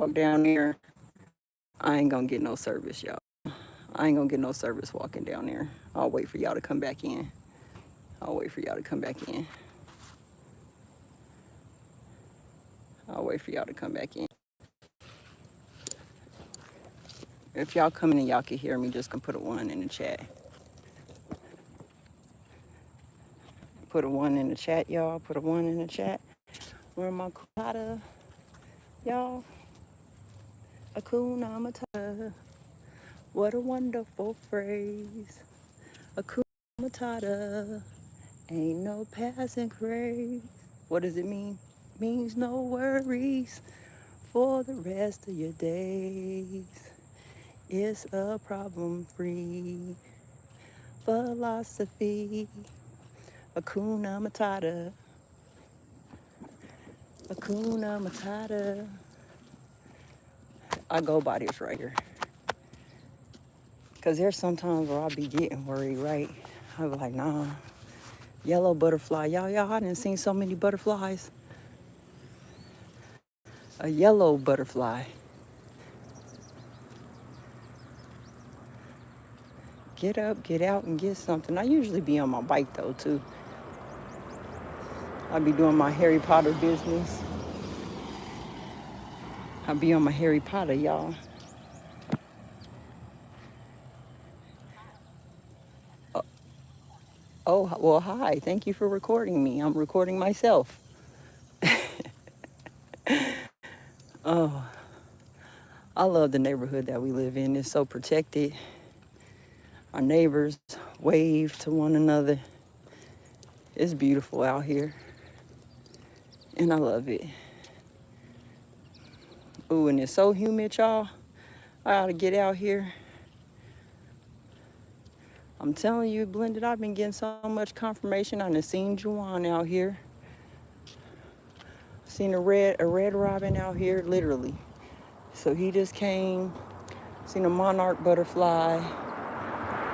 walk down there, I ain't gonna get no service, y'all. I ain't gonna get no service walking down there. I'll wait for y'all to come back in. I'll wait for y'all to come back in. I'll wait for y'all to come back in. If y'all come in and y'all can hear me, just can put a 1 in the chat. Put a 1 in the chat, y'all. Put a 1 in the chat. Where my Matata, y'all? Akuna Matata. What a wonderful phrase. Akuna Matata. Ain't no passing craze. What does it mean? Means no worries for the rest of your days. It's a problem-free philosophy. Akuna Matata. Akuna Matata. I go by this right here. Because there's sometimes where I'll be getting worried, right? I'll be like, nah, yellow butterfly. Y'all, I done seen so many butterflies. A yellow butterfly. Get up, get out, and get something. I usually be on my bike, though, too. I be doing my Harry Potter business. I be on my Harry Potter, y'all. Oh, well, hi. Thank you for recording me. I'm recording myself. Oh, I love the neighborhood that we live in. It's so protected. Our neighbors wave to one another. It's beautiful out here, and I love it. Ooh, and it's so humid, y'all. I gotta get out here. I'm telling you, Blended, I've been getting so much confirmation. I done seen Juwan out here. Seen a red robin out here, literally. So he just came. Seen a monarch butterfly.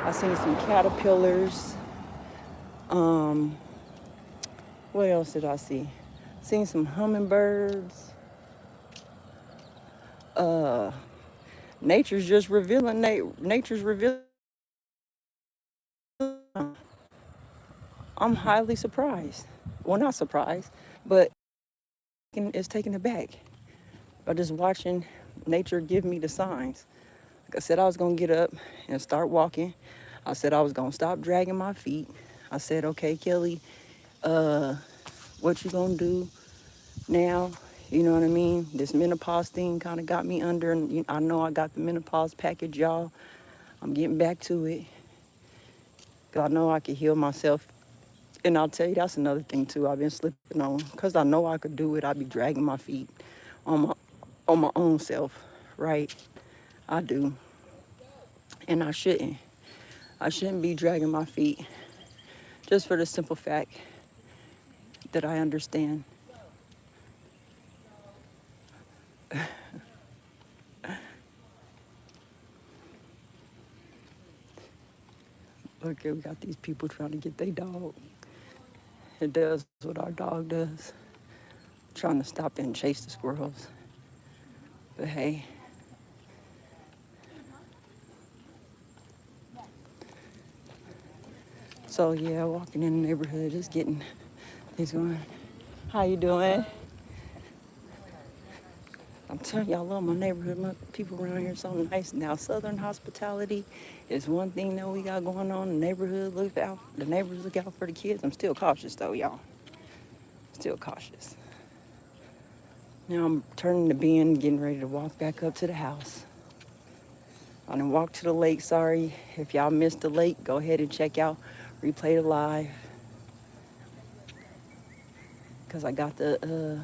I seen some caterpillars. What else did I see? Seen some hummingbirds. Uh, nature's just revealing. Nature's revealing. I'm highly surprised. Well, not surprised, but it's taken aback by just watching nature give me the signs. Like I said, I was gonna get up and start walking. I said I was gonna stop dragging my feet. I said, okay, Kelly, what you gonna do now? You know what I mean? This menopause thing kind of got me under, and I know I got the menopause package, y'all. I'm getting back to it. Cause I know I can heal myself. And I'll tell you, that's another thing too. I've been slipping on, cause I know I could do it. I be dragging my feet on my own self, right? I do, and I shouldn't. I shouldn't be dragging my feet, just for the simple fact that I understand. Look, we got these people trying to get their dog. It does what our dog does, trying to stop and chase the squirrels. But hey, so yeah, walking in the neighborhood, just getting, he's going, how you doing? I'm telling y'all, I love my neighborhood. My people around here are so nice. Now, Southern hospitality is one thing that we got going on. The neighborhood look out. The neighbors look out for the kids. I'm still cautious though, y'all. Still cautious. Now I'm turning the bend, getting ready to walk back up to the house. I done walked to the lake. Sorry if y'all missed the lake. Go ahead and check out Replay It Live. Cause I got I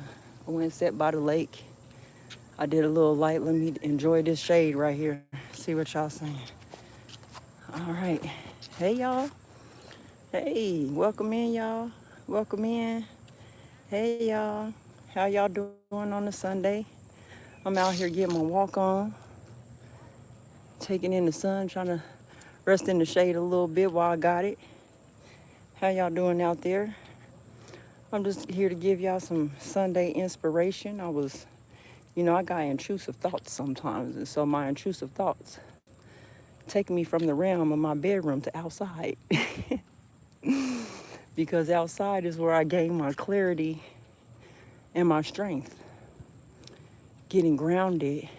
went and sat by the lake. I did a little light. Let me enjoy this shade right here. See what y'all saying. All right. Hey, y'all. Hey, welcome in, y'all. Welcome in. Hey, y'all. How y'all doing on a Sunday? I'm out here getting my walk on, taking in the sun, trying to rest in the shade a little bit while I got it. How y'all doing out there? I'm just here to give y'all some Sunday inspiration. I was You know, I got intrusive thoughts sometimes, and so my intrusive thoughts take me from the realm of my bedroom to outside. Because outside is where I gain my clarity and my strength. Getting grounded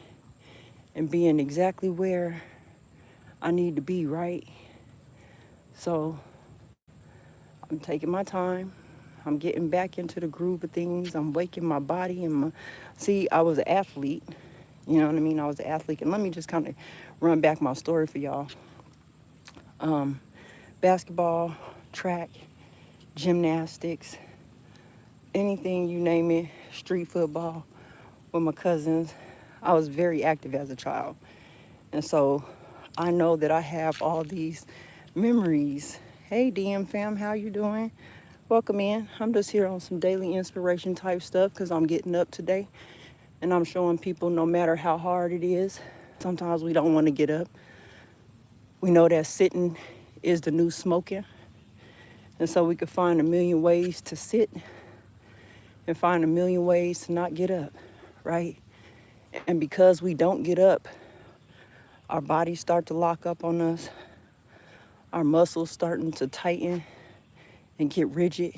and being exactly where I need to be, right? So I'm taking my time. I'm getting back into the groove of things. I'm waking my body and my... See, I was an athlete. You know what I mean? I was an athlete. And let me just kind of run back my story for y'all. Basketball, track, gymnastics, anything you name it, street football with my cousins. I was very active as a child. And so I know that I have all these memories. Hey DM fam, how you doing? Welcome in. I'm just here on some daily inspiration type stuff because I'm getting up today and I'm showing people no matter how hard it is, sometimes we don't want to get up. We know that sitting is the new smoking. And so we could find a million ways to sit and find a million ways to not get up, right? And because we don't get up, our bodies start to lock up on us. Our muscles starting to tighten and get rigid.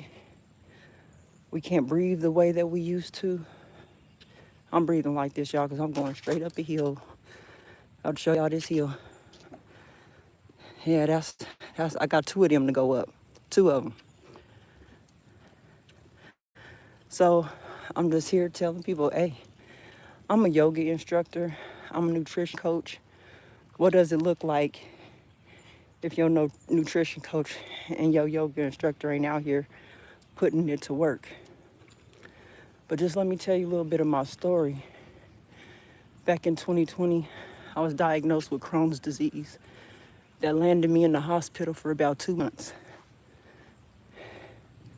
We can't breathe the way that we used to. I'm breathing like this, y'all, because I'm going straight up a hill. I'll show y'all this hill. Yeah, that's I got two of them to go up. Two of them. So I'm just here telling people, hey, I'm a yoga instructor. I'm a nutrition coach. What does it look like if your nutrition coach and your yoga instructor ain't out here putting it to work? But just let me tell you a little bit of my story. Back in 2020, I was diagnosed with Crohn's disease that landed me in the hospital for about 2 months.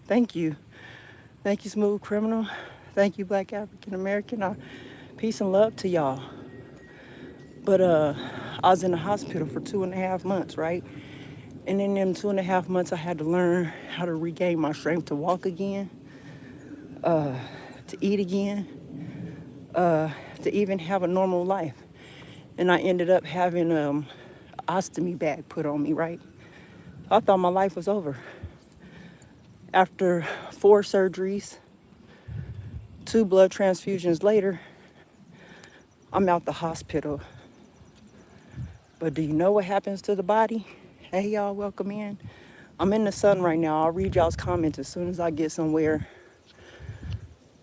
Thank you. Thank you, Smooth Criminal. Thank you, Black African American. Peace and love to y'all. But I was in the hospital for 2.5 months, right? And in them 2.5 months, I had to learn how to regain my strength to walk again, to eat again, to even have a normal life. And I ended up having an ostomy bag put on me, right? I thought my life was over. After 4 surgeries, 2 blood transfusions later, I'm out the hospital. But do you know what happens to the body? Hey, y'all, welcome in. I'm in the sun right now. I'll read y'all's comments as soon as I get somewhere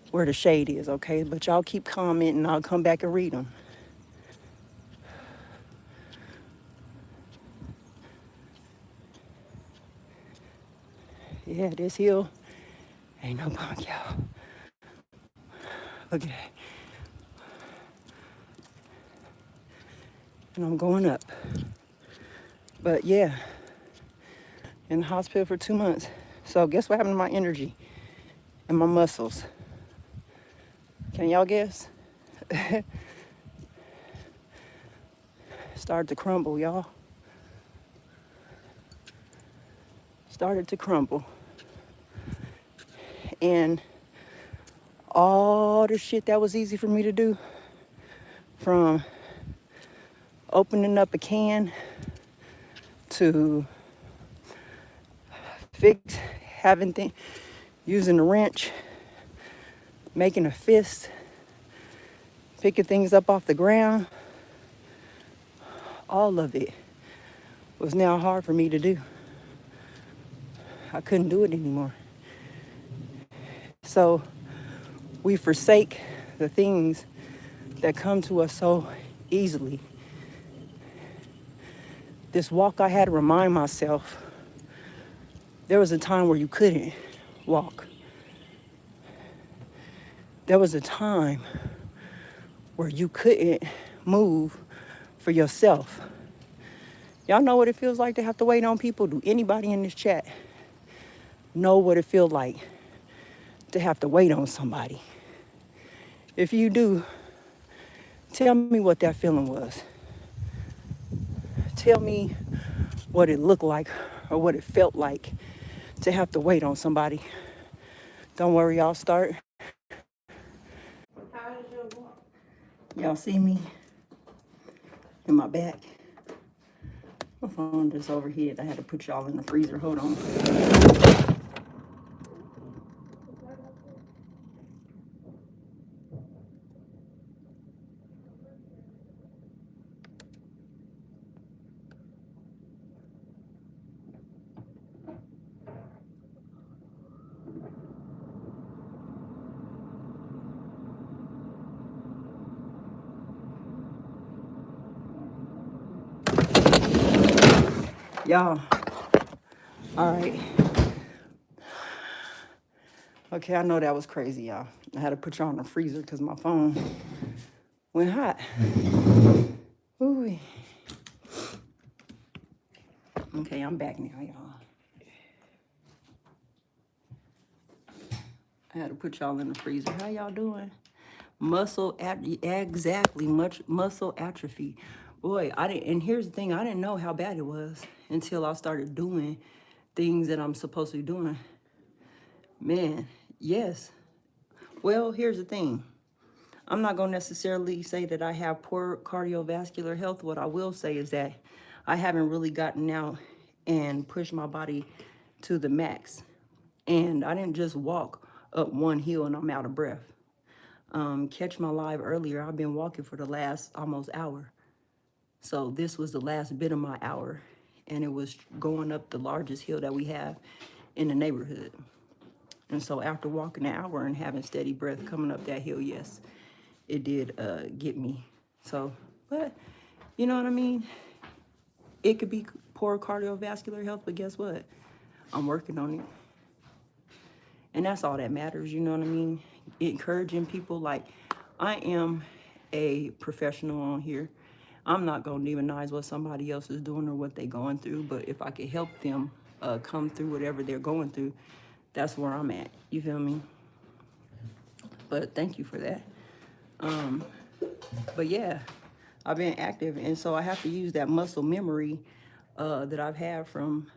where the shade is, okay? But y'all keep commenting. I'll come back and read them. Yeah, this hill ain't no punk, y'all. Look at that. And I'm going up. But yeah, in the hospital for 2 months. So guess what happened to my energy and my muscles? Can y'all guess? Started to crumble, y'all. Started to crumble. And all the shit that was easy for me to do, from opening up a can to using a wrench, making a fist, picking things up off the ground, all of it was now hard for me to do. I couldn't do it anymore. So we forsake the things that come to us so easily. This walk, I had to remind myself, there was a time where you couldn't walk. There was a time where you couldn't move for yourself. Y'all know what it feels like to have to wait on people? Do anybody in this chat know what it feels like to have to wait on somebody? If you do, tell me what that feeling was. Tell me what it looked like or what it felt like to have to wait on somebody. Don't worry, I'll start. How is your walk? Y'all see me in my back? My phone just overheated. I had to put y'all in the freezer. Hold on. Y'all, all right. Okay, I know that was crazy, y'all. I had to put y'all in the freezer because my phone went hot. Ooh. Okay, I'm back now, y'all. I had to put y'all in the freezer. How y'all doing? Muscle atrophy. Boy, I didn't, and here's the thing, I didn't know how bad it was until I started doing things that I'm supposed to be doing. Man, yes. Well, here's the thing. I'm not gonna necessarily say that I have poor cardiovascular health. What I will say is that I haven't really gotten out and pushed my body to the max. And I didn't just walk up one hill and I'm out of breath. Catch my live earlier, I've been walking for the last almost hour. So this was the last bit of my hour, and it was going up the largest hill that we have in the neighborhood. And so after walking an hour and having steady breath coming up that hill, yes, it did get me. So, but you know what I mean? It could be poor cardiovascular health, but guess what? I'm working on it. And that's all that matters, you know what I mean? Encouraging people, like, I am a professional on here. I'm not gonna demonize what somebody else is doing or what they're going through, but if I could help them come through whatever they're going through, that's where I'm at, you feel me? But thank you for that. But yeah, I've been active, and so I have to use that muscle memory that I've had from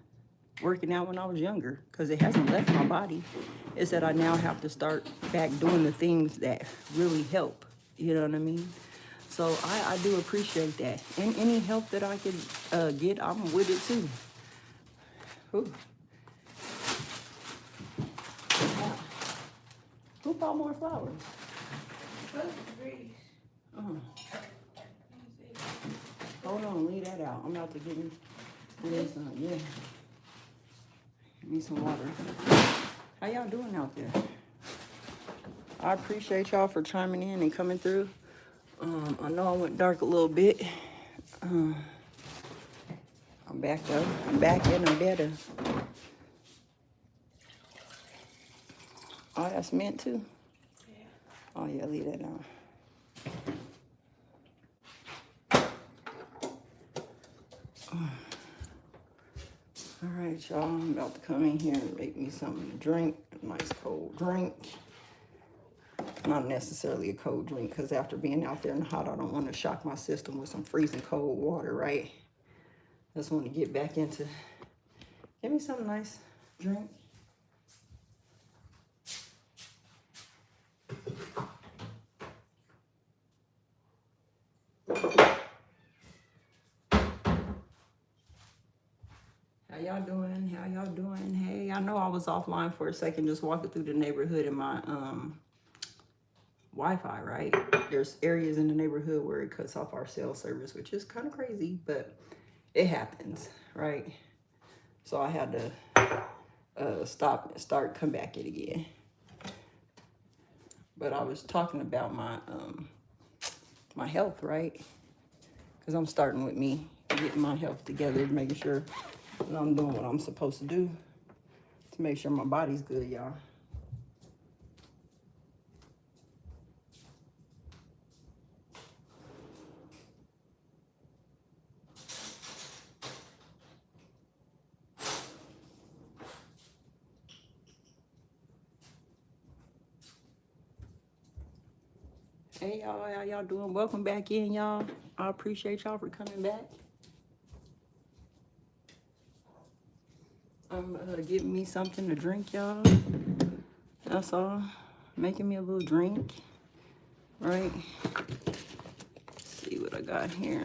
working out when I was younger, because it hasn't left my body. It's that I now have to start back doing the things that really help. You know what I mean? So I do appreciate that. And any help that I could get, I'm with it too. Who? Who bought more flowers? Hold on, leave that out. I'm about to give me some, yeah. Give me some water. How y'all doing out there? I appreciate y'all for chiming in and coming through. I know I went dark a little bit. I'm back though. I'm back and I'm better. Oh, that's mint too? Yeah. Oh yeah, leave that out. All right, y'all, I'm about to come in here and make me something to drink. A nice cold drink. Not necessarily a cold drink, because after being out there in the hot, I don't want to shock my system with some freezing cold water, right? I just want to get back into, give me something nice, drink. How y'all doing? How y'all doing? Hey, I know I was offline for a second, just walking through the neighborhood in my Wi-Fi, right? There's areas in the neighborhood where it cuts off our cell service, which is kind of crazy, but it happens, right? So I had to stop and start, come back it again. But I was talking about my health, right? Because I'm starting with me, getting my health together, making sure that I'm doing what I'm supposed to do to make sure my body's good, y'all. Hey y'all, how y'all doing? Welcome back in, y'all. I appreciate y'all for coming back. I'm getting me something to drink, y'all. That's all. Making me a little drink, right? I got here.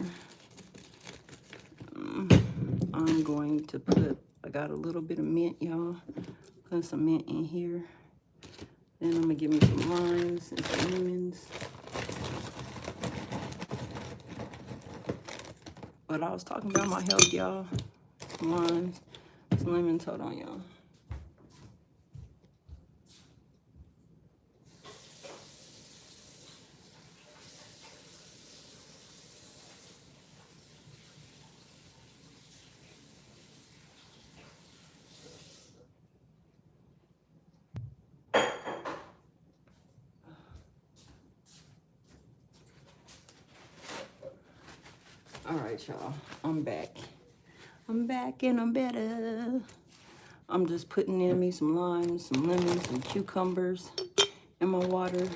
I'm going to put, I got a little bit of mint, y'all. Put some mint in here. Then I'm gonna give me some limes and some lemons. But I was talking about my health, y'all. Some limes, some lemons. Hold on, y'all. All right, y'all. I'm back. I'm back and I'm better. I'm just putting in me some limes, some lemons, some cucumbers in my water.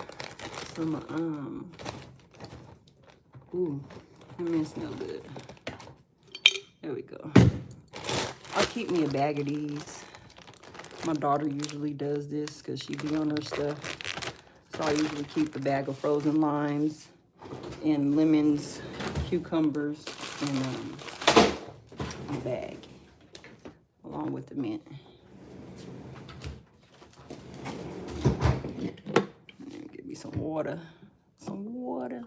Some, ooh, that mint smell good. There we go. I'll keep me a bag of these. My daughter usually does this because she be on her stuff. So I usually keep the bag of frozen limes and lemons, cucumbers, and a bag along with the mint. And give me some water. Some water.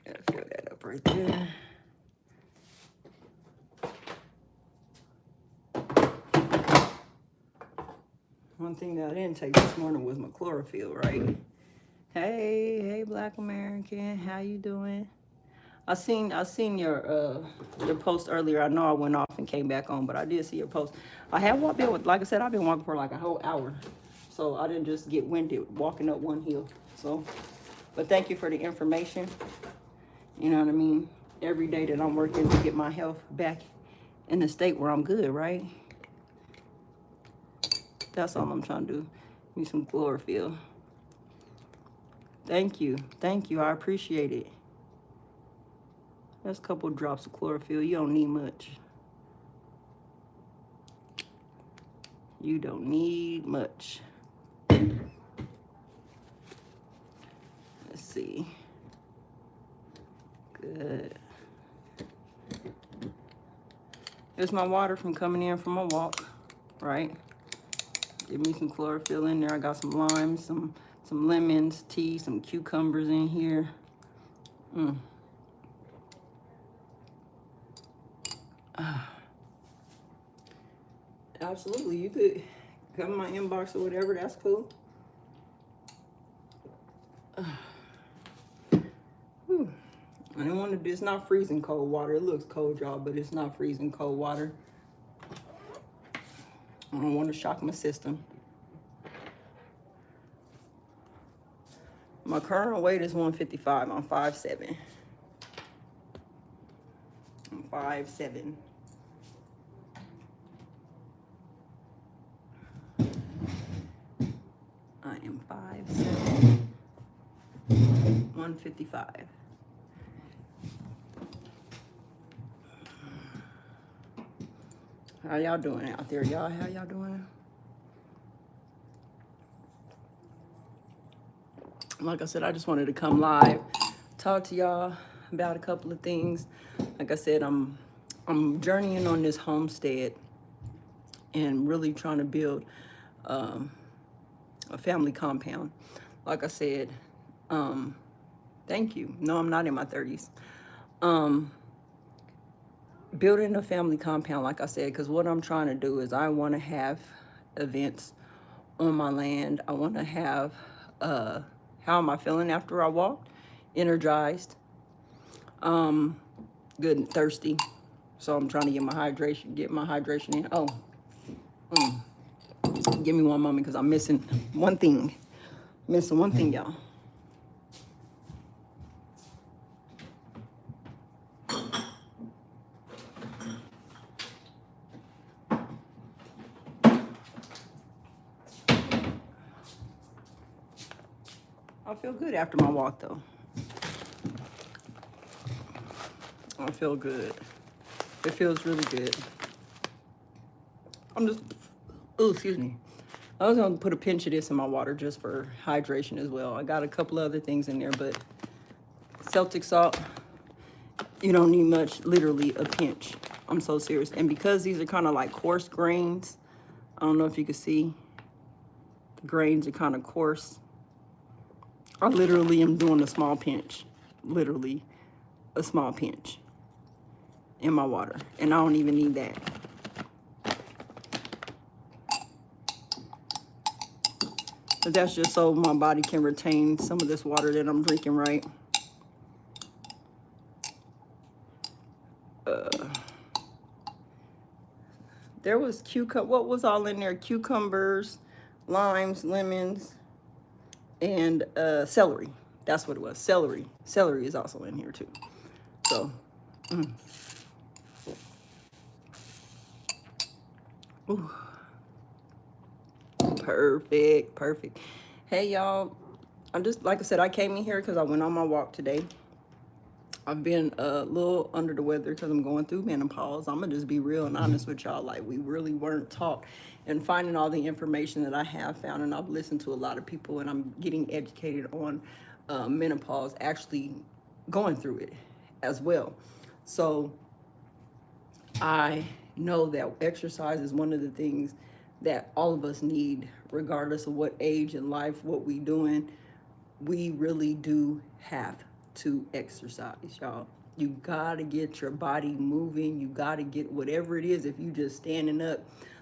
Gotta fill that up right there. One thing that I didn't take this morning was my chlorophyll, right? Hey, Black American, how you doing? I seen your post earlier. I know I went off and came back on, but I did see your post. I have walked with, like I said, I've been walking for like a whole hour, so I didn't just get winded walking up one hill. So, but thank you for the information. You know what I mean? Every day that I'm working to get my health back in the state where I'm good, right? That's all I'm trying to do. Need some chlorophyll. Thank you. I appreciate it. That's a couple drops of chlorophyll. You don't need much. You don't need much. Let's see. Good. There's my water from coming in from my walk, right? Give me some chlorophyll in there. I got some limes, some lemons, tea, some cucumbers in here. Absolutely, you could come in my inbox or whatever. That's cool. I don't want to do. It's not freezing cold water. It looks cold, y'all, but it's not freezing cold water. I don't want to shock my system. My current weight is 155. I'm 5'7". I'm 5'7". I am 5'7". 155. How y'all doing out there, y'all? How y'all doing? Like I said, I just wanted to come live, talk to y'all about a couple of things. Like I said, I'm journeying on this homestead and really trying to build a family compound. Like I said, thank you. No, I'm not in my 30s. Building a family compound, like I said, because what I'm trying to do is I want to have events on my land. I want to have, how am I feeling after I walked? Energized, good and thirsty. So I'm trying to get my hydration in. Oh, give me one moment because I'm missing one thing. Y'all. I feel good after my walk, though. I feel good. It feels really good. I'm just Oh, excuse me. I was gonna put a pinch of this in my water just for hydration as well. I got a couple other things in there, but Celtic salt, you don't need much, literally a pinch. I'm so serious. And because these are kind of like coarse grains, I don't know if you can see, the grains are kind of coarse. I literally am doing a small pinch, literally a small pinch in my water. And I don't even need that. But that's just so my body can retain some of this water that I'm drinking, right? There was what was all in there? Cucumbers, limes, lemons, and celery. That's what it was, celery. Celery is also in here too. So, ooh, perfect, perfect. Hey y'all, I'm just, like I said, I came in here because I went on my walk today. I've been a little under the weather because I'm going through menopause. I'm gonna just be real and honest with y'all. Like, we really weren't taught, and finding all the information that I have found, and I've listened to a lot of people, and I'm getting educated on menopause, actually going through it as well. So I know that exercise is one of the things that all of us need, regardless of what age in life, what we doing. We really do have to exercise, y'all. You gotta get your body moving. You gotta get whatever it is. If you just standing up,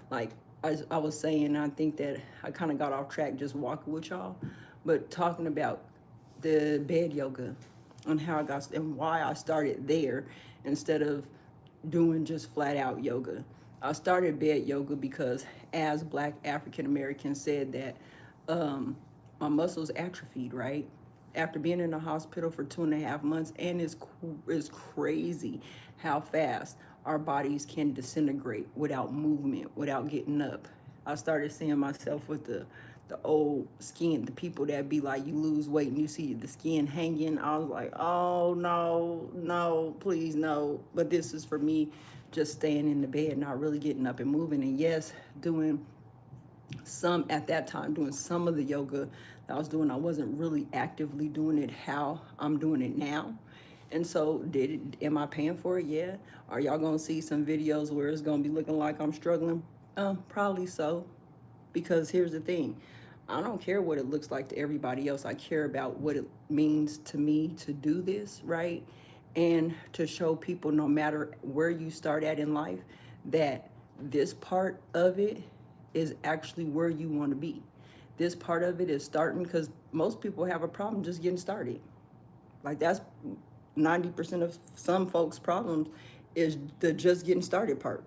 like I was saying, I think that I kind of got off track just walking with y'all, but talking about the bed yoga and how I got and why I started there instead of doing just flat out yoga. I started bed yoga because, as Black African Americans, said that my muscles atrophied, right? After being in the hospital for 2.5 months, and it's crazy how fast our bodies can disintegrate without movement, without getting up. I started seeing myself with the old skin, the people that be like, you lose weight and you see the skin hanging. I was like, oh no, no, please no. But this is for me, just staying in the bed, not really getting up and moving. And yes, doing some, at that time, doing some of the yoga that I was doing, I wasn't really actively doing it how I'm doing it now. And so, am I paying for it? Yeah. Are y'all gonna see some videos where it's gonna be looking like I'm struggling? Probably so. Because here's the thing, I don't care what it looks like to everybody else. I care about what it means to me to do this, right? And to show people, no matter where you start at in life, that this part of it is actually where you want to be. This part of it is starting, because most people have a problem just getting started. Like, that's 90% of some folks' problems, is the just getting started part.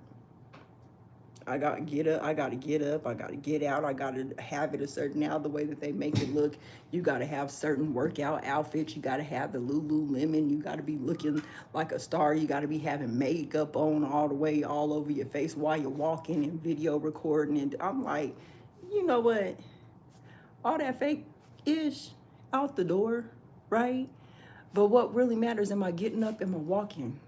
I gotta get up, I gotta get up, I gotta get out, I gotta have it a certain, now the way that they make it look, you gotta have certain workout outfits, you gotta have the Lululemon, you gotta be looking like a star, you gotta be having makeup on all the way, all over your face while you're walking and video recording. And I'm like, you know what? All that fake-ish out the door, right? But what really matters, am I getting up, am I walking?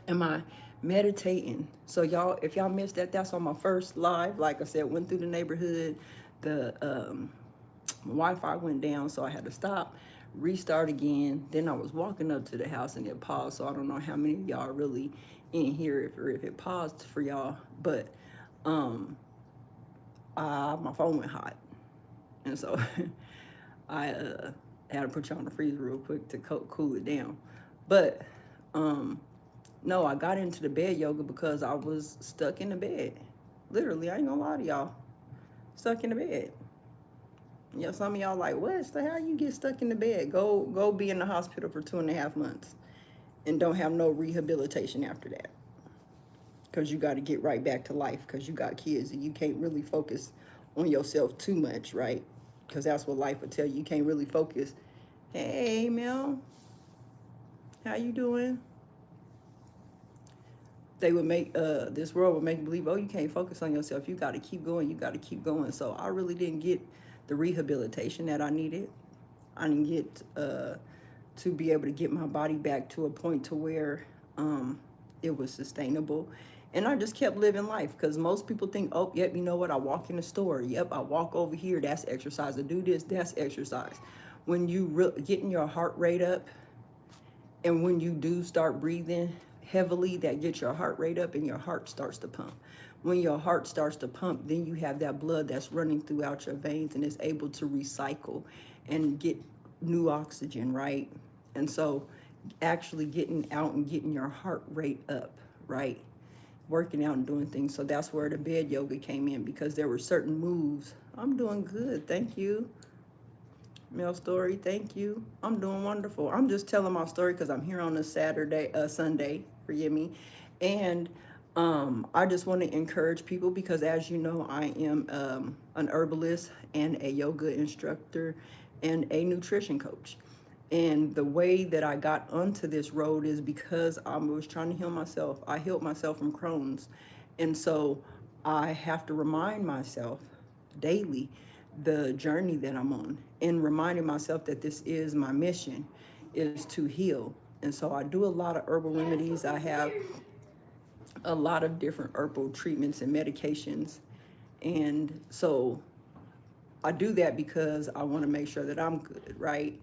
Am I meditating? So y'all, if y'all missed that, that's on my first live. Like I said, went through the neighborhood. The Wi-Fi went down, so I had to stop, restart again. Then I was walking up to the house and it paused. So I don't know how many of y'all are really in here, if it paused for y'all. But my phone went hot, and so I had to put you on the freezer real quick to cool it down. But no, I got into the bed yoga because I was stuck in the bed. Literally, I ain't gonna lie to y'all. Stuck in the bed. You know, some of y'all like, what the hell you get stuck in the bed? Go be in the hospital for 2.5 months and don't have no rehabilitation after that. Because you got to get right back to life, because you got kids and you can't really focus on yourself too much, right? Because that's what life will tell you. You can't really focus. Hey, Mel, how you doing? They would make this world would make you believe, oh, you can't focus on yourself, you got to keep going, you got to keep going. So I really didn't get the rehabilitation that I needed. I didn't get to be able to get my body back to a point to where it was sustainable. And I just kept living life because most people think, oh, yep, you know what? I walk in the store. Yep, I walk over here. That's exercise. I do this. That's exercise. When you getting your heart rate up, and when you do start breathing heavily, that gets your heart rate up and your heart starts to pump. When your heart starts to pump, then you have that blood that's running throughout your veins and is able to recycle and get new oxygen, right? And so actually getting out and getting your heart rate up, right? Working out and doing things. So that's where the bed yoga came in, because there were certain moves. I'm doing good, thank you. Mel Story, thank you. I'm doing wonderful. I'm just telling my story because I'm here on a Sunday, forgive me. And I just want to encourage people because, as you know, I am an herbalist and a yoga instructor and a nutrition coach. And the way that I got onto this road is because I was trying to heal myself. I healed myself from Crohn's. And so I have to remind myself daily the journey that I'm on, and reminding myself that this is my mission, is to heal. And so I do a lot of herbal remedies. I have a lot of different herbal treatments and medications. And so I do that because I want to make sure that I'm good, right?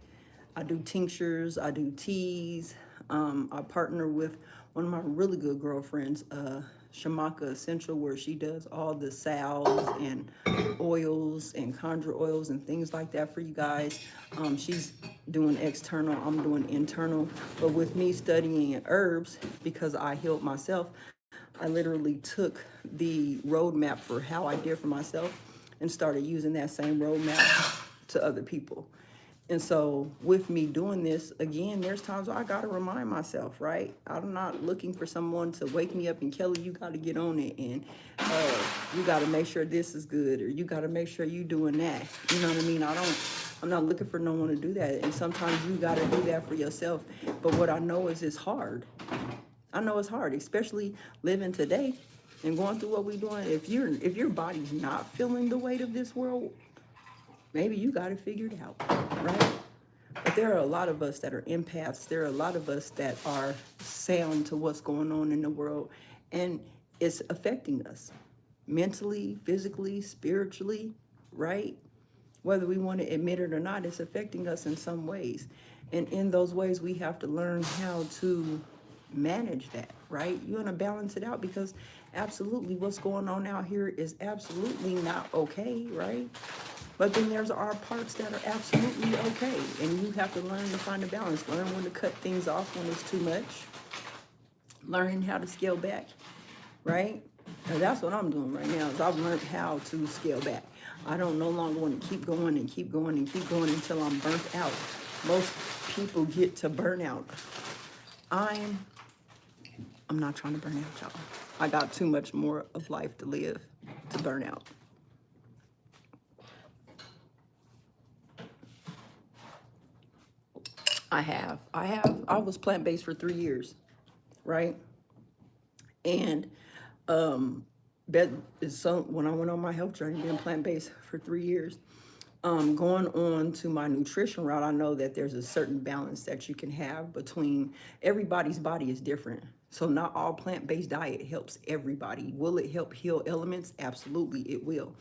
I do tinctures, I do teas. I partner with one of my really good girlfriends, Shamaka Essential, where she does all the salves and oils and conjure oils and things like that for you guys. She's doing external, I'm doing internal. But with me studying herbs, because I healed myself, I literally took the roadmap for how I did for myself and started using that same roadmap to other people. And so with me doing this, again, there's times where I got to remind myself, right? I'm not looking for someone to wake me up and, Kelly, you got to get on it. And you got to make sure this is good, or you got to make sure you doing that. You know what I mean? I'm not looking for no one to do that. And sometimes you got to do that for yourself. But what I know is it's hard. I know it's hard, especially living today and going through what we're doing. If your body's not feeling the weight of this world, maybe you got it figured out, right? But there are a lot of us that are empaths. There are a lot of us that are sound to what's going on in the world, and it's affecting us mentally, physically, spiritually, right? Whether we want to admit it or not, it's affecting us in some ways. And in those ways, we have to learn how to manage that, right? You want to balance it out, because absolutely what's going on out here is absolutely not okay, right? But then there's our parts that are absolutely okay. And you have to learn to find a balance, learn when to cut things off when it's too much, learning how to scale back, right? And that's what I'm doing right now, is I've learned how to scale back. I don't no longer want to keep going and keep going and keep going until I'm burnt out. Most people get to burnout. I'm not trying to burn out, y'all. I got too much more of life to live to burn out. I was plant-based for 3 years, right? And that is so, when I went on my health journey, being plant-based for 3 years, going on to my nutrition route, I know that there's a certain balance that you can have between, everybody's body is different. So not all plant-based diet helps everybody. Will it help heal elements? Absolutely, it will.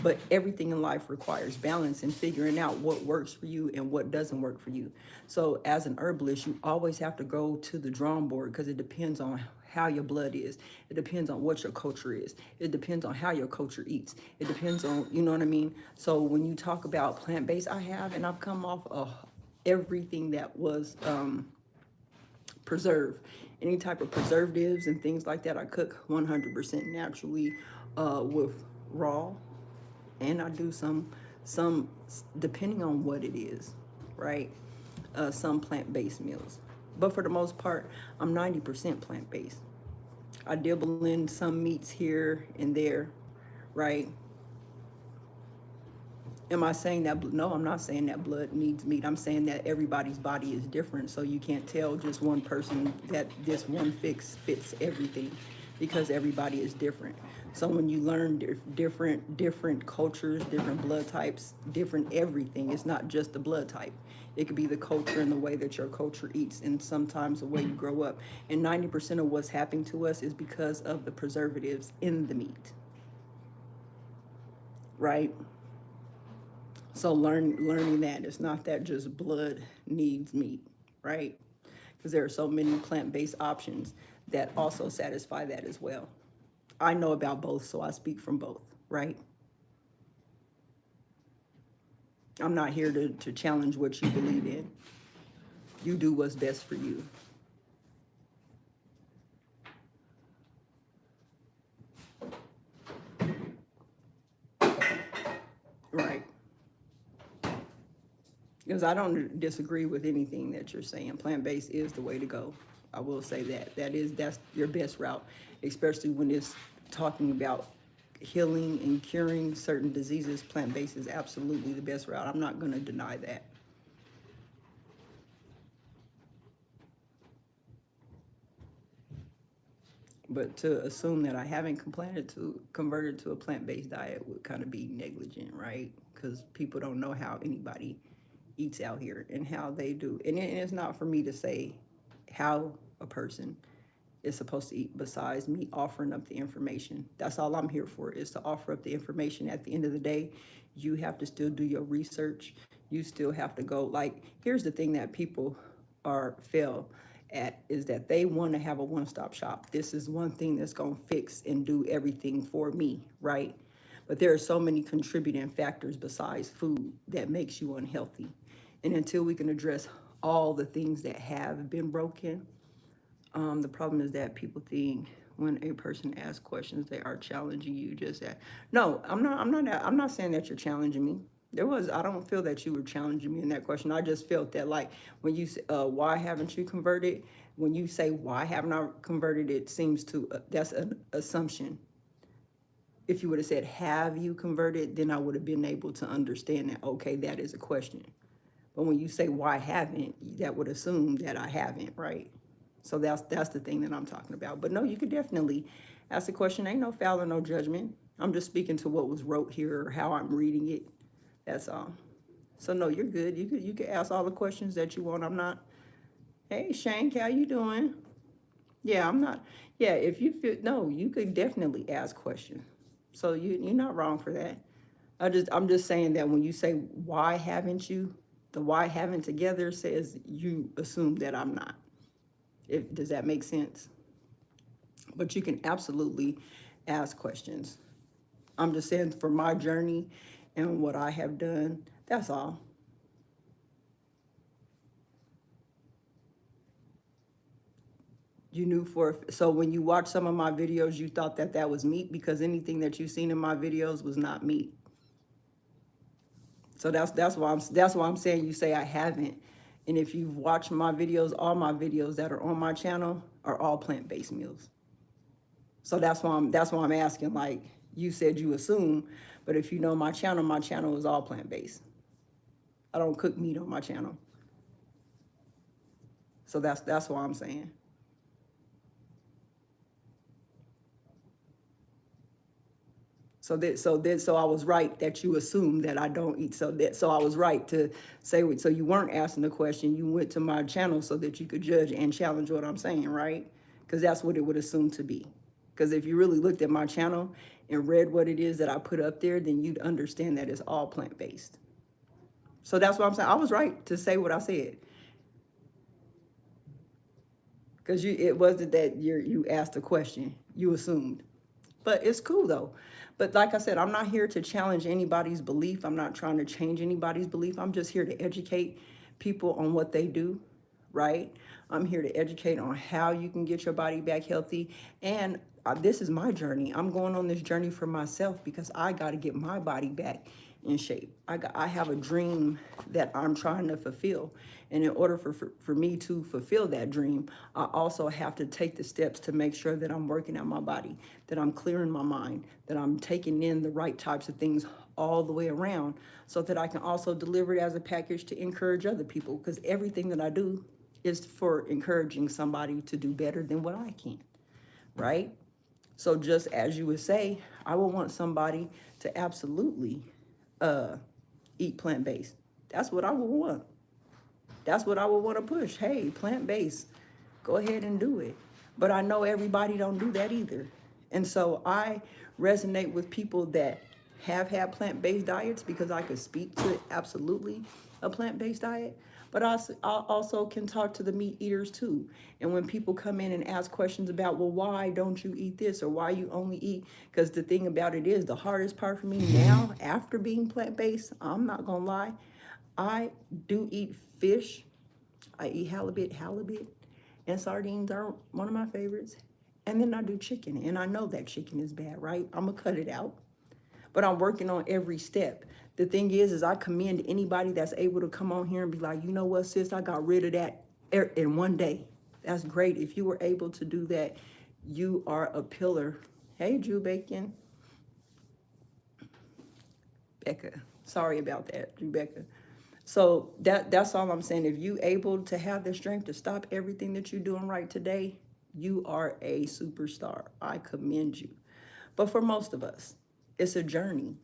But everything in life requires balance and figuring out what works for you and what doesn't work for you. So as an herbalist, you always have to go to the drawing board, because it depends on how your blood is. It depends on what your culture is. It depends on how your culture eats. It depends on, you know what I mean? So when you talk about plant-based, I've come off of everything that was preserved. Any type of preservatives and things like that, I cook 100% naturally with raw. And I do some depending on what it is, right? Some plant-based meals. But for the most part, I'm 90% plant-based. I dabble in some meats here and there, right? Am I saying that? No, I'm not saying that blood needs meat. I'm saying that everybody's body is different. So you can't tell just one person that this one fix fits everything. because everybody is different. So when you learn different cultures, different blood types, different everything, it's not just the blood type. It could be the culture and the way that your culture eats, and sometimes the way you grow up. And 90% of what's happening to us is because of the preservatives in the meat, right? So learning that it's not that just blood needs meat, right? Because there are so many plant-based options that also satisfy that as well. I know about both, so I speak from both, right? I'm not here to challenge what you believe in. You do what's best for you. Right. Because I don't disagree with anything that you're saying. Plant-based is the way to go. I will say that. That's your best route, especially when it's talking about healing and curing certain diseases. Plant-based is absolutely the best route. I'm not going to deny that. But to assume that I haven't converted to a plant-based diet would kind of be negligent, right? Because people don't know how anybody eats out here and how they do. And it's not for me to say how a person is supposed to eat besides me offering up the information. That's all I'm here for, is to offer up the information. At the end of the day, you have to still do your research. You still have to go, like, here's the thing that people fail at, is that they want to have a one-stop shop. This is one thing that's going to fix and do everything for me, right? But there are so many contributing factors besides food that makes you unhealthy. And until we can address all the things that have been broken, the problem is that people think when a person asks questions, they are challenging you. Just that. No, I'm not saying that you're challenging me. I don't feel that you were challenging me in that question. I just felt that, like, when you say, why haven't you converted? When you say, why haven't I converted? It seems to, that's an assumption. If you would have said, have you converted? Then I would have been able to understand that, okay, that is a question. But when you say, why haven't, that would assume that I haven't, right? So that's the thing that I'm talking about. But no, you could definitely ask the question. Ain't no foul or no judgment. I'm just speaking to what was wrote here or how I'm reading it. That's all. So no, you're good. You could ask all the questions that you want. I'm not. Hey Shank, how you doing? Yeah, I'm not. Yeah, if you feel, no, you could definitely ask questions. So you're not wrong for that. I'm just saying that when you say, why haven't you, the why haven't together says you assume that I'm not. Does that make sense? But you can absolutely ask questions. I'm just saying, for my journey and what I have done, that's all. You knew so when you watch some of my videos, you thought that that was meat, because anything that you've seen in my videos was not meat. So that's why I'm saying you say I haven't. And if you've watched my videos, all my videos that are on my channel are all plant-based meals. So that's why I'm asking, like, you said you assume, but if you know my channel is all plant-based. I don't cook meat on my channel. So that's why I'm saying. So I was right that you assumed that I don't eat. So I was right to say, so you weren't asking the question. You went to my channel so that you could judge and challenge what I'm saying, right? Because that's what it would assume to be. Because if you really looked at my channel and read what it is that I put up there, then you'd understand that it's all plant-based. So that's what I'm saying. I was right to say what I said. Because it wasn't that you asked a question. You assumed. But it's cool though. But like I said, I'm not here to challenge anybody's belief. I'm not trying to change anybody's belief. I'm just here to educate people on what they do, right? I'm here to educate on how you can get your body back healthy. And this is my journey. I'm going on this journey for myself because I got to get my body back in shape. I have a dream that I'm trying to fulfill. And in order for me to fulfill that dream, I also have to take the steps to make sure that I'm working out my body, that I'm clearing my mind, that I'm taking in the right types of things all the way around, so that I can also deliver it as a package to encourage other people. Because everything that I do is for encouraging somebody to do better than what I can, right? So just as you would say, I would want somebody to absolutely uh, eat plant-based. That's what I would want. That's what I would want to push. Hey, plant-based, go ahead and do it. But I know everybody don't do that either. And so I resonate with people that have had plant-based diets because I could speak to absolutely a plant-based diet. But I also can talk to the meat eaters too. And when people come in and ask questions about, well, why don't you eat this or why you only eat? Because the thing about it is, the hardest part for me now, after being plant-based, I'm not gonna lie, I do eat fish. I eat halibut, and sardines are one of my favorites. And then I do chicken, and I know that chicken is bad, right? I'm gonna cut it out, but I'm working on every step. The thing is I commend anybody that's able to come on here and be like, you know what, sis, I got rid of that in one day. That's great. If you were able to do that, you are a pillar. Hey, Drew Bacon, Becca. Sorry about that, Drew Becca. So that's all I'm saying. If you able to have the strength to stop everything that you're doing right today, you are a superstar. I commend you. But for most of us, it's a journey.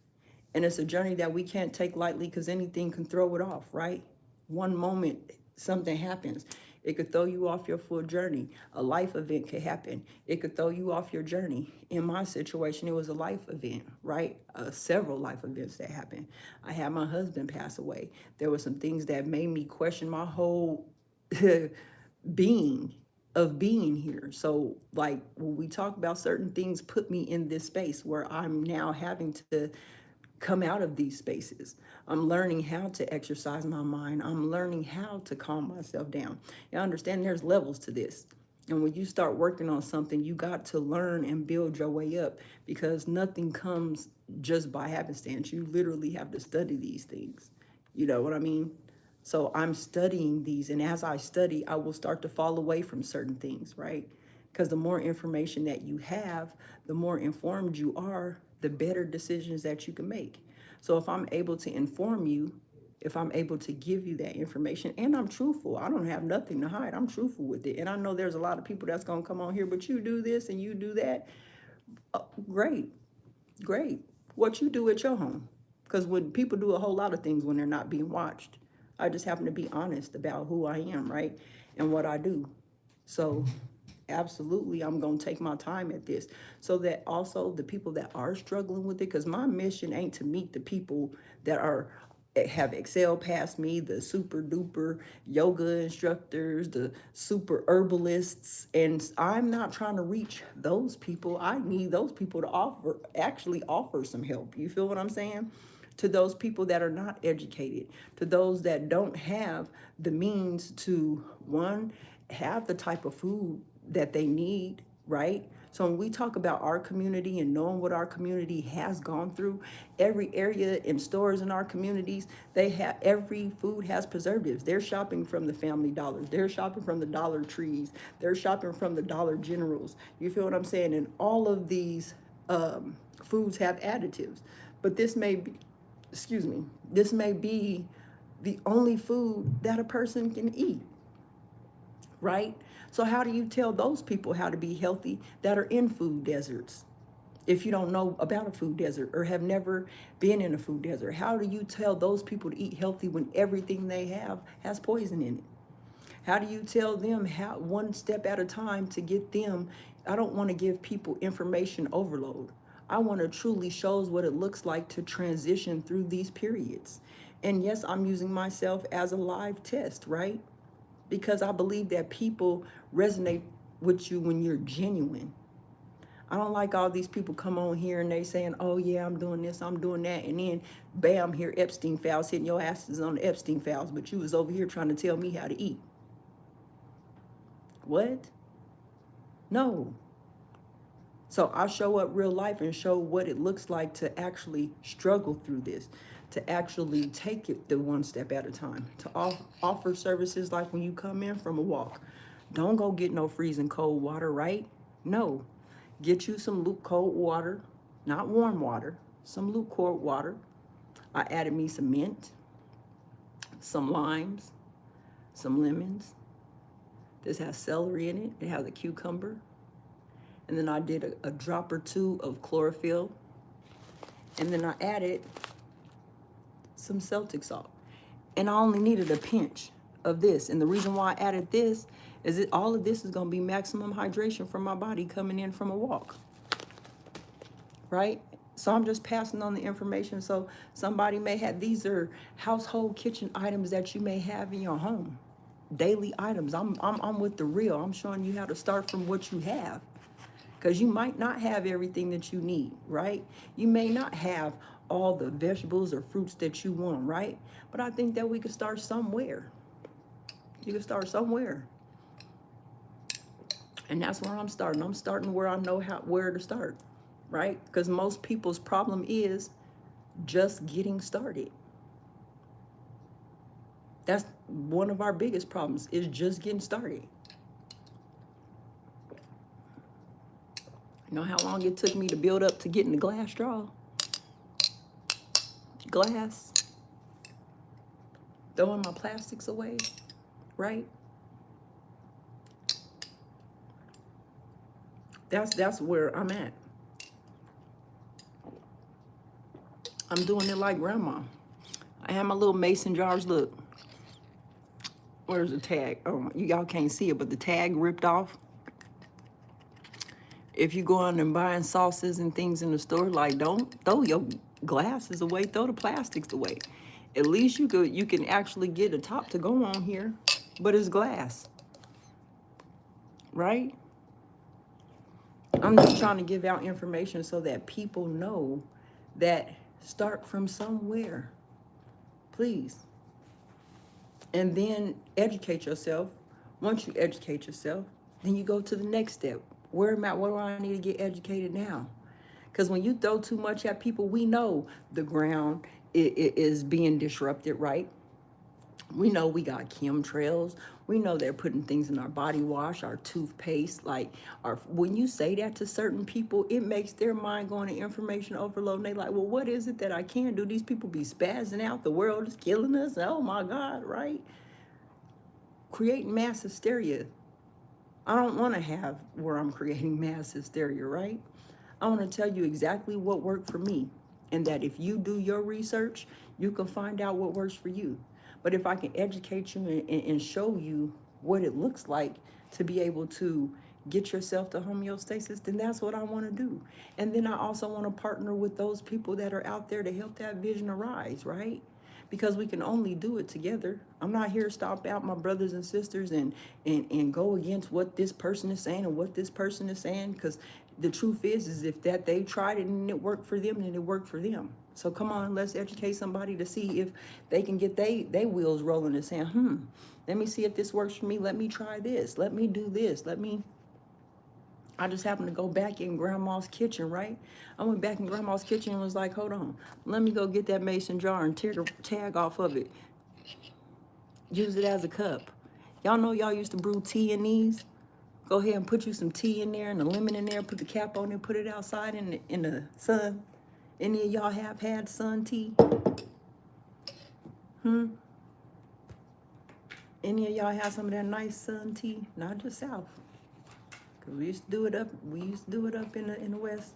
And it's a journey that we can't take lightly because anything can throw it off, right? One moment, something happens. It could throw you off your full journey. A life event could happen. It could throw you off your journey. In my situation, it was a life event, right? Several life events that happened. I had my husband pass away. There were some things that made me question my whole being of being here. So like when we talk about certain things put me in this space where I'm now having to come out of these spaces. I'm learning how to exercise my mind. I'm learning how to calm myself down. You understand there's levels to this. And when you start working on something, you got to learn and build your way up because nothing comes just by happenstance. You literally have to study these things. You know what I mean? So I'm studying these, and as I study, I will start to fall away from certain things, right? Because the more information that you have, the more informed you are, the better decisions that you can make. So if I'm able to inform you, if I'm able to give you that information, and I'm truthful, I don't have nothing to hide. I'm truthful with it. And I know there's a lot of people that's going to come on here, but you do this and you do that. Great, great. What you do at your home. Because when people do a whole lot of things when they're not being watched, I just happen to be honest about who I am, right? And what I do. So absolutely, I'm going to take my time at this so that also the people that are struggling with it, because my mission ain't to meet the people that are have excelled past me, the super duper yoga instructors, the super herbalists, and I'm not trying to reach those people. I need those people to actually offer some help. You feel what I'm saying? To those people that are not educated, to those that don't have the means to, one, have the type of food that they need, right? So when we talk about our community and knowing what our community has gone through, every area in stores in our communities, they have, every food has preservatives. They're shopping from the Family Dollars. They're shopping from the Dollar Trees. They're shopping from the Dollar Generals. You feel what I'm saying? And all of these foods have additives. But this may be, excuse me, this may be the only food that a person can eat, right? So how do you tell those people how to be healthy that are in food deserts? If you don't know about a food desert or have never been in a food desert, how do you tell those people to eat healthy when everything they have has poison in it? How do you tell them how one step at a time to get them? I don't want to give people information overload. I want to truly show what it looks like to transition through these periods. And yes, I'm using myself as a live test, right? Because I believe that people resonate with you when you're genuine. I don't like all these people come on here and they saying, oh yeah, I'm doing this, I'm doing that. And then bam, here Epstein files hitting your asses on the Epstein files, but you was over here trying to tell me how to eat. What? No. So I show up real life and show what it looks like to actually struggle through this, to actually take it the one step at a time, to offer services like when you come in from a walk. Don't go get no freezing cold water, right? No. Get you some cold water, not warm water, some lukewarm water. I added me some mint, some limes, some lemons. This has celery in it. It has a cucumber. And then I did a drop or two of chlorophyll. And then I added some Celtic salt. And I only needed a pinch of this. And the reason why I added this is that all of this is going to be maximum hydration for my body coming in from a walk. Right? So I'm just passing on the information. So somebody may have, these are household kitchen items that you may have in your home. Daily items. I'm with the real. I'm showing you how to start from what you have. Because you might not have everything that you need, right? You may not have all the vegetables or fruits that you want, right? But I think that we could start somewhere. You can start somewhere. And that's where I'm starting. I'm starting where I know where to start, right? Because most people's problem is just getting started. That's one of our biggest problems, is just getting started. You know how long it took me to build up to getting the glass straw? Glass. Throwing my plastics away, right? That's where I'm at. I'm doing it like grandma. I have my little mason jars. Look, where's the tag? Oh, y'all can't see it, but the tag ripped off. If you go on and buying sauces and things in the store, like, don't throw your glasses away, throw the plastics away. At least you can actually get a top to go on here, but it's glass, right? I'm just trying to give out information so that people know that start from somewhere, please. And then educate yourself. Once you educate yourself, then you go to the next step. Where do I need to get educated now? Because when you throw too much at people, we know the ground is being disrupted, right? We know we got chemtrails. We know they're putting things in our body wash, our toothpaste. Like, when you say that to certain people, it makes their mind go into information overload. And they like, well, what is it that I can do? These people be spazzing out. The world is killing us. Oh my God, right? Creating mass hysteria. I don't want to have where I'm creating mass hysteria, right? I want to tell you exactly what worked for me. And that if you do your research, you can find out what works for you. But if I can educate you and show you what it looks like to be able to get yourself to homeostasis, then that's what I want to do. And then I also want to partner with those people that are out there to help that vision arise, right? Because we can only do it together. I'm not here to stop out my brothers and sisters and go against what this person is saying and what this person is saying, because the truth is if that they tried it and it worked for them, then it worked for them. So come on, let's educate somebody to see if they can get they wheels rolling and saying, let me see if this works for me. Let me try this. Let me do this. I just happened to go back in grandma's kitchen, right? I went back in grandma's kitchen and was like, hold on, let me go get that mason jar and tear the tag off of it. Use it as a cup. Y'all know y'all used to brew tea in these? Go ahead and put you some tea in there and a lemon in there, put the cap on it, put it outside in the sun. Any of y'all have had sun tea? Any of y'all have some of that nice sun tea? Not just South. Cause we used to do it up in the West.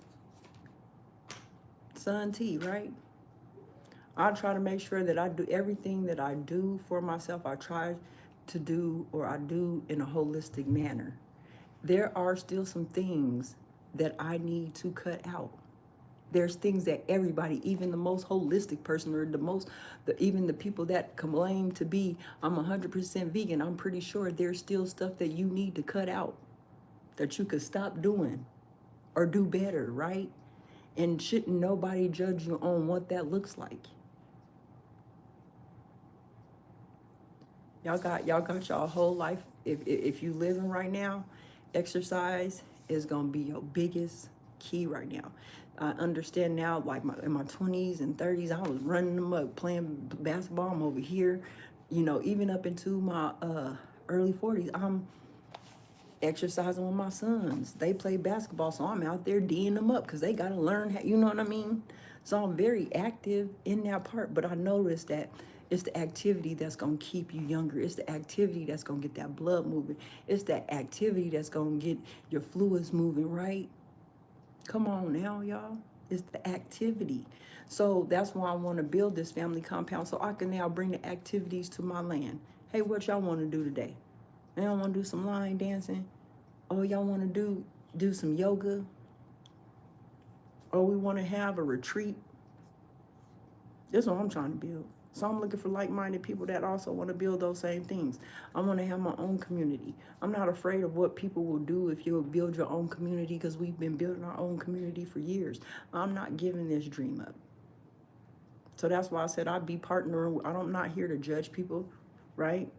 Sun tea, right? I try to make sure that I do everything that I do for myself. I try to do, or I do in a holistic manner. There are still some things that I need to cut out. There's things that everybody, even the most holistic person, or even the people that claim to be, I'm 100% vegan, I'm pretty sure there's still stuff that you need to cut out, that you could stop doing or do better, right? And shouldn't nobody judge you on what that looks like. Y'all got y'all whole life. If you living right now, exercise is gonna be your biggest key right now. I understand now, like in my 20s and 30s, I was running them up, playing basketball. I'm over here, even up into my early 40s, I'm exercising with my sons. They play basketball, so I'm out there D'ing them up because they gotta learn how, you know what I mean? So I'm very active in that part, but I noticed that it's the activity that's gonna keep you younger. It's the activity that's gonna get that blood moving. It's that activity that's gonna get your fluids moving, right? Come on now, y'all. It's the activity. So that's why I want to build this family compound so I can now bring the activities to my land. Hey, what y'all want to do today? Y'all want to do some line dancing? Oh, y'all want to do some yoga? Or we want to have a retreat? This is what I'm trying to build. So I'm looking for like-minded people that also want to build those same things. I want to have my own community. I'm not afraid of what people will do if you'll build your own community, because we've been building our own community for years. I'm not giving this dream up. So that's why I said I'd be partnering. I'm not here to judge people, right?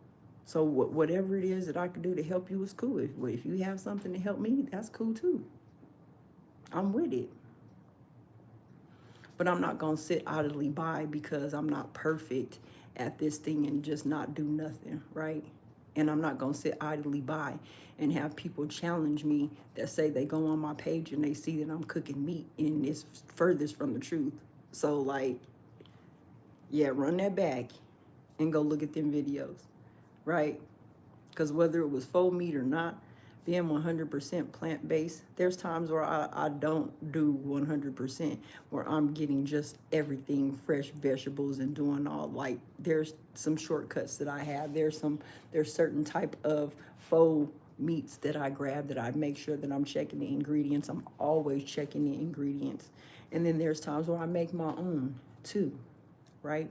So whatever it is that I can do to help you is cool. If you have something to help me, that's cool too. I'm with it. But I'm not going to sit idly by because I'm not perfect at this thing and just not do nothing, right? And I'm not going to sit idly by and have people challenge me that say they go on my page and they see that I'm cooking meat, and it's furthest from the truth. So, like, yeah, run that back and go look at them videos, right? Because whether it was faux meat or not, being 100% plant-based, there's times where I don't do 100%, where I'm getting just everything, fresh vegetables, and doing all, like, there's some shortcuts that I have. There's certain type of faux meats that I grab that I make sure that I'm checking the ingredients. I'm always checking the ingredients. And then there's times where I make my own too, right?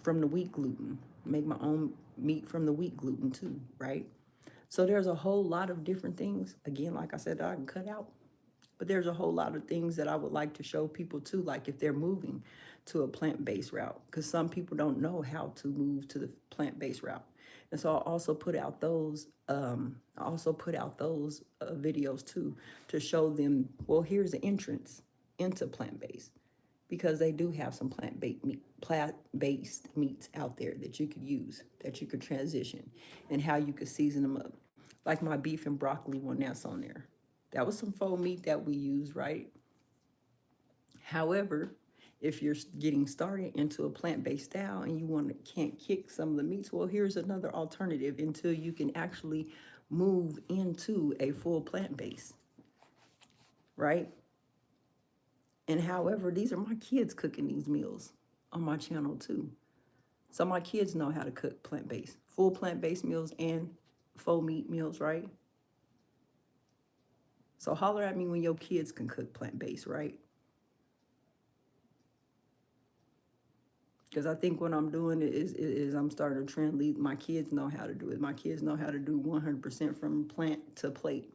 From the wheat gluten, make my own meat from the wheat gluten too, right? So there's a whole lot of different things, again, like I said, that I can cut out. But there's a whole lot of things that I would like to show people too, like if they're moving to a plant-based route, because some people don't know how to move to the plant-based route. And so I also put out those videos too, to show them, well, here's the entrance into plant-based, because they do have some plant-based meats out there that you could use, that you could transition, and how you could season them up. Like my beef and broccoli one that's on there. That was some faux meat that we used, right? However, if you're getting started into a plant-based style and you can't kick some of the meats, well, here's another alternative until you can actually move into a full plant-based, right? And however, these are my kids cooking these meals on my channel too. So my kids know how to cook plant-based, full plant-based meals and faux meat meals, right? So holler at me when your kids can cook plant-based, right? Because I think what I'm doing is I'm starting to trend lead. My kids know how to do it. My kids know how to do 100% from plant to plate.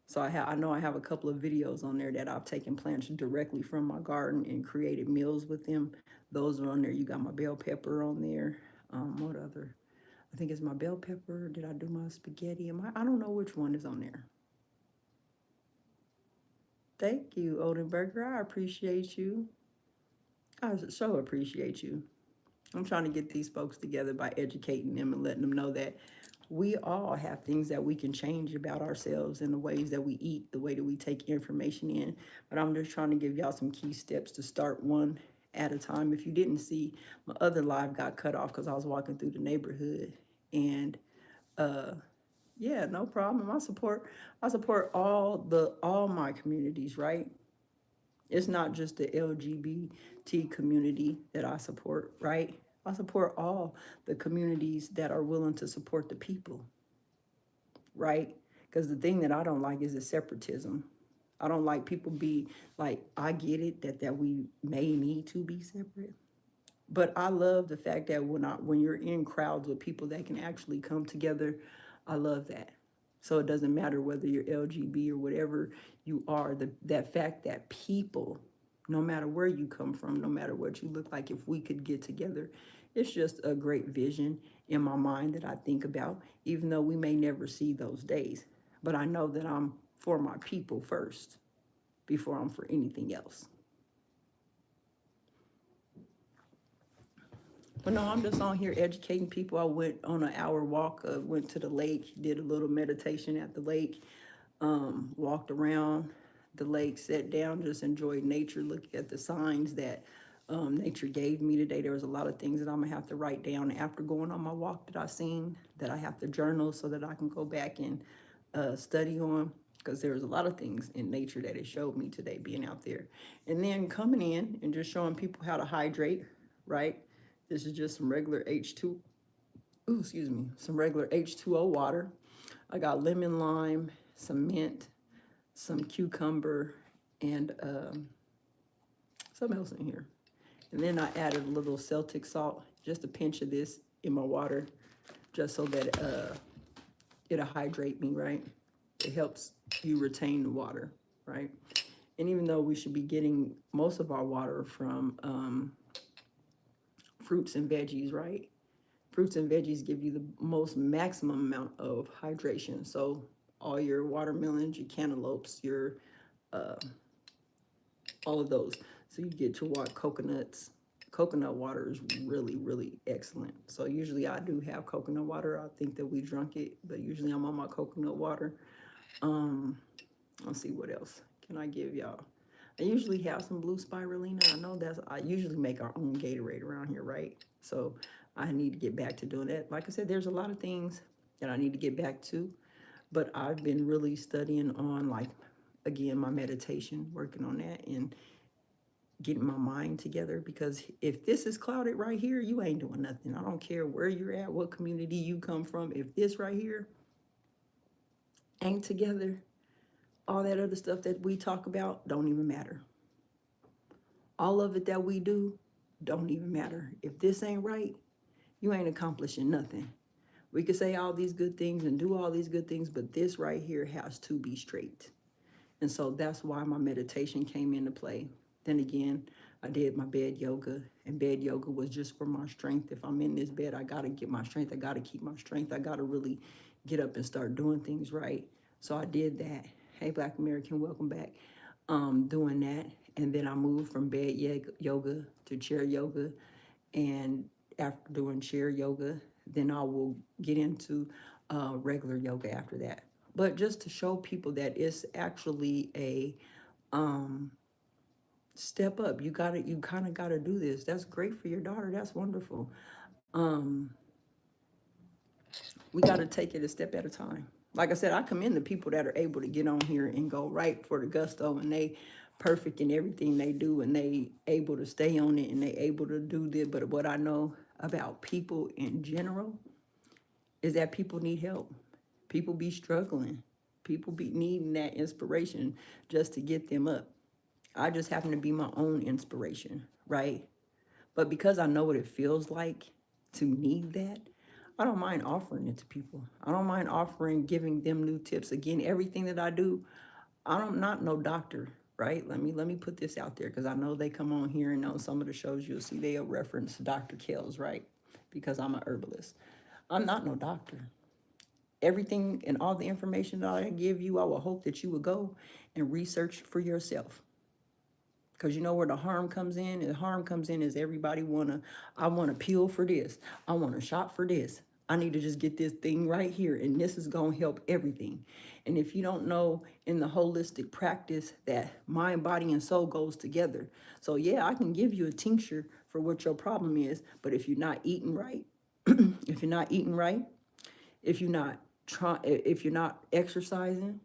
So I know I have a couple of videos on there that I've taken plants directly from my garden and created meals with them. Those are on there. You got my bell pepper on there. What other? I think it's my bell pepper. Did I do my spaghetti? I don't know which one is on there. Thank you, Oldenburger. I appreciate you. I so appreciate you. I'm trying to get these folks together by educating them and letting them know that we all have things that we can change about ourselves and the ways that we eat, the way that we take information in. But I'm just trying to give y'all some key steps to start one at a time. If you didn't see, my other live got cut off because I was walking through the neighborhood. And yeah, no problem. I support all my communities, right? It's not just the LGBT community that I support, right? I support all the communities that are willing to support the people, right? Because the thing that I don't like is the separatism. I don't like people be like, I get it that we may need to be separate, but I love the fact that when you're in crowds with people that can actually come together, I love that. So it doesn't matter whether you're LGB or whatever you are, that fact that people, no matter where you come from, no matter what you look like, if we could get together, it's just a great vision in my mind that I think about, even though we may never see those days. But I know that I'm for my people first before I'm for anything else. But no, I'm just on here educating people. I went on an hour walk, went to the lake, did a little meditation at the lake, walked around the lake, sat down, just enjoyed nature, looked at the signs that nature gave me today. There was a lot of things that I'm gonna have to write down after going on my walk that I seen, that I have to journal so that I can go back and study on, because there's a lot of things in nature that it showed me today being out there. And then coming in and just showing people how to hydrate, right? This is just some regular H2, ooh, excuse me, some regular H2O water. I got lemon, lime, some mint, some cucumber, and something else in here. And then I added a little Celtic salt, just a pinch of this in my water, just so that it'll hydrate me, right? It helps you retain the water, right? And even though we should be getting most of our water from fruits and veggies, right? Fruits and veggies give you the most maximum amount of hydration. So all your watermelons, your cantaloupes, your all of those. So you get your water, coconuts. Coconut water is really, really excellent. So usually I do have coconut water. I think that we drunk it, but usually I'm on my coconut water. Let's see what else can I give y'all. I usually have some blue spirulina. I know I usually make our own Gatorade around here, right? So I need to get back to doing that. Like I said, there's a lot of things that I need to get back to, but I've been really studying on, like, again, my meditation, working on that and getting my mind together, because if this is clouded right here, you ain't doing nothing. I don't care where you're at, what community you come from. If this right here ain't together, all that other stuff that we talk about don't even matter. All of it that we do don't even matter. If this ain't right, you ain't accomplishing nothing. We could say all these good things and do all these good things, but this right here has to be straight. And so that's why my meditation came into play. Then again, I did my bed yoga, and bed yoga was just for my strength. If I'm in this bed, I gotta get my strength. I gotta keep my strength. I gotta really get up and start doing things right. So I did that. Hey, Black American, welcome back. Doing that. And then I moved from bed yoga to chair yoga. And after doing chair yoga, then I will get into regular yoga after that. But just to show people that it's actually a step up. You kind of gotta do this. That's great for your daughter. That's wonderful. We gotta take it a step at a time. Like I said, I commend the people that are able to get on here and go right for the gusto, and they perfect in everything they do, and they able to stay on it, and they able to do this. But what I know about people in general is that people need help. People be struggling. People be needing that inspiration just to get them up. I just happen to be my own inspiration, right? But because I know what it feels like to need that, I don't mind offering it to people. I don't mind offering, giving them new tips. Again, everything that I do, I'm not no doctor, right? Let me put this out there, because I know they come on here and on some of the shows you'll see they'll reference Dr. Kells, right? Because I'm a herbalist. I'm not no doctor. Everything and all the information that I give you, I will hope that you would go and research for yourself. Because you know where the harm comes in? And the harm comes in is everybody I want a pill for this. I want a shot for this. I need to just get this thing right here, and this is going to help everything. And if you don't know, in the holistic practice, that mind, body, and soul goes together. So yeah, I can give you a tincture for what your problem is, but if you're not eating right, if you're not eating right, if you're not if you're not exercising,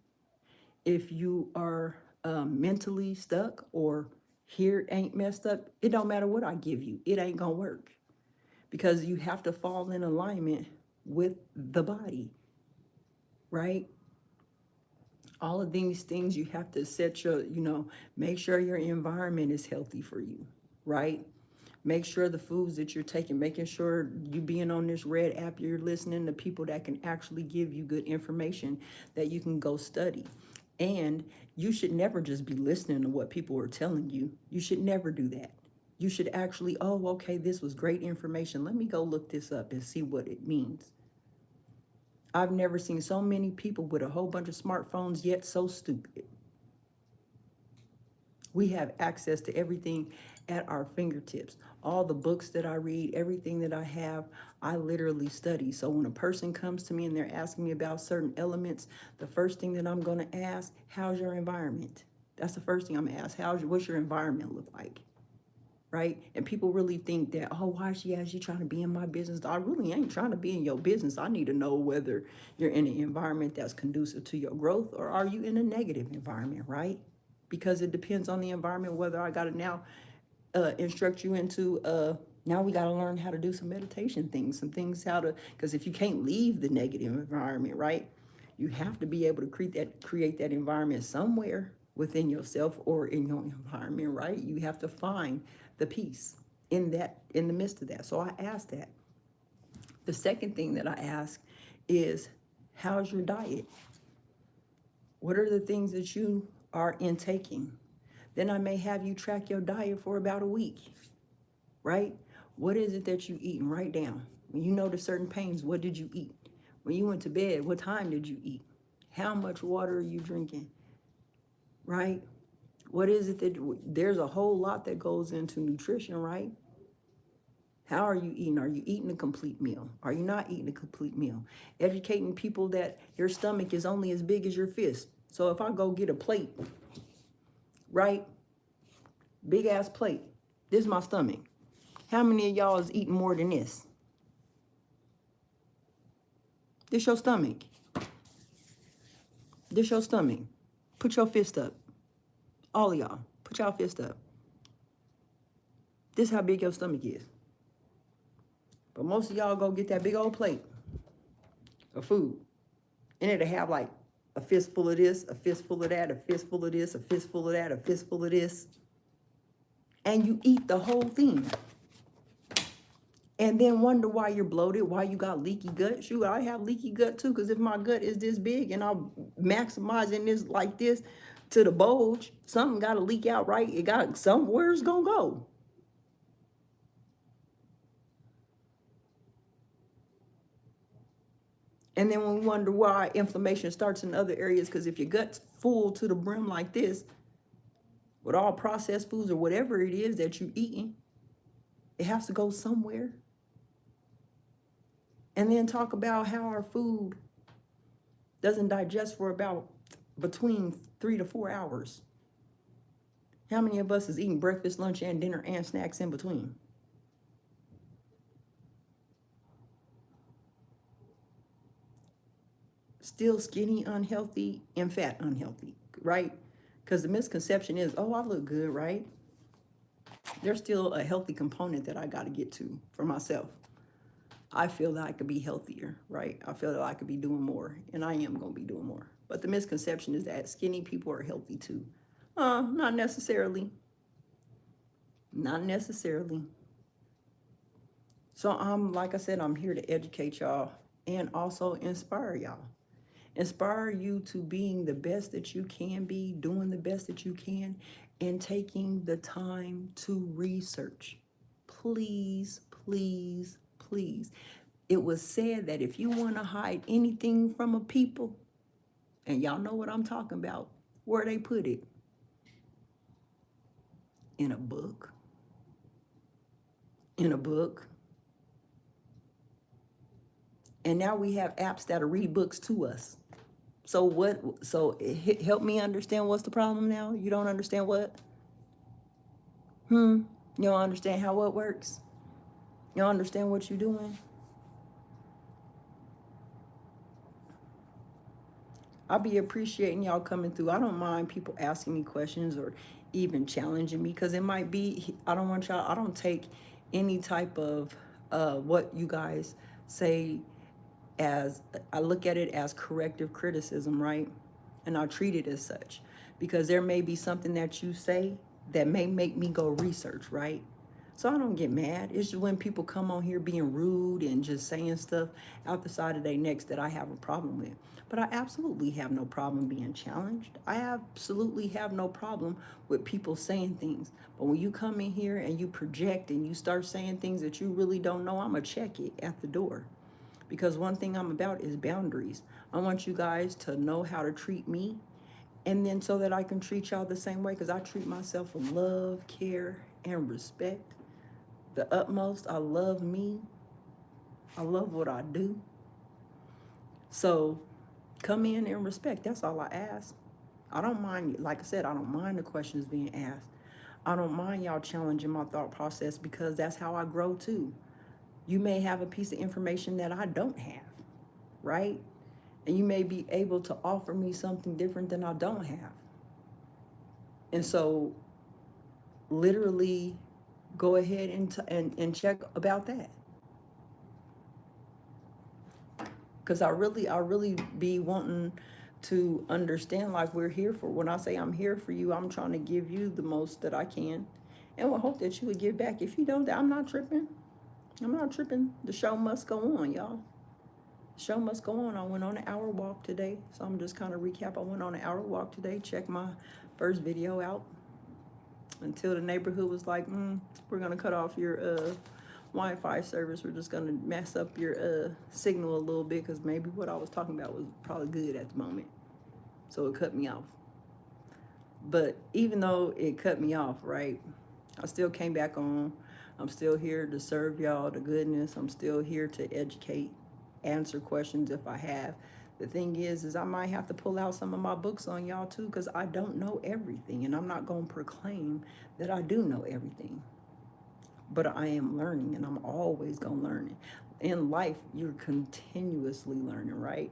if you are mentally stuck, or here ain't messed up, it don't matter what I give you, it ain't gonna work, because you have to fall in alignment with the body, right? All of these things you have to set make sure your environment is healthy for you, right? Make sure the foods that you're taking, making sure you being on this red app, you're listening to people that can actually give you good information that you can go study. And you should never just be listening to what people are telling you. You should never do that. You should actually, oh, okay, this was great information. Let me go look this up and see what it means. I've never seen so many people with a whole bunch of smartphones yet so stupid. We have access to everything at our fingertips. All the books that I read, everything that I have, I literally study. So when a person comes to me and they're asking me about certain elements, the first thing that I'm going to ask, how's your environment? That's the first thing I'm gonna ask. What's your environment look like? Right? And people really think that, oh, why is she actually trying to be in my business? I really ain't trying to be in your business. I need to know whether you're in an environment that's conducive to your growth, or are you in a negative environment, right? Because it depends on the environment, whether I got to now instruct you into, now we got to learn how to do some meditation things, some things how to, because if you can't leave the negative environment, right, you have to be able to create that environment somewhere within yourself or in your environment, right? You have to find the peace in the midst of that. So I asked that. The second thing that I ask is, how's your diet? What are the things that you are intaking? Then I may have you track your diet for about a week, right? What is it that you eat? And write down. When you notice certain pains, what did you eat? When you went to bed, what time did you eat? How much water are you drinking? Right? What is it that, there's a whole lot that goes into nutrition, right? How are you eating? Are you eating a complete meal? Are you not eating a complete meal? Educating people that your stomach is only as big as your fist. So if I go get a plate, right? Big ass plate. This is my stomach. How many of y'all is eating more than this? This your stomach. This your stomach. Put your fist up. All of y'all, put y'all fist up. This how big your stomach is. But most of y'all go get that big old plate of food, and it'll have like a fistful of this, a fistful of that, a fistful of this, a fistful of that, a fistful of this. And you eat the whole thing. And then wonder why you're bloated, why you got leaky gut. Shoot, I have leaky gut too, because if my gut is this big and I'm maximizing this like this to the bulge, something got to leak out, right? It got somewhere it's going to go. And then when we wonder why inflammation starts in other areas, because if your gut's full to the brim like this, with all processed foods or whatever it is that you're eating, it has to go somewhere. And then talk about how our food doesn't digest for about between 3 to 4 hours. How many of us is eating breakfast, lunch, and dinner and snacks in between? Still skinny, unhealthy, and fat, unhealthy, right? Because the misconception is, oh, I look good, right? There's still a healthy component that I got to get to for myself. I feel that I could be healthier, right? I feel that I could be doing more, and I am going to be doing more. But the misconception is that skinny people are healthy too. Not necessarily. Not necessarily. So like I said, I'm here to educate y'all and also inspire y'all. Inspire you to being the best that you can be, doing the best that you can, and taking the time to research. Please, please, please. It was said that if you want to hide anything from a people, and y'all know what I'm talking about, where they put it? In a book. In a book. And now we have apps that'll read books to us. So what? So help me understand what's the problem now? You don't understand what? You don't understand how what works? You don't understand what you're doing? I'll be appreciating y'all coming through. I don't mind people asking me questions or even challenging me, because it might be, I don't want y'all, I don't take any type of what you guys say as, I look at it as corrective criticism, right? And I treat it as such, because there may be something that you say that may make me go research, right? So I don't get mad. It's just when people come on here being rude and just saying stuff out the side of their necks that I have a problem with. But I absolutely have no problem being challenged. I absolutely have no problem with people saying things. But when you come in here and you project and you start saying things that you really don't know, I'm going to check it at the door. Because one thing I'm about is boundaries. I want you guys to know how to treat me, and then so that I can treat y'all the same way, because I treat myself with love, care, and respect. The utmost. I love me. I love what I do. So come in and respect. That's all I ask. I don't mind, like I said, I don't mind the questions being asked. I don't mind y'all challenging my thought process because that's how I grow too. You may have a piece of information that I don't have, right? And you may be able to offer me something different than I don't have. And so literally go ahead and check about that. Because I really be wanting to understand, like, we're here for, when I say I'm here for you, I'm trying to give you the most that I can, and will hope that you would give back. If you don't, I'm not tripping. I'm not tripping. The show must go on, y'all. The show must go on. I went on an hour walk today, so I'm just kind of recap. I went on an hour walk today. Check my first video out until the neighborhood was like, we're gonna cut off your Wi-Fi service. We're just gonna mess up your signal a little bit because maybe what I was talking about was probably good at the moment, so it cut me off. But even though it cut me off, right, I still came back on. I'm still here to serve y'all the goodness. I'm still here to educate, answer questions if I have. The thing is I might have to pull out some of my books on y'all too, because I don't know everything, and I'm not going to proclaim that I do know everything. But I am learning, and I'm always going to learn. In life, you're continuously learning, right?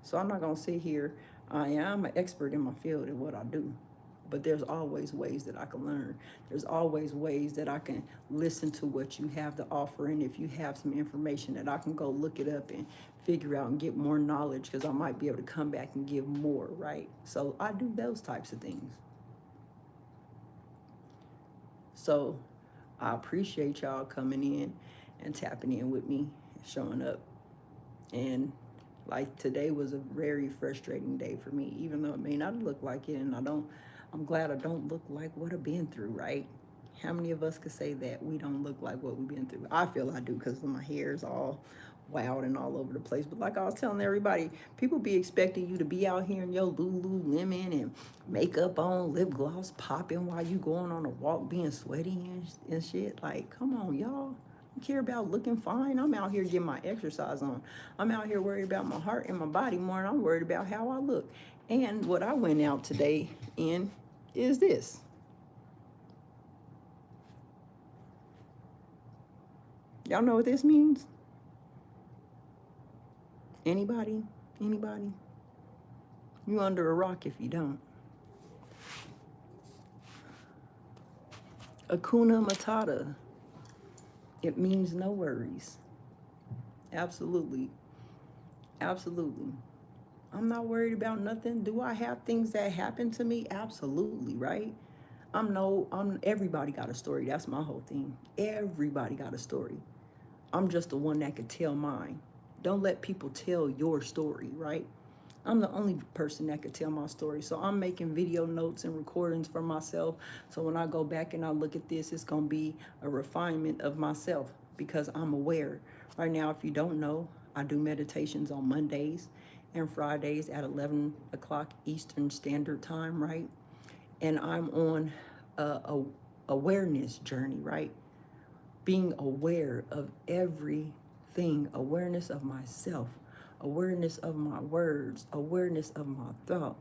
So I'm not going to sit here. I am an expert in my field in what I do, but there's always ways that I can learn. There's always ways that I can listen to what you have to offer. And if you have some information that I can go look it up and figure out and get more knowledge, because I might be able to come back and give more, right? So I do those types of things. So I appreciate y'all coming in and tapping in with me, showing up. And like, today was a very frustrating day for me, even though it may not look like it. And I'm glad I don't look like what I've been through, right? How many of us could say that we don't look like what we've been through? I feel I do, because my hair is all wild and all over the place. But like I was telling everybody, people be expecting you to be out here in your Lululemon and makeup on, lip gloss popping while you going on a walk, being sweaty and shit. Like, come on, y'all. I care about looking fine. I'm out here getting my exercise on. I'm out here worried about my heart and my body more than I'm worried about how I look. And what I went out today in is this. Y'all know what this means? Anybody? Anybody? You under a rock if you don't. Hakuna Matata. It means no worries. Absolutely. Absolutely. I'm not worried about nothing. Do I have things that happen to me? Absolutely, right? Everybody got a story. That's my whole thing. Everybody got a story. I'm just the one that could tell mine. Don't let people tell your story, right? I'm the only person that could tell my story. So I'm making video notes and recordings for myself. So when I go back and I look at this, it's going to be a refinement of myself, because I'm aware. Right now, if you don't know, I do meditations on Mondays and Fridays at 11 o'clock Eastern Standard Time, right? And I'm on a awareness journey, right? Being aware of everything, awareness of myself, awareness of my words, awareness of my thought,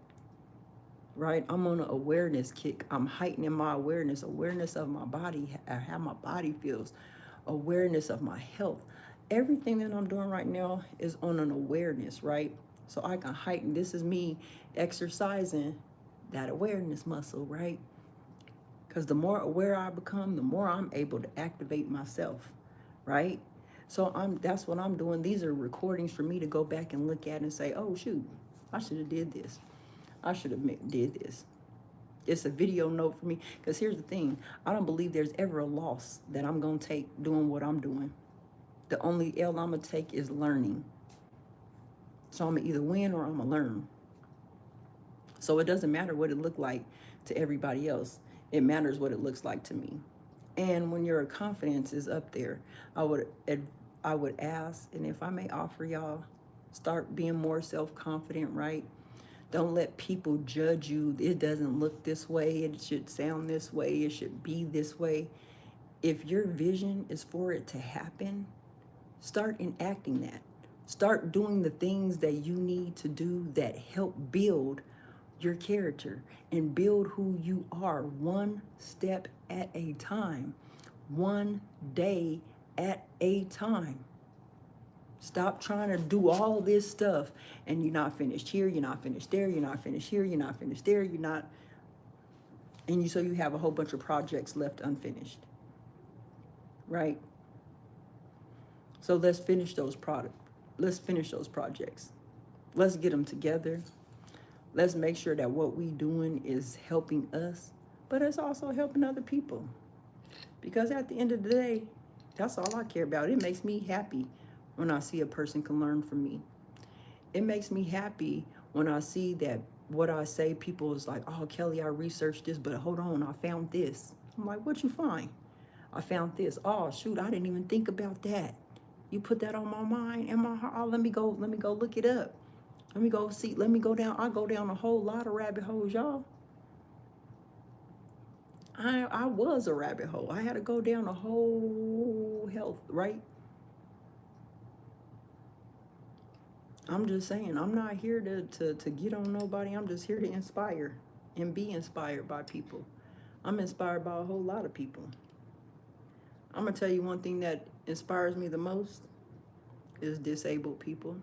right? I'm on an awareness kick. I'm heightening my awareness of my body, how my body feels, awareness of my health. Everything that I'm doing right now is on an awareness, right? So I can heighten. This is me exercising that awareness muscle, right? Because the more aware I become, the more I'm able to activate myself, right? So that's what I'm doing. These are recordings for me to go back and look at and say, oh shoot, I should have did this. I should have did this. It's a video note for me. Because here's the thing, I don't believe there's ever a loss that I'm going to take doing what I'm doing. The only L I'm going to take is learning. So I'm going to either win or I'm going to learn. So it doesn't matter what it looked like to everybody else. It matters what it looks like to me. And when your confidence is up there, I would ask, and if I may offer y'all, start being more self-confident, right? Don't let people judge you. It doesn't look this way. It should sound this way. It should be this way. If your vision is for it to happen, start enacting that. Start doing the things that you need to do that help build your character and build who you are one step at a time, one day at a time. Stop trying to do all this stuff and you're not finished here, you're not finished there, you're not finished here, you're not finished there, you're not, and so you have a whole bunch of projects left unfinished, right? So let's finish those let's finish those projects. Let's get them together. Let's make sure that what we doing is helping us, but it's also helping other people. Because at the end of the day, that's all I care about. It makes me happy when I see a person can learn from me. It makes me happy when I see that what I say, people is like, oh, Kelly, I researched this, but hold on, I found this. I'm like, what you find? I found this. Oh, shoot, I didn't even think about that. You put that on my mind and my heart. Oh, let me go look it up. Let me go see, let me go down. I go down a whole lot of rabbit holes, y'all. I was a rabbit hole. I had to go down a whole health, right? I'm just saying, I'm not here to get on nobody. I'm just here to inspire and be inspired by people. I'm inspired by a whole lot of people. I'm gonna tell you one thing that inspires me the most is disabled people.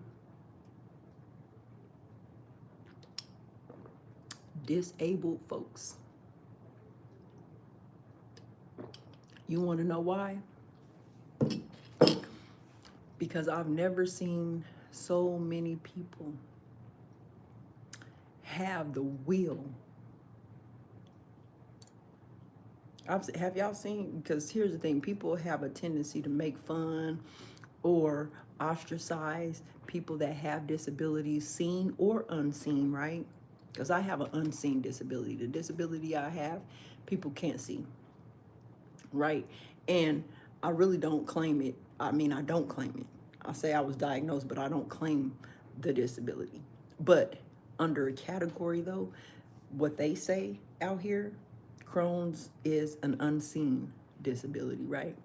Disabled folks. You want to know why? Because I've never seen so many people have the will. Have y'all seen? Because here's the thing, people have a tendency to make fun or ostracize people that have disabilities, seen or unseen, right? Because I have an unseen disability. The disability I have, people can't see, right? And I really don't claim it. I mean, I don't claim it. I say I was diagnosed, but I don't claim the disability. But under a category though, what they say out here, Crohn's is an unseen disability, right?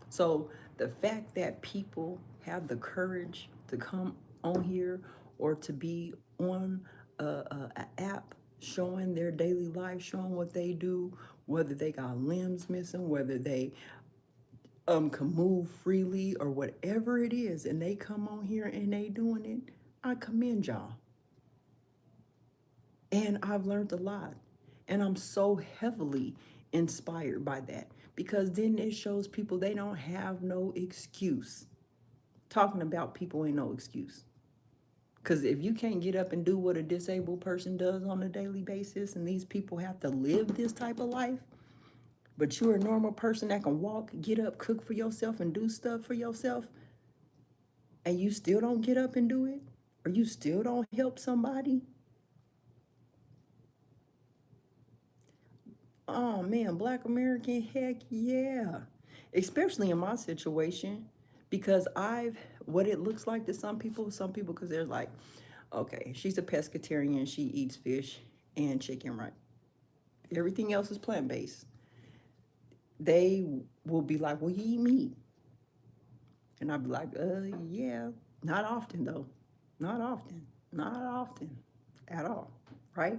So the fact that people have the courage to come on here or to be on a app showing their daily life, showing what they do, whether they got limbs missing, whether they can move freely or whatever it is, and they come on here and they doing it, I commend y'all. And I've learned a lot. And I'm so heavily inspired by that because then it shows people they don't have no excuse. Talking about people ain't no excuse. Because if you can't get up and do what a disabled person does on a daily basis, and these people have to live this type of life, but you're a normal person that can walk, get up, cook for yourself, and do stuff for yourself, and you still don't get up and do it, or you still don't help somebody, oh man, Black American, heck yeah. Especially in my situation, because what it looks like to some people, because they're like, okay, she's a pescatarian, she eats fish and chicken, right? Everything else is plant-based. They will be like, well, you eat meat. And I'd be like, yeah, not often though. Not often at all, right?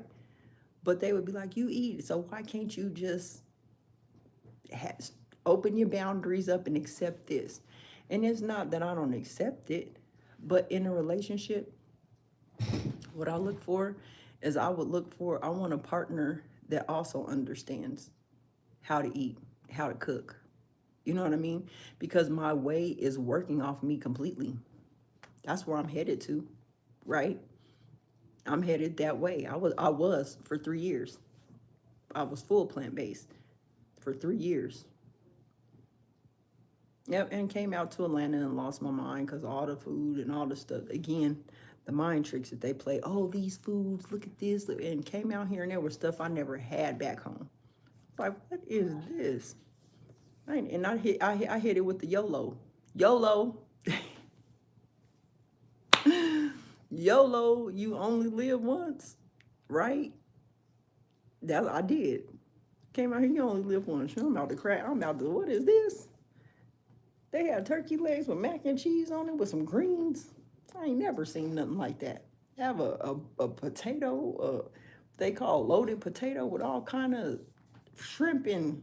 But they would be like, you eat, so why can't you just open your boundaries up and accept this? And it's not that I don't accept it, but in a relationship, what I look for is I want a partner that also understands how to eat, how to cook. You know what I mean? Because my way is working off me completely. That's where I'm headed to, right? I'm headed that way. I was for 3 years. I was full plant-based for 3 years. Yep, and came out to Atlanta and lost my mind because all the food and all the stuff. Again, the mind tricks that they play. Oh, these foods, look at this. And came out here and there was stuff I never had back home. Like, what is this? And I hit it with the YOLO. YOLO. YOLO, you only live once, right? That I did. Came out here, you only live once. I'm about to crack. I'm about to, what is this? They had turkey legs with mac and cheese on it with some greens. I ain't never seen nothing like that. Have a potato, they call loaded potato with all kind of shrimp and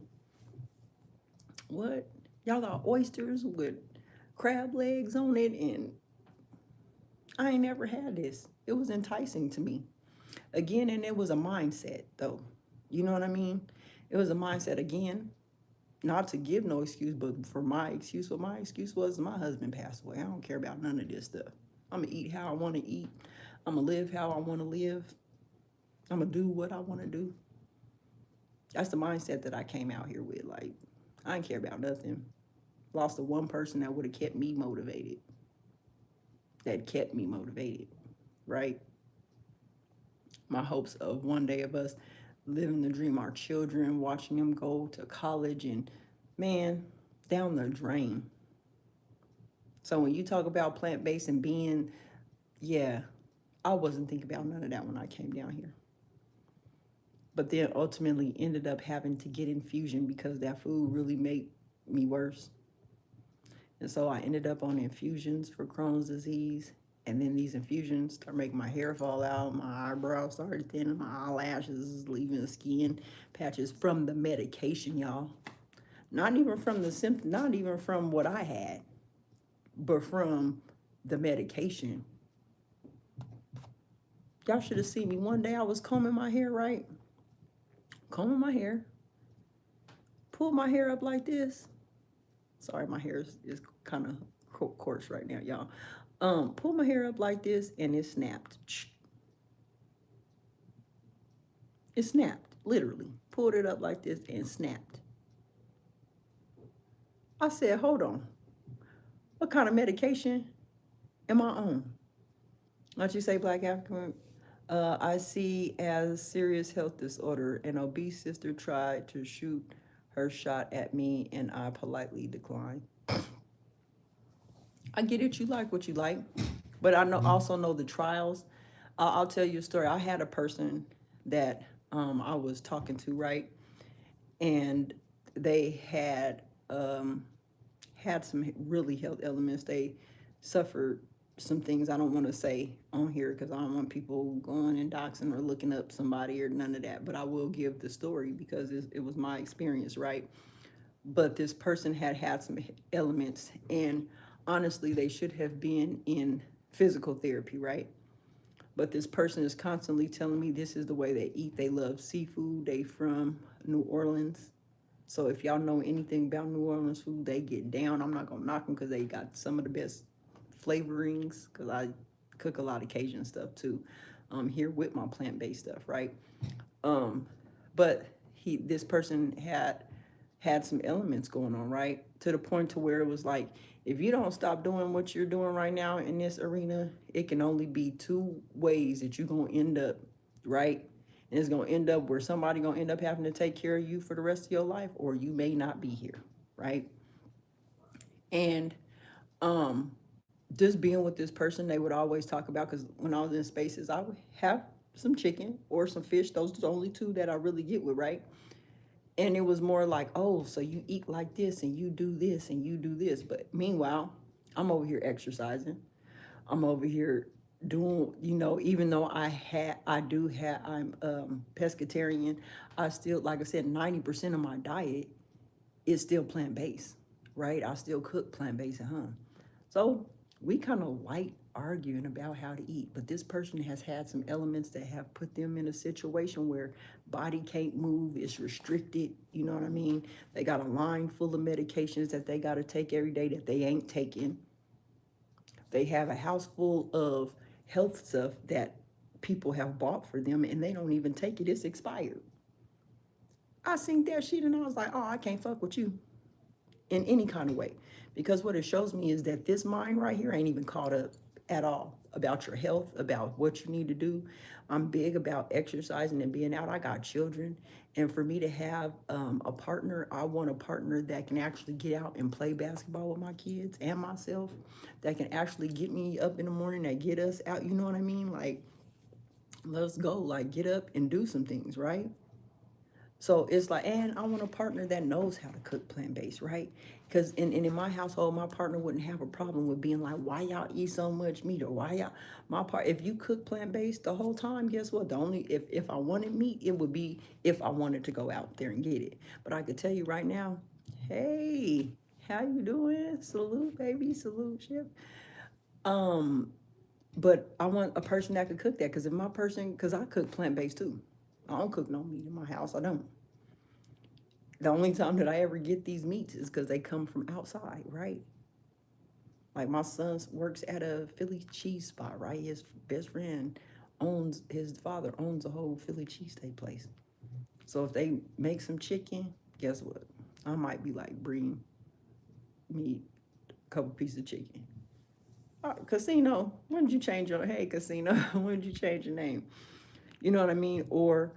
what? Y'all got oysters with crab legs on it, and I ain't never had this. It was enticing to me. Again, and it was a mindset though. You know what I mean? It was a mindset again, not to give no excuse, but for my excuse, what my excuse was my husband passed away. I don't care about none of this stuff. I'm gonna eat how I wanna eat. I'm gonna live how I wanna live. I'm gonna do what I wanna do. That's the mindset that I came out here with. Like, I didn't care about nothing. Lost the one person that would have kept me motivated. That kept me motivated, right? My hopes of one day of us living the dream, our children, watching them go to college, and man, down the drain. So when you talk about plant-based and being, yeah, I wasn't thinking about none of that when I came down here. But then ultimately ended up having to get infusion because that food really made me worse. And so I ended up on infusions for Crohn's disease. And then these infusions start making my hair fall out, my eyebrows started thinning, my eyelashes leaving the skin patches from the medication, y'all. Not even from the symptom, not even from what I had, but from the medication. Y'all should have seen me. One day I was combing my hair, right? Combing my hair. Pulled my hair up like this. Sorry, my hair is kind of coarse right now, y'all. Pulled my hair up like this and it snapped. It snapped, literally. Pulled it up like this and snapped. I said, hold on. What kind of medication am I on? Don't you say, Black African? I see as serious health disorder. An obese sister tried to shoot her shot at me and I politely declined. I get it, you like what you like, but I also know the trials. I'll tell you a story. I had a person that I was talking to, right? And they had some really health elements. They suffered some things I don't want to say on here because I don't want people going and doxing or looking up somebody or none of that. But I will give the story because it was my experience, right? But this person had some elements, and honestly, they should have been in physical therapy, right? But this person is constantly telling me this is the way they eat. They love seafood. They from New Orleans. So if y'all know anything about New Orleans food, they get down. I'm not gonna knock them because they got some of the best flavorings, because I cook a lot of Cajun stuff too, here with my plant-based stuff, right? But this person had some elements going on, right? To the point to where it was like, if you don't stop doing what you're doing right now in this arena, it can only be two ways that you're gonna end up, right? And it's gonna end up where somebody gonna end up having to take care of you for the rest of your life, or you may not be here, right? And just being with this person, they would always talk about, because when I was in spaces, I would have some chicken or some fish. Those are the only two that I really get with, right? And it was more like, oh, so you eat like this and you do this and you do this. But meanwhile, I'm over here exercising. I'm over here doing, even though I'm pescatarian, I still, like I said, 90% of my diet is still plant-based, right? I still cook plant-based at home. So we kind of light arguing about how to eat, but this person has had some elements that have put them in a situation where body can't move, it's restricted, you know what I mean? They got a line full of medications that they got to take every day that they ain't taking. They have a house full of health stuff that people have bought for them and they don't even take it, it's expired. I seen that shit and I was like, oh, I can't fuck with you in any kind of way. Because what it shows me is that this mind right here ain't even caught up at all about your health, about what you need to do. I'm big about exercising and being out. I got children. And for me to have a partner, I want a partner that can actually get out and play basketball with my kids and myself, that can actually get me up in the morning, that get us out, you know what I mean? Like, let's go, like get up and do some things, right? So it's like, and I want a partner that knows how to cook plant-based, right? Because in my household, my partner wouldn't have a problem with being like, why y'all eat so much meat? Or why y'all, if you cook plant-based the whole time, guess what? The only, if I wanted meat, it would be if I wanted to go out there and get it. But I could tell you right now, hey, how you doing? Salute, baby, salute, ship. Um, but I want a person that could cook that. Because if my person, because I cook plant-based too. I don't cook no meat in my house. I don't. The only time that I ever get these meats is because they come from outside, right? Like my son works at a Philly cheese spot, right? His best friend his father owns a whole Philly cheesesteak place. So if they make some chicken, guess what? I might be like, bring me a couple pieces of chicken. Casino, when did you change your, hey, Casino, when did you change your name? You know what I mean? Or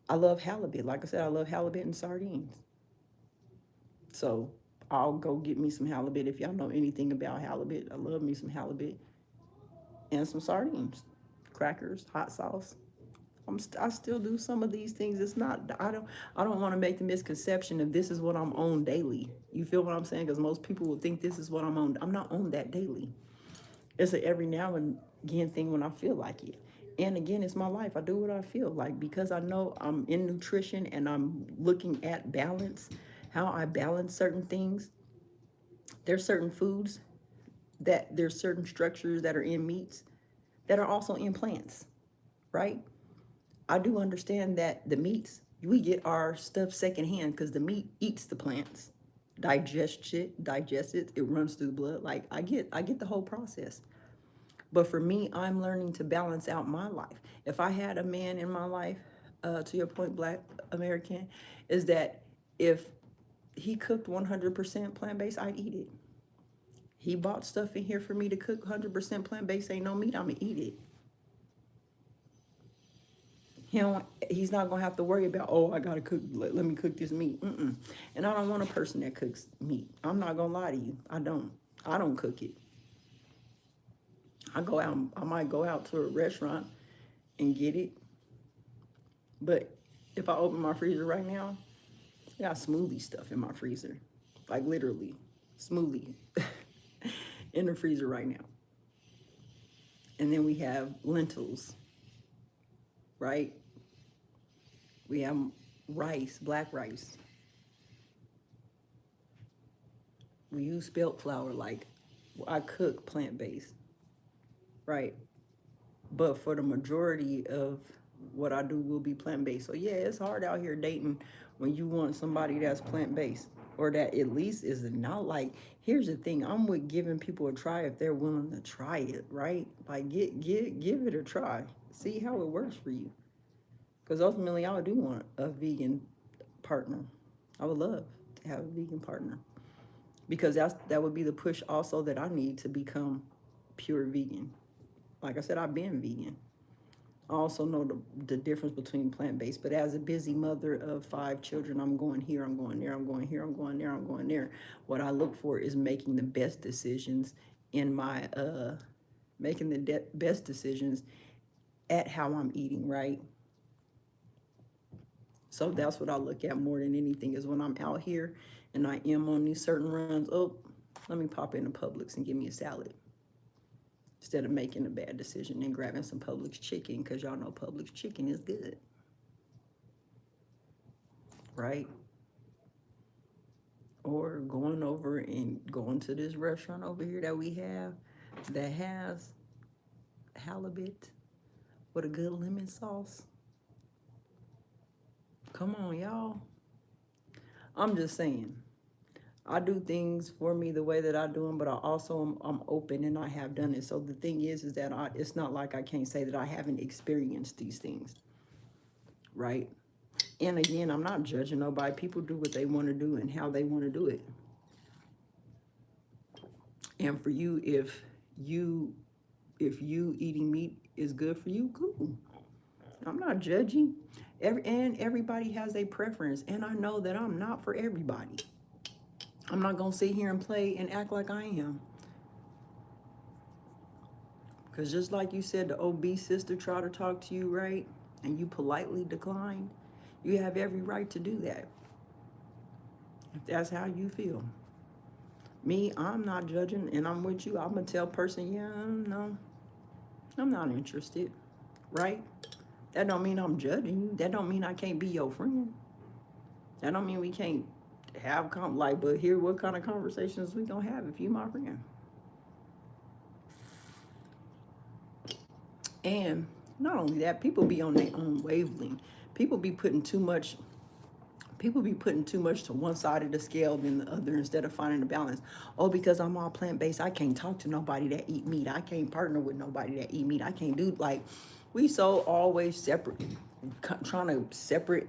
I love halibut. Like I said, I love halibut and sardines. So I'll go get me some halibut. If y'all know anything about halibut, I love me some halibut and some sardines, crackers, hot sauce. I still do some of these things. It's not, I don't want to make the misconception of this is what I'm on daily. You feel what I'm saying? Because most people will think this is what I'm on. I'm not on that daily. It's a every now and again thing when I feel like it. And again, it's my life. I do what I feel like because I know I'm in nutrition and I'm looking at balance, how I balance certain things. There's certain foods that there's certain structures that are in meats that are also in plants, right? I do understand that the meats, we get our stuff secondhand because the meat eats the plants, digests it, it runs through the blood. Like I get the whole process. But for me, I'm learning to balance out my life. If I had a man in my life, to your point, Black American, is that if he cooked 100% plant-based, I'd eat it. He bought stuff in here for me to cook 100% plant-based, ain't no meat, I'ma eat it. He's not gonna have to worry about, oh, I gotta cook, let me cook this meat. And I don't want a person that cooks meat. I'm not gonna lie to you, I don't cook it. I might go out to a restaurant and get it. But if I open my freezer right now, I got smoothie stuff in my freezer. Like literally, smoothie in the freezer right now. And then we have lentils, right? We have rice, black rice. We use spelt flour, like I cook plant-based, right? But for the majority of what I do will be plant-based. So yeah, it's hard out here dating when you want somebody that's plant-based or that at least is not like, here's the thing, I'm with giving people a try if they're willing to try it, right? Like give it a try. See how it works for you. Because ultimately I do want a vegan partner. I would love to have a vegan partner. Because that would be the push also that I need to become pure vegan. Like I said, I've been vegan. I also know the difference between plant-based, but as a busy mother of 5 children, I'm going here, I'm going there, I'm going here, I'm going there, I'm going there. What I look for is making the best decisions in my, making the best decisions at how I'm eating, right? So that's what I look at more than anything is when I'm out here and I am on these certain runs, oh, let me pop into Publix and give me a salad. Instead of making a bad decision and grabbing some Publix chicken, because y'all know Publix chicken is good, right? Or going over and going to this restaurant over here that we have that has halibut with a good lemon sauce. Come on, y'all. I'm just saying. I do things for me the way that I do them, but I also I'm open and I have done it. So the thing is that it's not like I can't say that I haven't experienced these things, right? And again, I'm not judging nobody. People do what they want to do and how they want to do it. And for you, if you eating meat is good for you, cool. I'm not judging. Everybody has a preference, and I know that I'm not for everybody. I'm not gonna sit here and play and act like I am. Because just like you said, the obese sister tried to talk to you, right? And you politely declined. You have every right to do that if that's how you feel. Me, I'm not judging, and I'm with you. I'm gonna tell person, yeah, no, I'm not interested, right? That don't mean I'm judging you. That don't mean I can't be your friend. That don't mean we can't have but here, what kind of conversations we gonna have if you my friend? And not only that, people be on their own wavelength. People be putting too much to one side of the scale than the other instead of finding a balance. Oh, because I'm all plant-based, I can't talk to nobody that eat meat. I can't partner with nobody that eat meat. I can't do, like, we so always separate, trying to separate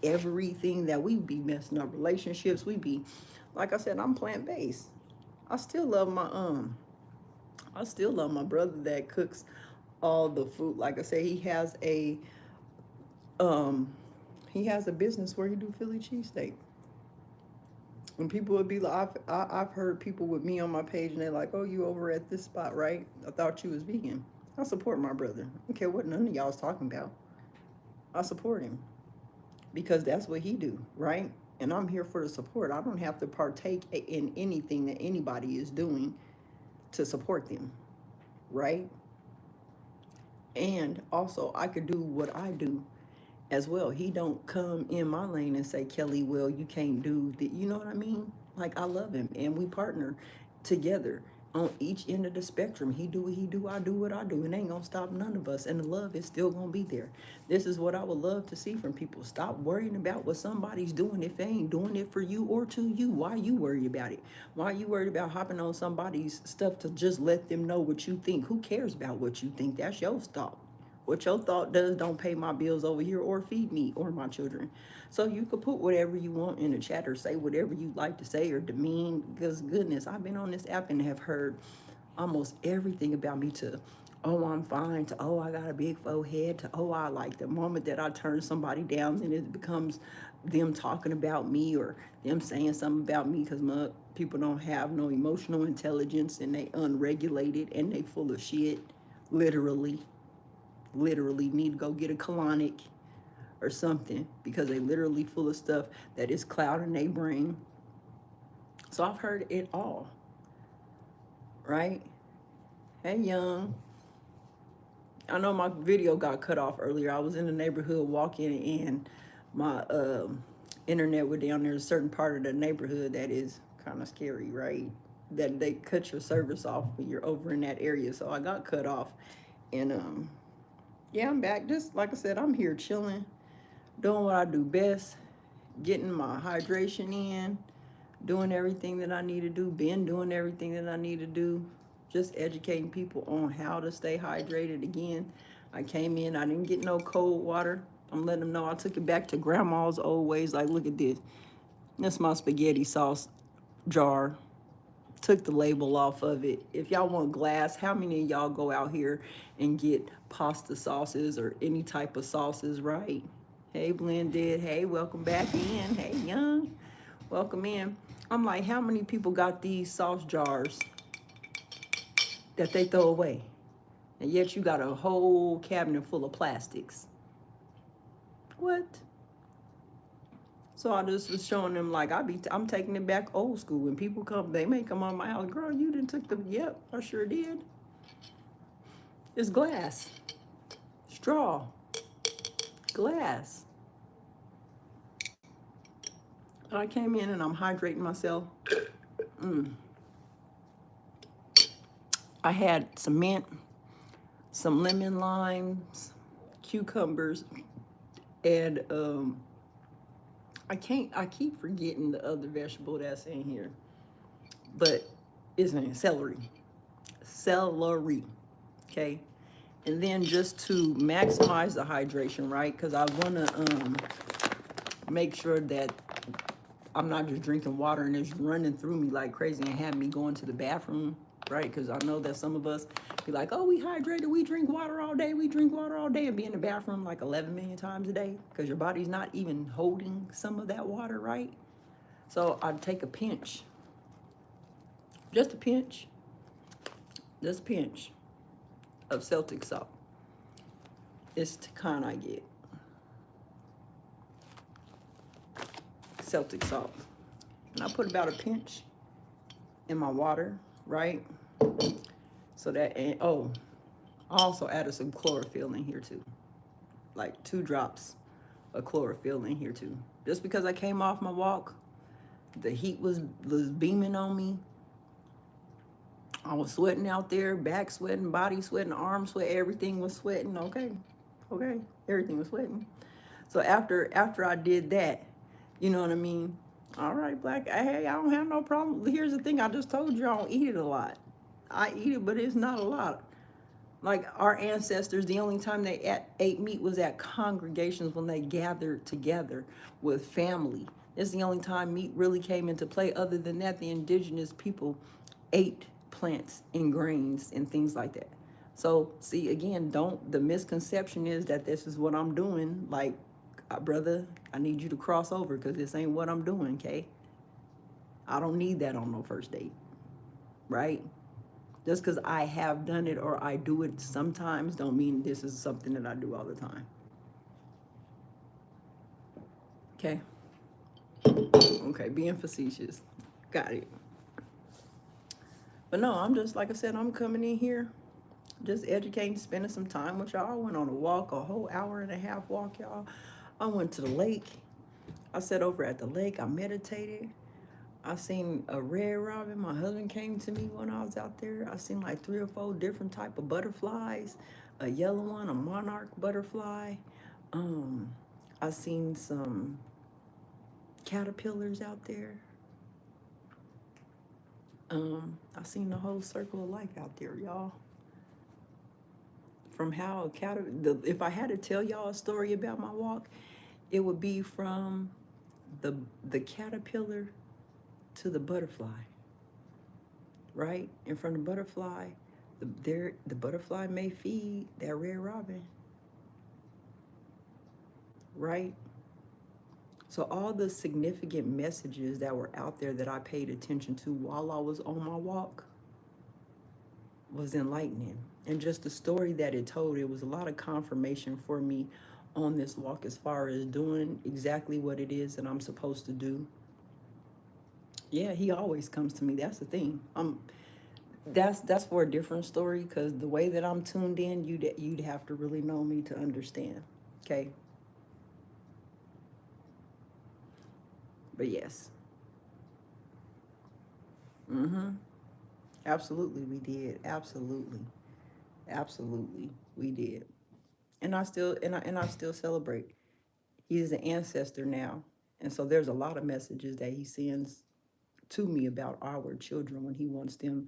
everything, that we be messing up relationships. We be, like I said, I'm plant-based. I still love my brother that cooks all the food. Like I said, um he has a business where he do Philly cheesesteak. And people would be like, I've heard people with me on my page and they're like, oh, you over at this spot, right? I thought you was vegan. I support my brother. I don't care what none of y'all's talking about. I support him because that's what he do, right? And I'm here for the support. I don't have to partake in anything that anybody is doing to support them, right? And also, I could do what I do as well. He don't come in my lane and say, Kelly, well, you can't do that. You know what I mean? Like, I love him and we partner together on each end of the spectrum. He do what he do, I do what I do, and ain't gonna stop none of us. And the love is still gonna be there. This is what I would love to see from people. Stop worrying about what somebody's doing if they ain't doing it for you or to you. Why you worry about it? Why are you worried about hopping on somebody's stuff to just let them know what you think? Who cares about what you think? That's your thought. What your thought does don't pay my bills over here or feed me or my children. So you could put whatever you want in the chat or say whatever you like to say or demean, because goodness, I've been on this app and have heard almost everything about me, to, oh, I'm fine, to, oh, I got a big forehead, to, oh, I like, the moment that I turn somebody down, then it becomes them talking about me or them saying something about me because my people don't have no emotional intelligence and they unregulated and they full of shit, literally need to go get a colonic or something because they literally full of stuff that is clouding their brain. So I've heard it all, right? Hey, Young. I know my video got cut off earlier. I was in the neighborhood walking and my internet went down. There's a certain part of the neighborhood that is kind of scary, right? That they cut your service off when you're over in that area. So I got cut off and yeah, I'm back. Just like I said, I'm here chilling, doing what I do best, getting my hydration in, doing everything that I need to do, been doing everything that I need to do, just educating people on how to stay hydrated again. I came in, I didn't get no cold water. I'm letting them know I took it back to grandma's old ways. Like, look at this. That's my spaghetti sauce jar. Took the label off of it. If y'all want glass, how many of y'all go out here and get pasta sauces or any type of sauces, right? Hey, Blended. Hey, welcome back in. Hey, Young. Welcome in. I'm like, how many people got these sauce jars that they throw away? And yet you got a whole cabinet full of plastics. What? So I just was showing them, like, I'm taking it back old school. When people come, they may come on my house, girl, you didn't took the, yep, I sure did. It's glass, straw, glass. I came in and I'm hydrating myself. I had some mint, some lemon limes, cucumbers, and I keep forgetting the other vegetable that's in here, but it's in celery, okay? And then just to maximize the hydration, right? Because I want to make sure that I'm not just drinking water and it's running through me like crazy and have me going to the bathroom, right? Because I know that some of us be like, oh, we hydrated, we drink water all day, and be in the bathroom like 11 million times a day because your body's not even holding some of that water, right? So I'd take a pinch, just a pinch of Celtic salt. It's the kind I get. Celtic salt. And I put about a pinch in my water, right? So that, and oh, I also added some chlorophyll in here too. Like 2 drops of chlorophyll in here too. Just because I came off my walk, the heat was beaming on me. I was sweating out there, back sweating, body sweating, arm sweat, everything was sweating. Okay, everything was sweating. So after I did that, you know what I mean? All right, Black, hey, I don't have no problem. Here's the thing, I just told you I don't eat it a lot. I eat it, but it's not a lot. Like our ancestors, the only time they ate meat was at congregations when they gathered together with family. It's the only time meat really came into play. Other than that, the indigenous people ate plants and grains and things like that. So see, again, the misconception is that this is what I'm doing. Like, brother, I need you to cross over because this ain't what I'm doing, okay? I don't need that on no first date, right? Just because I have done it or I do it sometimes don't mean this is something that I do all the time. Okay. Okay, being facetious. Got it. But no, I'm just, like I said, I'm coming in here, just educating, spending some time with y'all. I went on a walk, a whole hour and a half walk, y'all. I went to the lake. I sat over at the lake. I meditated. I seen a red robin. My husband came to me when I was out there. I seen like 3 or 4 different type of butterflies. A yellow one, a monarch butterfly. I seen some caterpillars out there. I seen the whole circle of life out there, y'all. From how if I had to tell y'all a story about my walk, it would be from the caterpillar to the butterfly, right? And from the butterfly, the butterfly may feed that red robin, right? So all the significant messages that were out there that I paid attention to while I was on my walk was enlightening. And just the story that it told, it was a lot of confirmation for me on this walk as far as doing exactly what it is that I'm supposed to do. Yeah, he always comes to me. That's the thing. That's for a different story, because the way that I'm tuned in, you'd have to really know me to understand. Okay. But yes. Absolutely we did. Absolutely we did. And I still celebrate. He is an ancestor now. And so there's a lot of messages that he sends to me about our children when he wants them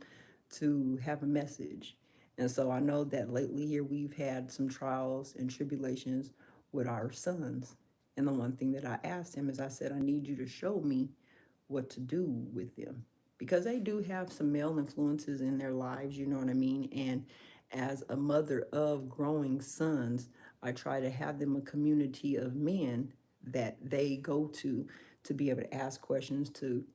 to have a message. And so I know that lately here we've had some trials and tribulations with our sons. And the one thing that I asked him is, I said, I need you to show me what to do with them, because they do have some male influences in their lives, you know what I mean? And as a mother of growing sons, I try to have them a community of men that they go to be able to ask questions, to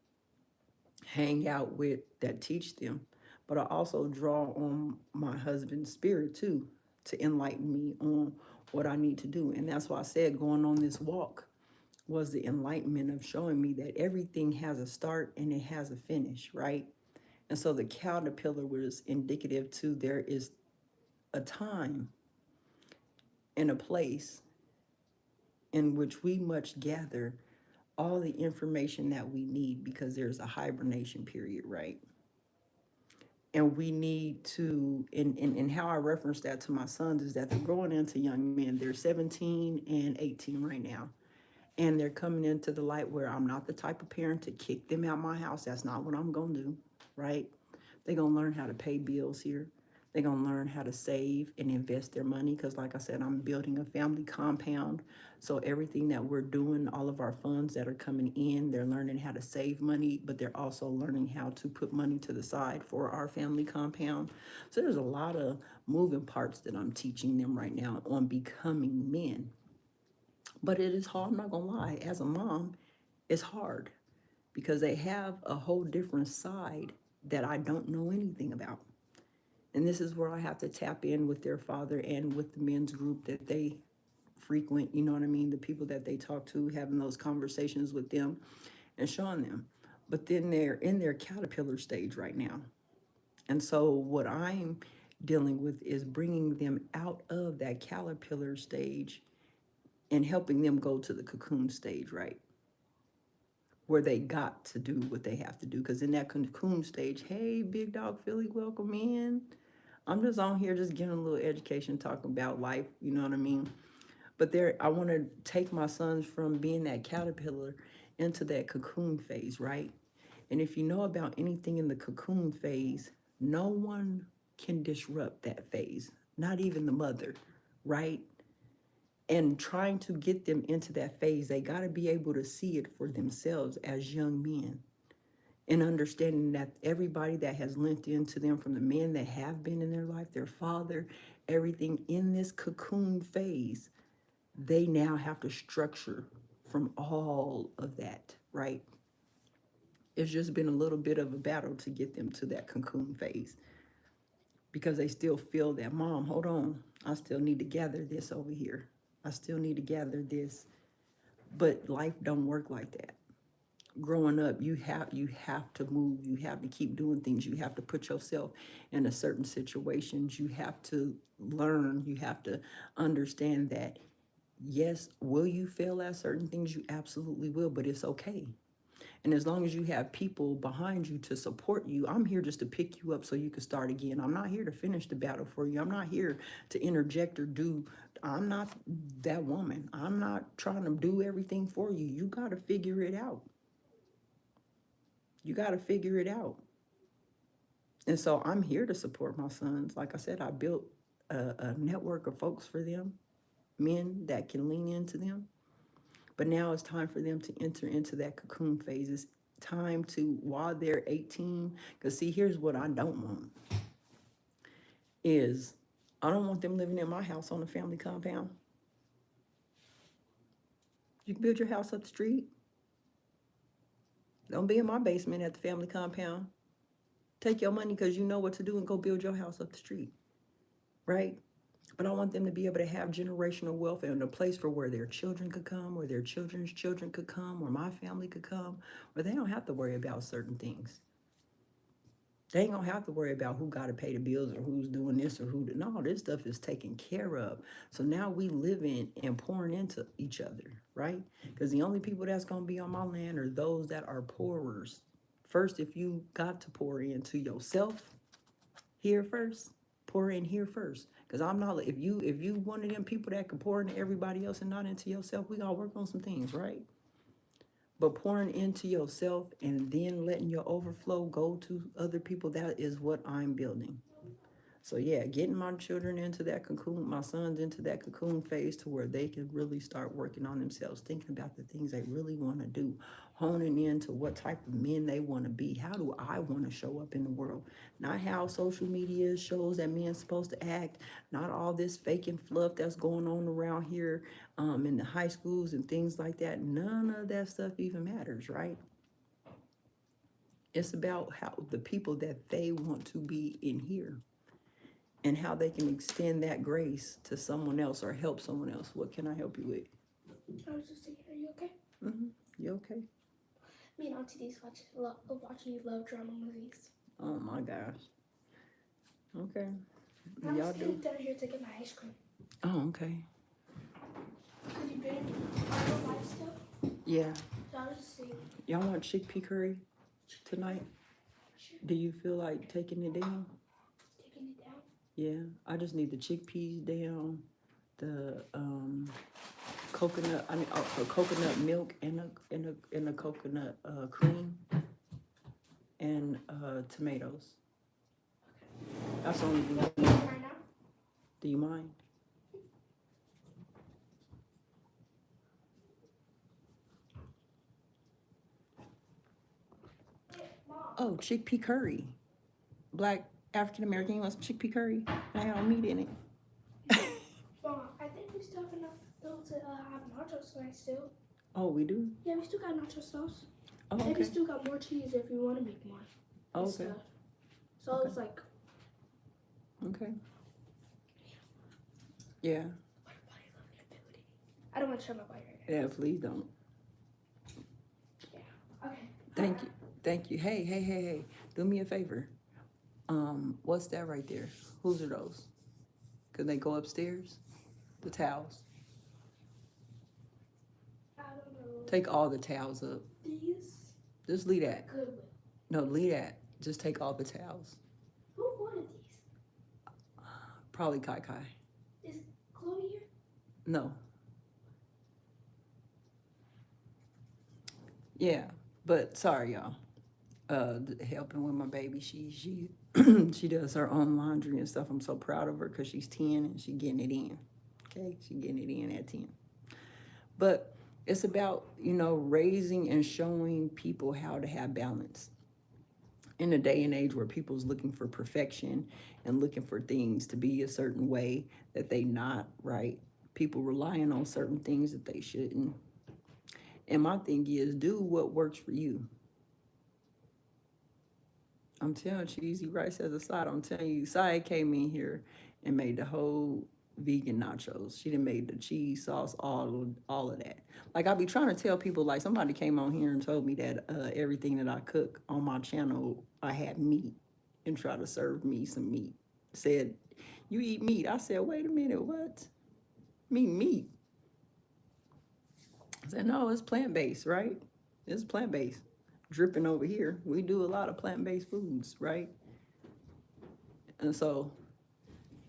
hang out with, that teach them. But I also draw on my husband's spirit too, to enlighten me on what I need to do. And that's why I said going on this walk was the enlightenment of showing me that everything has a start and it has a finish, right? And so the caterpillar was indicative to, there is a time and a place in which we must gather all the information that we need, because there's a hibernation period, right? And we need to, and how I reference that to my sons is that they're growing into young men. They're 17 and 18 right now. And they're coming into the light where I'm not the type of parent to kick them out my house. That's not what I'm going to do, right? They're going to learn how to pay bills here. They're going to learn how to save and invest their money, because like I said, I'm building a family compound. So everything that we're doing, all of our funds that are coming in, they're learning how to save money, but they're also learning how to put money to the side for our family compound. So there's a lot of moving parts that I'm teaching them right now on becoming men. But it is hard, I'm not gonna lie. As a mom, it's hard, because they have a whole different side that I don't know anything about. And this is where I have to tap in with their father and with the men's group that they frequent, you know what I mean, the people that they talk to, having those conversations with them and showing them. But then they're in their caterpillar stage right now. And so what I'm dealing with is bringing them out of that caterpillar stage and helping them go to the cocoon stage, right? Where they got to do what they have to do. Because in that cocoon stage, hey, Big Dog Philly, welcome in. I'm just on here just giving a little education, talking about life, you know what I mean? But there, I want to take my sons from being that caterpillar into that cocoon phase, right? And if you know about anything in the cocoon phase, no one can disrupt that phase, not even the mother, right? And trying to get them into that phase, they got to be able to see it for themselves as young men, and understanding that everybody that has linked into them, from the men that have been in their life, their father, everything in this cocoon phase, they now have to structure from all of that, right? It's just been a little bit of a battle to get them to that cocoon phase, because they still feel that, Mom, hold on, I still need to gather this over here. I still need to gather this. But life don't work like that. Growing up, you have to move, you have to keep doing things, you have to put yourself in a certain situations, you have to learn, you have to understand that, yes, will you fail at certain things? You absolutely will, but it's okay. And as long as you have people behind you to support you, I'm here just to pick you up so you can start again. I'm not here to finish the battle for you. I'm not here to interject or do. I'm not that woman. I'm not trying to do everything for you. You got to figure it out. You got to figure it out. And so I'm here to support my sons. Like I said, I built a network of folks for them, men that can lean into them. But now it's time for them to enter into that cocoon phase. It's time to, while they're 18, because see, here's what I don't want is, I don't want them living in my house on a family compound. You can build your house up the street. Don't be in my basement at the family compound. Take your money because you know what to do and go build your house up the street, right? But I want them to be able to have generational wealth and a place for where their children could come, where their children's children could come, where my family could come, where they don't have to worry about certain things. They ain't gonna have to worry about who gotta pay the bills or who's doing this or who. No, this stuff is taken care of. So now we living and pouring into each other, right? Because the only people that's gonna be on my land are those that are pourers. First, if you got to pour into yourself here first, pour in here first. Because I'm not, if you one of them people that can pour into everybody else and not into yourself, we gotta work on some things, right? But pouring into yourself and then letting your overflow go to other people, that is what I'm building. So yeah, getting my children into that cocoon, my sons into that cocoon phase to where they can really start working on themselves, thinking about the things they really want to do, honing into what type of men they want to be. How do I want to show up in the world? Not how social media shows that men supposed to act, not all this fake and fluff that's going on around here in the high schools and things like that. None of that stuff even matters, right? It's about how the people that they want to be in here, and how they can extend that grace to someone else or help someone else. What can I help you with? I was just thinking, are you okay? You okay? Me and Auntie D's watching you love drama movies. Oh my gosh. Okay. I'm Y'all just do? down here to get my ice cream. Oh, okay. Because you've been on your life still? Yeah. So I was just saying. Y'all want chickpea curry tonight? Sure. Do you feel like taking it down? Taking it down? Yeah. I just need the chickpeas down, the coconut. I mean, the coconut milk and a coconut cream, and tomatoes. Okay. That's the only thing. Right now? Do you mind? Oh, chickpea curry. Black African American, you want some chickpea curry? I have meat in it. Mom, I think we still have enough though to have nachos tonight still. Oh, we do? Yeah, we still got nacho sauce. Oh, And we okay. still got more cheese if you want to make more. Oh, And okay. stuff. So Okay. it's like, Okay. Yeah. what a funny lovely ability. I don't want to show my body right now. Yeah, please don't. Okay. Thank you. Thank you. Hey. Do me a favor. What's that right there? Whose are those? Can they go upstairs? The towels. I don't know. Take all the towels up. These? Just leave that. Goodwill. No, leave that. Just take all the towels. Who wanted these? Probably Kai. Is Chloe here? No. Yeah, but sorry, y'all. Helping with my baby. She she does her own laundry and stuff. I'm so proud of her because she's 10 and she getting it in. Okay, she getting it in at 10. But it's about, raising and showing people how to have balance. In a day and age where people's looking for perfection and looking for things to be a certain way that they not, right? People relying on certain things that they shouldn't. And my thing is, do what works for you. I'm telling Cheesy Rice as a side. I'm telling you, Sai came in here and made the whole vegan nachos. She done made the cheese sauce, all of that. Like, I be trying to tell people, like, somebody came on here and told me that everything that I cook on my channel, I had meat, and try to serve me some meat. Said, you eat meat. I said, wait a minute, what? Meat. I said, no, it's plant-based, right? It's plant-based. Dripping over here. We do a lot of plant-based foods, right? And so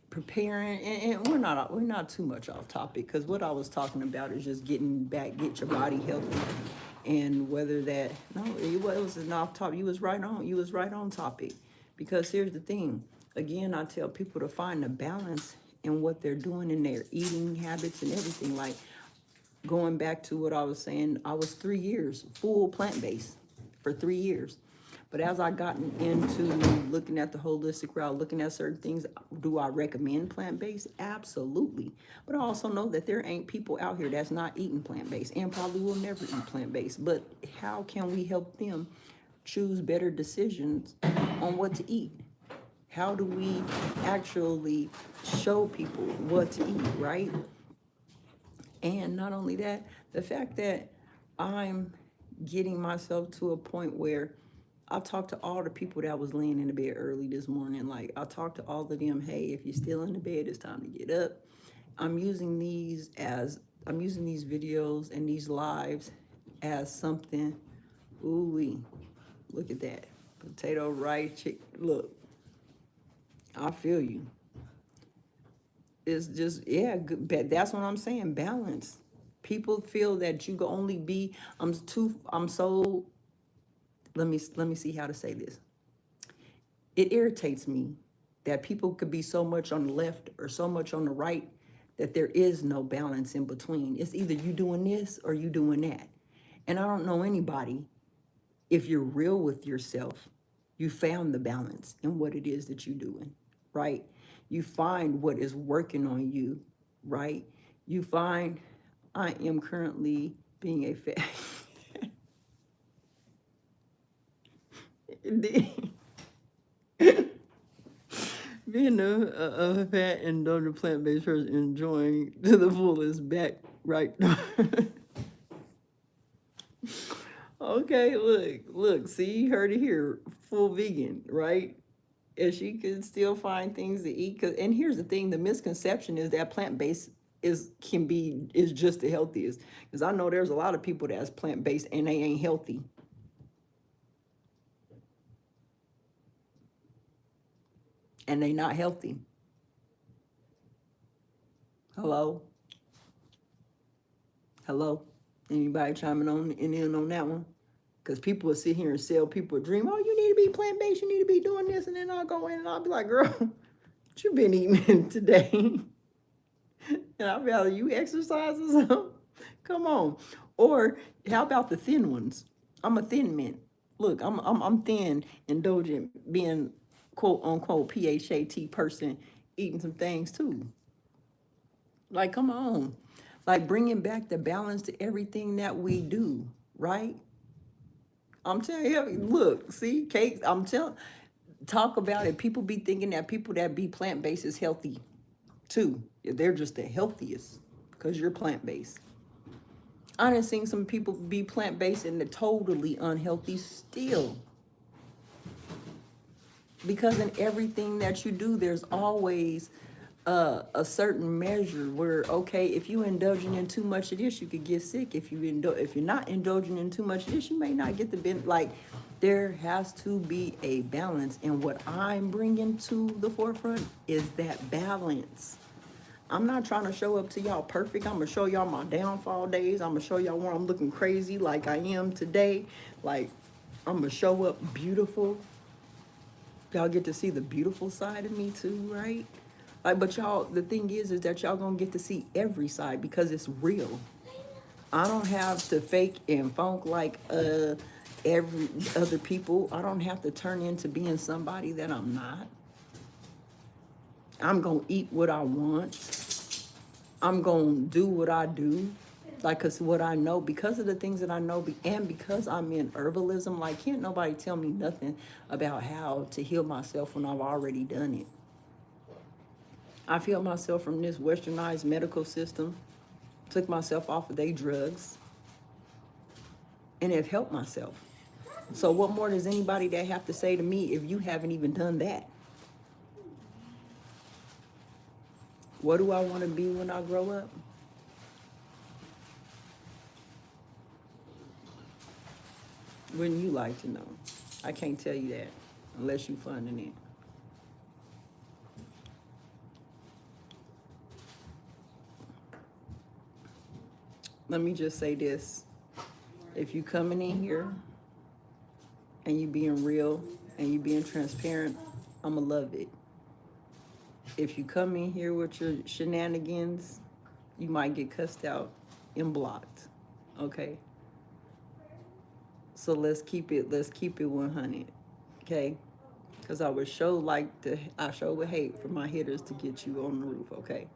preparing, and we're not too much off topic, because what I was talking about is just get your body healthy. And whether that, no, it wasn't off topic. You was right on topic. Because here's the thing. Again, I tell people to find a balance in what they're doing in their eating habits and everything. Like, going back to what I was saying, I was 3 years full plant-based for 3 years. But as I gotten into looking at the holistic route, looking at certain things, do I recommend plant-based? Absolutely. But I also know that there ain't people out here that's not eating plant-based and probably will never eat plant-based. But how can we help them choose better decisions on what to eat? How do we actually show people what to eat, right? And not only that, the fact that I'm getting myself to a point where I talked to all the people that was laying in the bed early this morning. Like, I talked to all of them, hey, if you're still in the bed, it's time to get up. I'm using these videos and these lives as something, ooh-wee, look at that. Potato, rice, chicken, look, I feel you. It's just, yeah, good. That's what I'm saying, balance. People feel that you can only be, let me see how to say this. It irritates me that people could be so much on the left or so much on the right that there is no balance in between. It's either you doing this or you doing that. And I don't know anybody, if you're real with yourself, you found the balance in what it is that you're doing, right? You find what is working on you, right? You find, I am currently being a fat. Being a fat and indulgent plant-based person, enjoying to the fullest back right. Okay, look, see, you heard it here, full vegan, right? And she can still find things to eat. And here's the thing, the misconception is that plant-based is just the healthiest. Because I know there's a lot of people that's plant-based and they ain't healthy. And they not healthy. Hello? Anybody chiming in on that one? Because people will sit here and sell people a dream. Oh, you need to be plant-based. You need to be doing this. And then I'll go in and I'll be like, girl, what you been eating today? And I'd rather you exercise or something. Come on. Or how about the thin ones? I'm a thin mint. Look, I'm thin, indulgent, being quote unquote PHAT person, eating some things too. Like, come on. Like, bringing back the balance to everything that we do, right? I'm telling you, look, see, Kate, talk about it. People be thinking that people that be plant-based is healthy too. They're just the healthiest because you're plant-based. I done seen some people be plant-based and they're totally unhealthy still. Because in everything that you do, there's always a certain measure where, okay, if you indulging in too much of this, you could get sick. If you're not indulging in too much of this, you may not get the benefit. Like, there has to be a balance, and what I'm bringing to the forefront is that balance. I'm not trying to show up to y'all perfect. I'm gonna show y'all my downfall days. I'm gonna show y'all where I'm looking crazy like I am today. Like, I'm gonna show up beautiful. Y'all get to see the beautiful side of me too, right? Like, but y'all, the thing is that y'all gonna get to see every side because it's real. I don't have to fake and funk like every other people. I don't have to turn into being somebody that I'm not. I'm gonna eat what I want. I'm gonna do what I do. Like, cause what I know, because of the things that I know, and because I'm in herbalism, like, can't nobody tell me nothing about how to heal myself when I've already done it. I've healed myself from this westernized medical system, took myself off of their drugs, and have helped myself. So what more does anybody that have to say to me if you haven't even done that? What do I want to be when I grow up? Wouldn't you like to know? I can't tell you that unless you funding it. Let me just say this. If you coming in here and you being real and you being transparent, I'ma love it. If you come in here with your shenanigans, you might get cussed out and blocked. Okay? So let's keep it 100. Okay? Because I would I would hate for my hitters to get you on the roof, okay?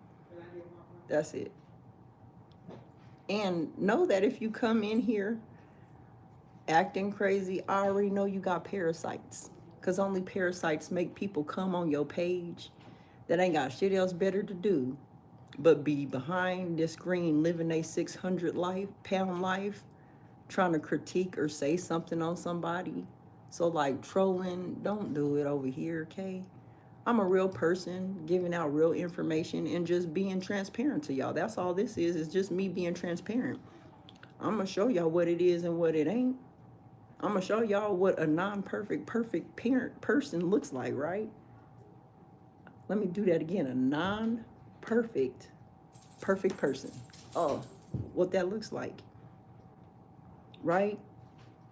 That's it. And know that if you come in here acting crazy, I already know you got parasites. Because only parasites make people come on your page that ain't got shit else better to do but be behind this screen living a 600-pound life, trying to critique or say something on somebody. So, like, trolling, don't do it over here, okay? I'm a real person giving out real information and just being transparent to y'all. That's all this is just me being transparent. I'm going to show y'all what it is and what it ain't. I'm going to show y'all what a non-perfect, perfect parent person looks like, right? Let me do that again. A non-perfect, perfect person. Oh, what that looks like, right?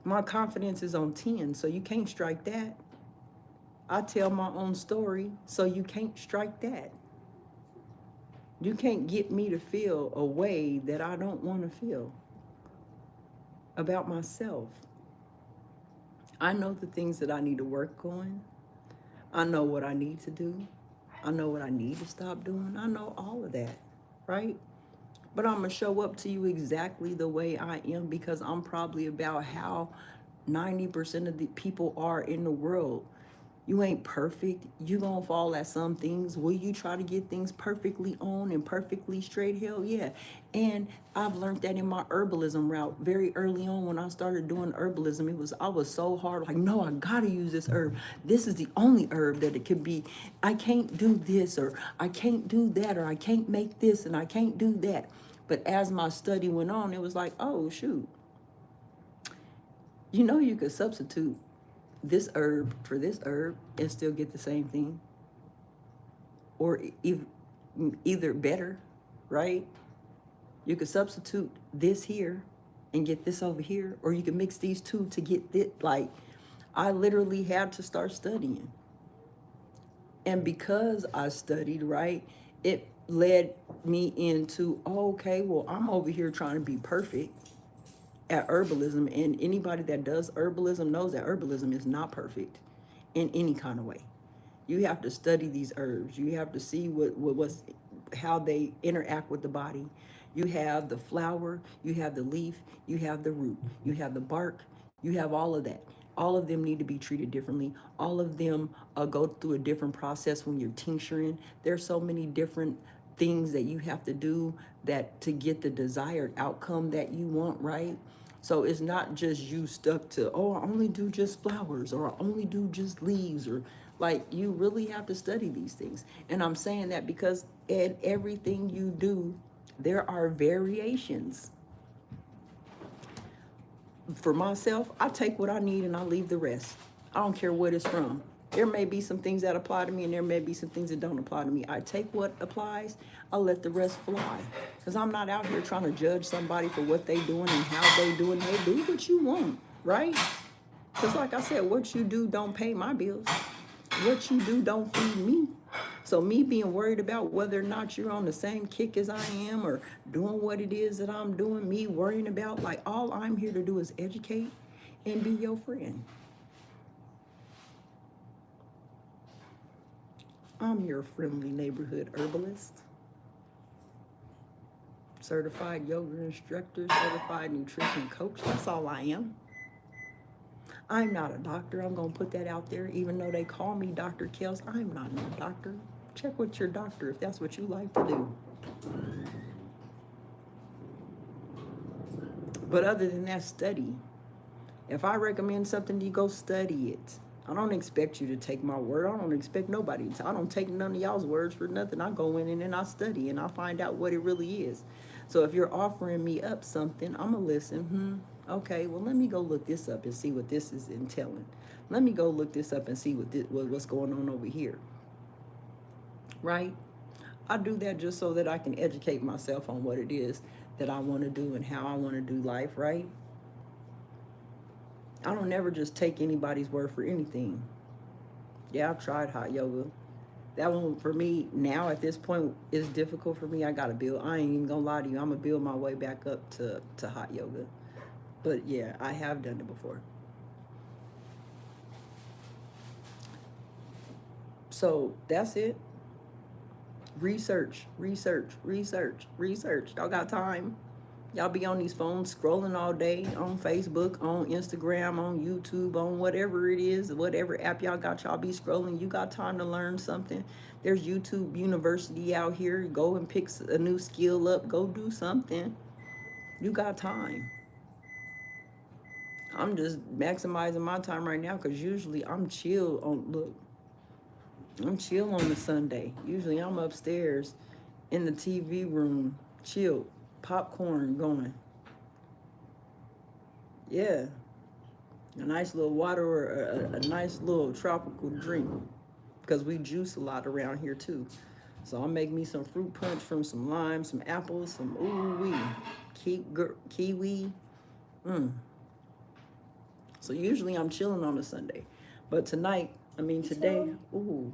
My confidence is on 10, so you can't strike that. I tell my own story, so you can't strike that. You can't get me to feel a way that I don't want to feel about myself. I know the things that I need to work on. I know what I need to do. I know what I need to stop doing. I know all of that, right? But I'm going to show up to you exactly the way I am because I'm probably about how 90% of the people are in the world. You ain't perfect. You gonna fall at some things. Will you try to get things perfectly on and perfectly straight? Hell yeah. And I've learned that in my herbalism route very early on when I started doing herbalism. I was so hard, like, no, I gotta use this herb. This is the only herb that it could be. I can't do this, or I can't do that, or I can't make this, and I can't do that. But as my study went on, it was like, oh, shoot. You know, you could substitute this herb for this herb and still get the same thing, or either better, right? You could substitute this here and get this over here, or you can mix these two to get this. Like, I literally had to start studying, and because I studied, right, it led me into, okay, well, I'm over here trying to be perfect at herbalism, and anybody that does herbalism knows that herbalism is not perfect in any kind of way. You have to study these herbs. You have to see how they interact with the body. You have the flower, you have the leaf, you have the root, you have the bark, you have all of that. All of them need to be treated differently. All of them go through a different process when you're tincturing. There's so many different things that you have to do that to get the desired outcome that you want, right? So it's not just you stuck to, oh, I only do just flowers, or I only do just leaves, or like, you really have to study these things. And I'm saying that because in everything you do, there are variations. For myself, I take what I need and I leave the rest. I don't care what it's from. There may be some things that apply to me and there may be some things that don't apply to me. I take what applies, I let the rest fly. Because I'm not out here trying to judge somebody for what they doing and how they doing. They do what you want, right? Because like I said, what you do don't pay my bills. What you do don't feed me. So me being worried about whether or not you're on the same kick as I am or doing what it is that I'm doing, me worrying about, like, all I'm here to do is educate and be your friend. I'm your friendly neighborhood herbalist, certified yoga instructor, certified nutrition coach. That's all I am. I'm not a doctor. I'm going to put that out there. Even though they call me Dr. Kels, I'm not no doctor. Check with your doctor if that's what you like to do. But other than that, study. If I recommend something to you, go study it. I don't expect you to take my word. I don't expect nobody to. I don't take none of y'all's words for nothing. I go in and then I study and I find out what it really is. So if you're offering me up something, I'm going to listen. Okay, well, let me go look this up and see what this is entailing. Let me go look this up and see what's going on over here. Right? I do that just so that I can educate myself on what it is that I want to do and how I want to do life, right? I don't never just take anybody's word for anything. Yeah, I've tried hot yoga. That one for me now at this point is difficult for me. I gotta build. I ain't even gonna lie to you. I'm gonna build my way back up to hot yoga. But yeah, I have done it before. So that's it. Research, research, research, research. Y'all got time? Y'all be on these phones scrolling all day on Facebook, on Instagram, on YouTube, on whatever it is, whatever app y'all got, y'all be scrolling. You got time to learn something. There's YouTube University out here. Go and pick a new skill up. Go do something. You got time. I'm just maximizing my time right now because usually I'm chill on, I'm chill on the Sunday. Usually I'm upstairs in the TV room, chill. Popcorn going. Yeah. A nice little water or a nice little tropical drink. Because we juice a lot around here too. So I'll make me some fruit punch from some lime, some apples, some kiwi. So usually I'm chilling on a Sunday. But tonight, today, you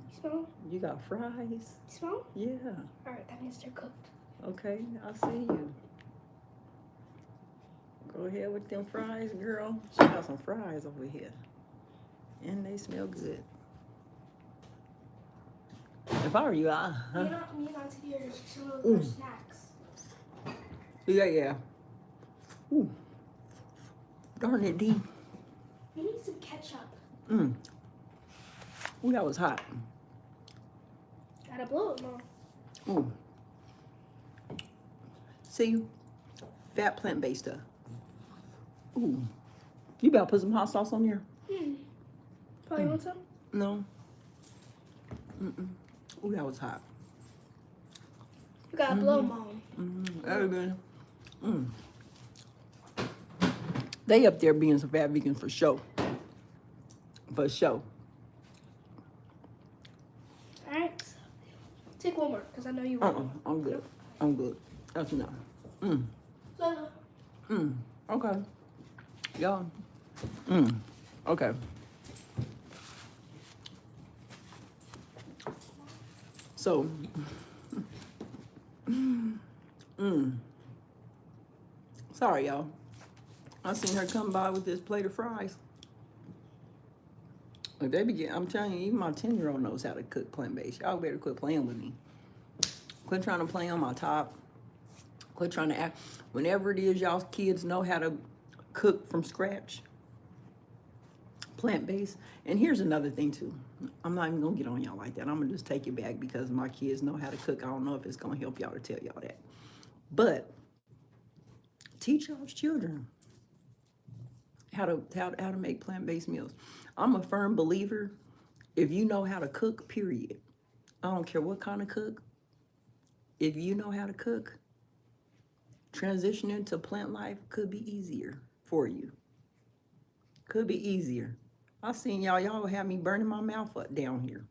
got fries? You smell? Yeah. Alright, that means they're cooked. Okay, I see you. Go ahead with them fries, girl. She got some fries over here. And they smell good. If I were you, Me and Auntie are just chilling with our snacks. Yeah. Ooh. Darn it, D. We need some ketchup. Ooh, that was hot. Gotta blow it, Mom. Ooh. See? Fat plant-based stuff. Ooh. You better put some hot sauce on there. Probably want some? No. Ooh, that was hot. You gotta blow, Mom. That was good. They up there being some fat vegans for sure. For sure. Alright. Take one more, because I know you want. I'm good. I'm good. That's enough. Okay. Y'all. Okay. So. Sorry, y'all. I seen her come by with this plate of fries. Like I'm telling you, even my 10-year-old knows how to cook plant-based. Y'all better quit playing with me. Quit trying to play on my top. Quit trying to act. Whenever it is y'all kids know how to cook from scratch, Plant-based. And here's another thing too. I'm not even gonna get on y'all like that. I'm gonna just take it back because my kids know how to cook. I don't know if it's gonna help y'all to tell y'all that. But teach y'all's children how to make plant-based meals. I'm a firm believer, if you know how to cook, period. I don't care what kind of cook. If you know how to cook, transitioning to plant life could be easier for you. Could be easier. I seen y'all have me burning my mouth up down here.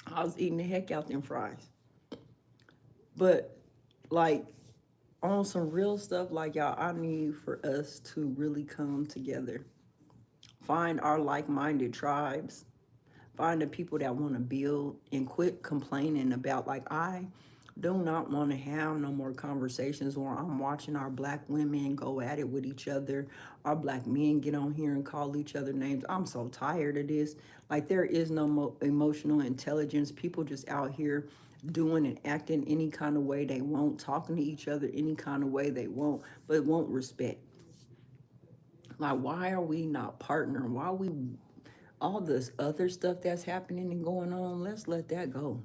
I was eating the heck out them fries. But like on some real stuff, like y'all, I need for us to really come together. Find our like-minded tribes. Find the people that want to build and quit complaining about, like, I do not want to have no more conversations where I'm watching our black women go at it with each other, our black men get on here and call each other names. I'm so tired of this. Like, there is no emotional intelligence. People just out here doing and acting any kind of way they want, talking to each other any kind of way they want, but won't respect. Like, why are we not partnering? Why are we all this other stuff that's happening and going on? Let's let that go.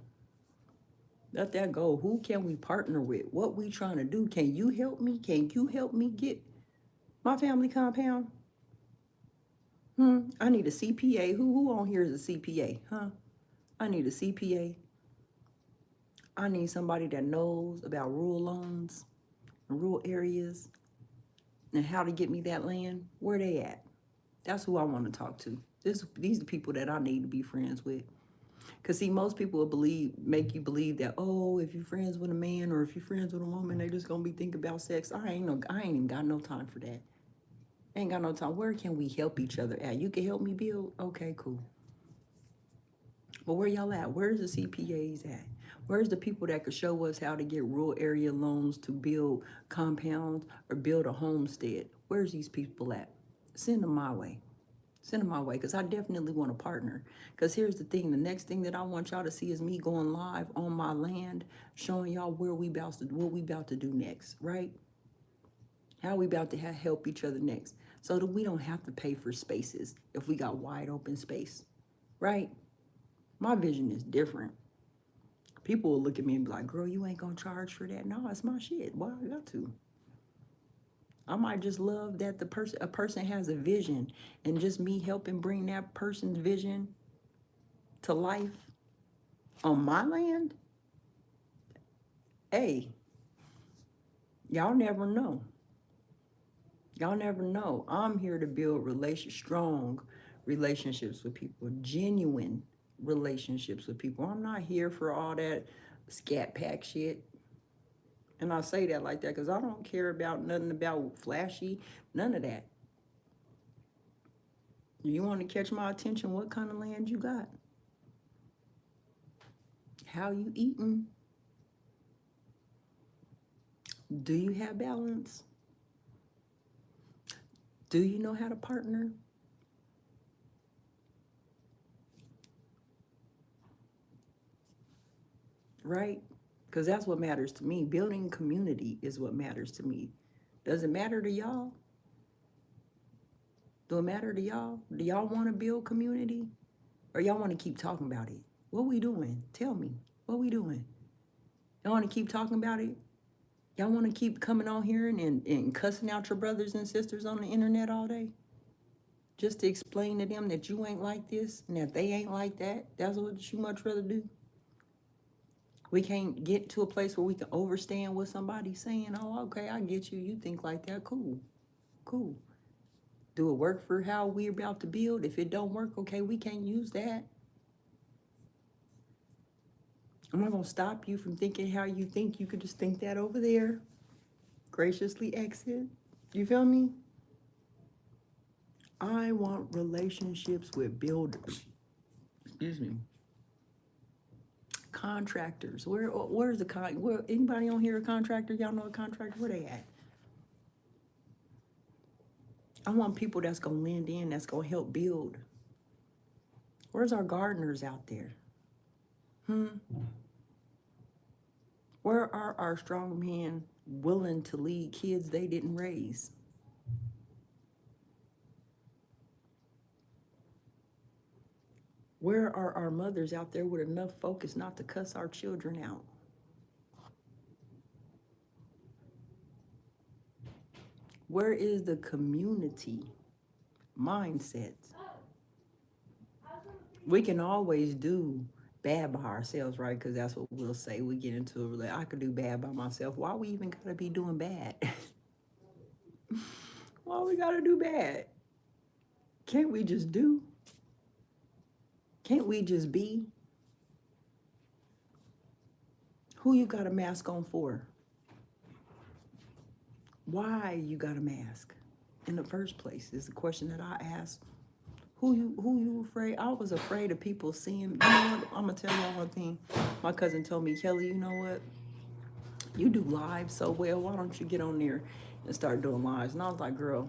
Let that go. Who can we partner with? What we trying to do? Can you help me? Can you help me get my family compound? I need a CPA. Who on here is a CPA? I need a CPA. I need somebody that knows about rural loans and rural areas and how to get me that land. Where they at? That's who I want to talk to. These are the people that I need to be friends with. Because see, most people will make you believe that, oh, if you're friends with a man or if you're friends with a woman, they just gonna be thinking about sex. I ain't even got no time for that. Ain't got no time. Where can we help each other at? You can help me build? Okay, cool. But where y'all at? Where's the CPAs at? Where's the people that could show us how to get rural area loans to build compounds or build a homestead? Where's these people at? Send them my way. Send them my way, because I definitely want to partner. Because here's the thing, the next thing that I want y'all to see is me going live on my land, showing y'all what we about to do next, right? How we about to help each other next, so that we don't have to pay for spaces if we got wide open space, right? My vision is different. People will look at me and be like, girl, you ain't gonna charge for that. No, it's my shit. Why I got to? I might just love that a person has a vision, and just me helping bring that person's vision to life on my land. Hey, y'all never know. Y'all never know. I'm here to build strong relationships with people, genuine relationships with people. I'm not here for all that scat pack shit. And I say that like that because I don't care about nothing about flashy, none of that. You want to catch my attention? What kind of land you got? How you eating? Do you have balance? Do you know how to partner? Right? Because that's what matters to me. Building community is what matters to me. Does it matter to y'all? Do it matter to y'all? Do y'all want to build community? Or y'all want to keep talking about it? What we doing? Tell me. What we doing? Y'all want to keep talking about it? Y'all want to keep coming on here and cussing out your brothers and sisters on the internet all day? Just to explain to them that you ain't like this and that they ain't like that? That's what you much rather do? We can't get to a place where we can understand what somebody's saying. Oh, okay, I get you. You think like that. Cool. Cool. Do it work for how we're about to build? If it don't work, okay, we can't use that. I'm not going to stop you from thinking how you think. You could just think that over there. Graciously exit. You feel me? I want relationships with builders. Excuse me. Contractors. Where's the anybody on here a contractor? Y'all know a contractor? Where they at? I want people that's gonna lend in, that's gonna help build. Where's our gardeners out there? Where are our strong men willing to lead kids they didn't raise? Where are our mothers out there with enough focus not to cuss our children out? Where is the community mindset? We can always do bad by ourselves, right? Because that's what we'll say. We get into it like, I could do bad by myself. Why we even gotta be doing bad? Why we gotta do bad? Can't we just do? Can't we just be? Who you got a mask on for? Why you got a mask in the first place is the question that I asked. Who you afraid? I was afraid of people seeing. You know what? I'm gonna tell y'all one thing. My cousin told me, Kelly, you know what? You do live so well. Why don't you get on there and start doing lives? And I was like, girl,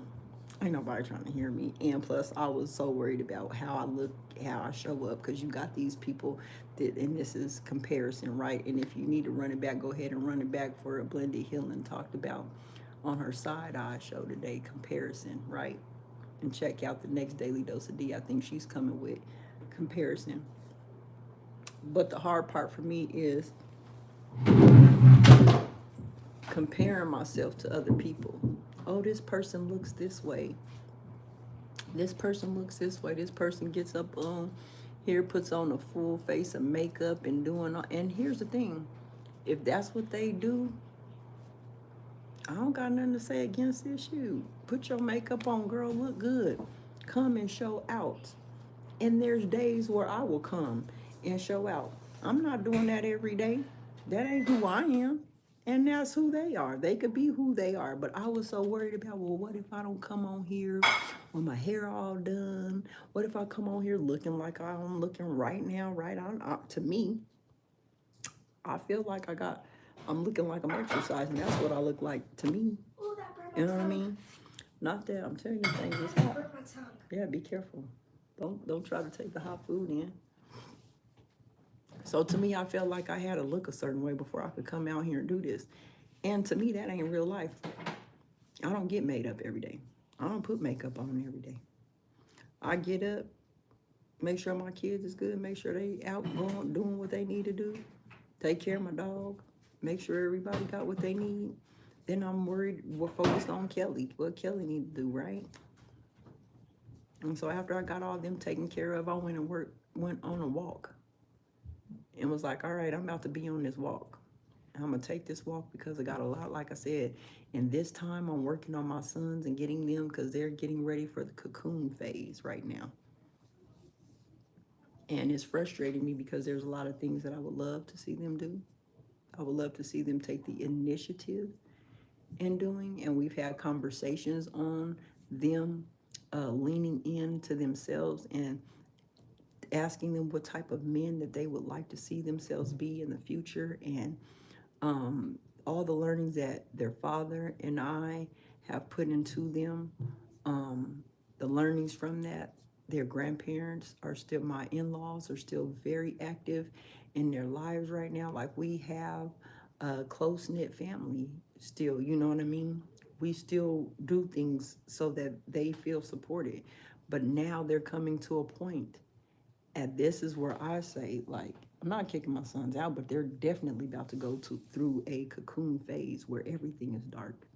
ain't nobody trying to hear me. And plus, I was so worried about how I look, how I show up, because you got these people that, and this is comparison, right? And if you need to run it back, go ahead and run it back for a Blended Healing talked about on her side eye show today, comparison, right? And check out the next Daily Dose of D. I think she's coming with comparison. But the hard part for me is comparing myself to other people. Oh, this person looks this way. This person looks this way. This person gets up on here, puts on a full face of makeup and doing all. And here's the thing. If that's what they do, I don't got nothing to say against this. You put your makeup on, girl, look good. Come and show out. And there's days where I will come and show out. I'm not doing that every day. That ain't who I am. And that's who they are. They could be who they are. But I was so worried about, well, what if I don't come on here with my hair all done? What if I come on here looking like I'm looking right now, right on? To me, I feel like I'm looking like I'm exercising. That's what I look like to me. Oh, that burned my You know what I tongue. mean? Not that I'm telling you things is That hot. burned my tongue. Yeah, be careful. Don't try to take the hot food in. So to me, I felt like I had to look a certain way before I could come out here and do this. And to me, that ain't real life. I don't get made up every day. I don't put makeup on every day. I get up, make sure my kids is good, make sure they out going, doing what they need to do, take care of my dog, make sure everybody got what they need. Then I'm worried, we're focused on Kelly, what Kelly need to do, right? And so after I got all them taken care of, I went on a walk and was like, all right, I'm about to be on this walk. I'm gonna take this walk because I got a lot, like I said, and this time I'm working on my sons and getting them because they're getting ready for the cocoon phase right now. And it's frustrating me because there's a lot of things that I would love to see them do. I would love to see them take the initiative in doing, and we've had conversations on them leaning into themselves and asking them what type of men that they would like to see themselves be in the future, and all the learnings that their father and I have put into them, the learnings from that. Their grandparents are still, my in-laws are still very active in their lives right now. Like, we have a close-knit family still, you know what I mean? We still do things so that they feel supported. But now they're coming to a point, and this is where I say, like, I'm not kicking my sons out, but they're definitely about to go through a cocoon phase where everything is dark.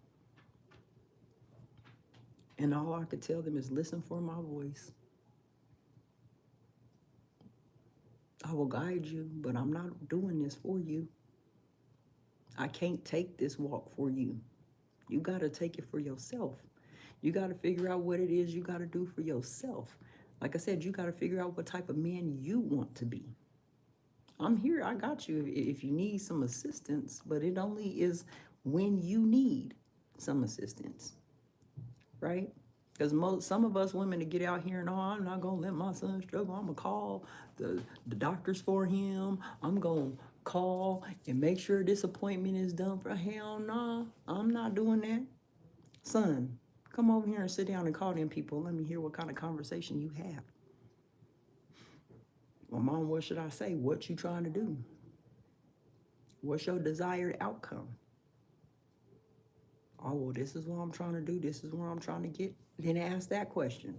And all I could tell them is listen for my voice. I will guide you, but I'm not doing this for you. I can't take this walk for you. You got to take it for yourself. You got to figure out what it is you got to do for yourself. Like I said, you got to figure out what type of man you want to be. I'm here. I got you if you need some assistance, but it only is when you need some assistance, right? Because some of us women to get out here and, oh, I'm not going to let my son struggle. I'm going to call the doctors for him. I'm going to call and make sure this appointment is done for hell no. I'm not doing that. Son, come over here and sit down and call them people. Let me hear what kind of conversation you have. Well, Mom, what should I say? What you trying to do? What's your desired outcome? Oh, well, this is what I'm trying to do. This is where I'm trying to get. Then ask that question.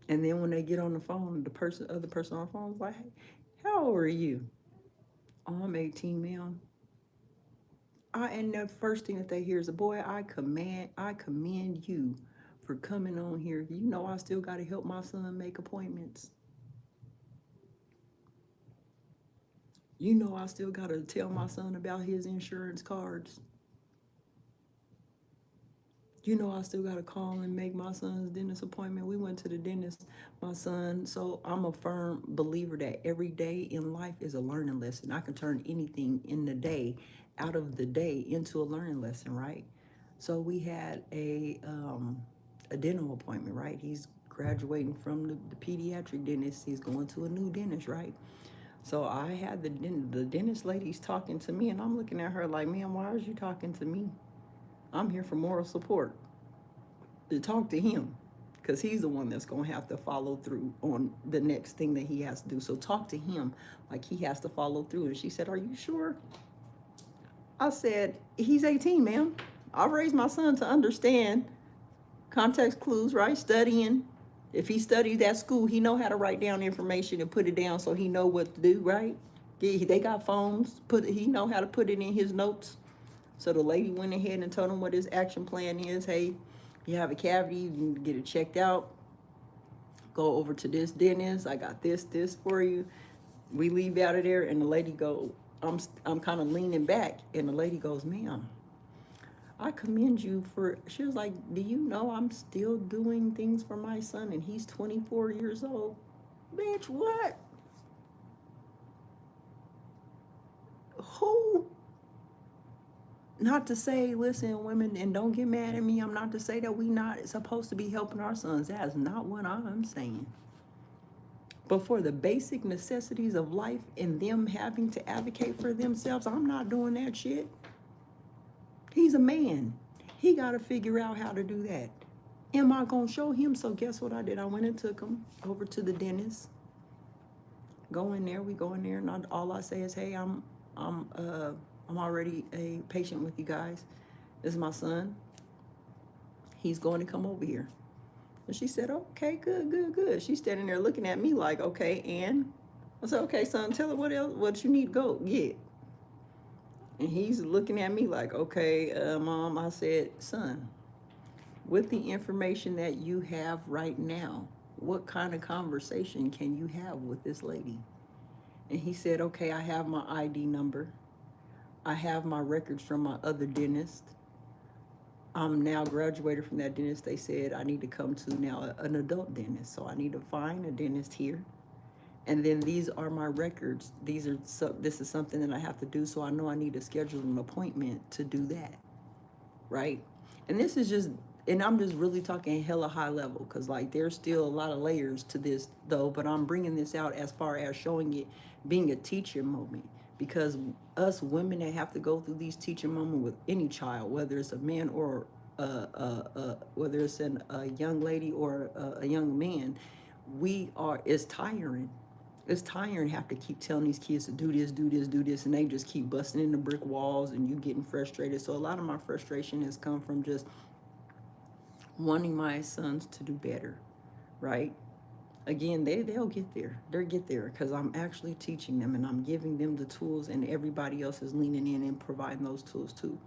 And then when they get on the phone, other person on the phone is like, hey, how old are you? Oh, I'm 18, ma'am. And the first thing that they hear is, boy, I commend you for coming on here. You know, I still got to help my son make appointments. You know, I still got to tell my son about his insurance cards. You know, I still got to call and make my son's dentist appointment. We went to the dentist, my son. So I'm a firm believer that every day in life is a learning lesson. I can turn anything in the day, out of the day, into a learning lesson, right? So we had a dental appointment, right? He's graduating from the pediatric dentist. He's going to a new dentist, right? So I had the dentist lady's talking to me, and I'm looking at her like, man, why are you talking to me? I'm here for moral support, to talk to him, because he's the one that's going to have to follow through on the next thing that he has to do. So talk to him like he has to follow through. And she said, are you sure? I said, he's 18, ma'am. I've raised my son to understand context clues, right? Studying. If he studied at school, he know how to write down information and put it down so he know what to do, right? They got phones. He know how to put it in his notes. So the lady went ahead and told him what his action plan is. Hey, you have a cavity, you can get it checked out. Go over to this dentist. I got this for you. We leave out of there, and the lady go, I'm kind of leaning back, and the lady goes, ma'am, I commend you for, she was like, do you know I'm still doing things for my son and he's 24 years old? Bitch, what? Who? Not to say, listen, women, and don't get mad at me, I'm not to say that we not supposed to be helping our sons. That's not what I'm saying. But for the basic necessities of life and them having to advocate for themselves, I'm not doing that shit. He's a man. He got to figure out how to do that. Am I going to show him? So guess what I did? I went and took him over to the dentist. Go in there. We go in there, and all I say is, hey, I'm already a patient with you guys. This is my son. He's going to come over here. And she said, okay, good. She's standing there looking at me like, okay, and I said, okay, son, tell her what you need to go get. And he's looking at me like, okay, mom. I said, son, with the information that you have right now, what kind of conversation can you have with this lady? And he said, okay, I have my ID number. I have my records from my other dentist. I'm now graduated from that dentist. They said I need to come to now an adult dentist. So I need to find a dentist here. And then these are my records. This is something that I have to do. So I know I need to schedule an appointment to do that. Right? And this is just, and I'm just really talking hella high level, because like there's still a lot of layers to this though, but I'm bringing this out as far as showing it being a teaching moment, because us women that have to go through these teaching moments with any child, whether it's a man or whether it's a young lady or a young man, it's tiring. It's tiring have to keep telling these kids to do this, and they just keep busting into brick walls, and you getting frustrated. So a lot of my frustration has come from just wanting my sons to do better, right? Again, they'll get there. They'll get there because I'm actually teaching them, and I'm giving them the tools, and everybody else is leaning in and providing those tools too.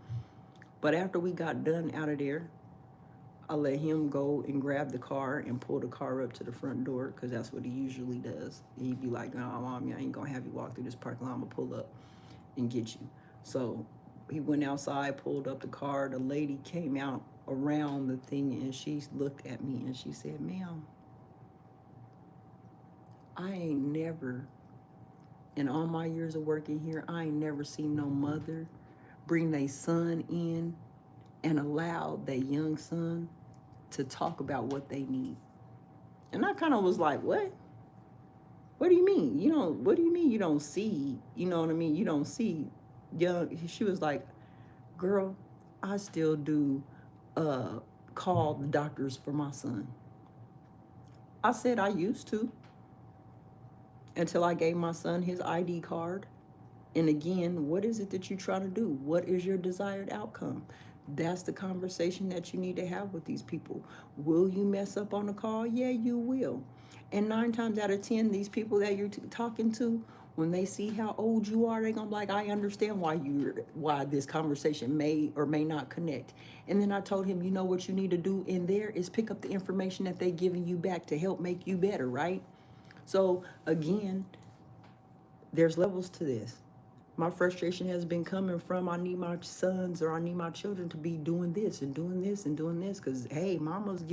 But after we got done out of there, I let him go and grab the car and pull the car up to the front door, because that's what he usually does. He'd be like, no, mom, I ain't gonna have you walk through this parking lot. I'm gonna pull up and get you. So he went outside, pulled up the car. The lady came out around the thing, and she looked at me and she said, ma'am, I ain't never, in all my years of working here, I ain't never seen no mother bring their son in and allow their young son to talk about what they need. And I kind of was like, what? What do you mean? What do you mean you don't see? You know what I mean? You don't see young. She was like, girl, I still do call the doctors for my son. I said I used to, until I gave my son his ID card. And again, what is it that you try to do? What is your desired outcome? That's the conversation that you need to have with these people. Will you mess up on a call? Yeah, you will. And 9 times out of 10, these people that you're talking to, when they see how old you are, they're gonna be like, I understand why this conversation may or may not connect. And then I told him, you know what you need to do in there is pick up the information that they're giving you back to help make you better, right? So again, there's levels to this. My frustration has been coming from, I need my sons or I need my children to be doing this and doing this and doing this, because hey, mama's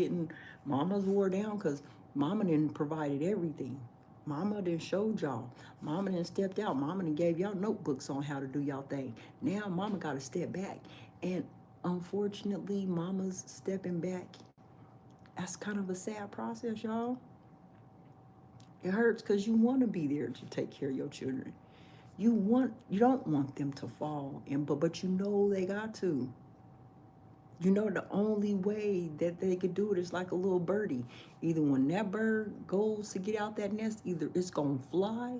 wore down because mama didn't provided everything. Mama didn't showed y'all. Mama didn't stepped out. Mama didn't gave y'all notebooks on how to do y'all thing. Now mama got to step back. And unfortunately, mama's stepping back. That's kind of a sad process, y'all. It hurts because you want to be there to take care of your children. You don't want them to fall, but you know they got to. You know the only way that they could do it is like a little birdie. Either when that bird goes to get out that nest, either it's gonna fly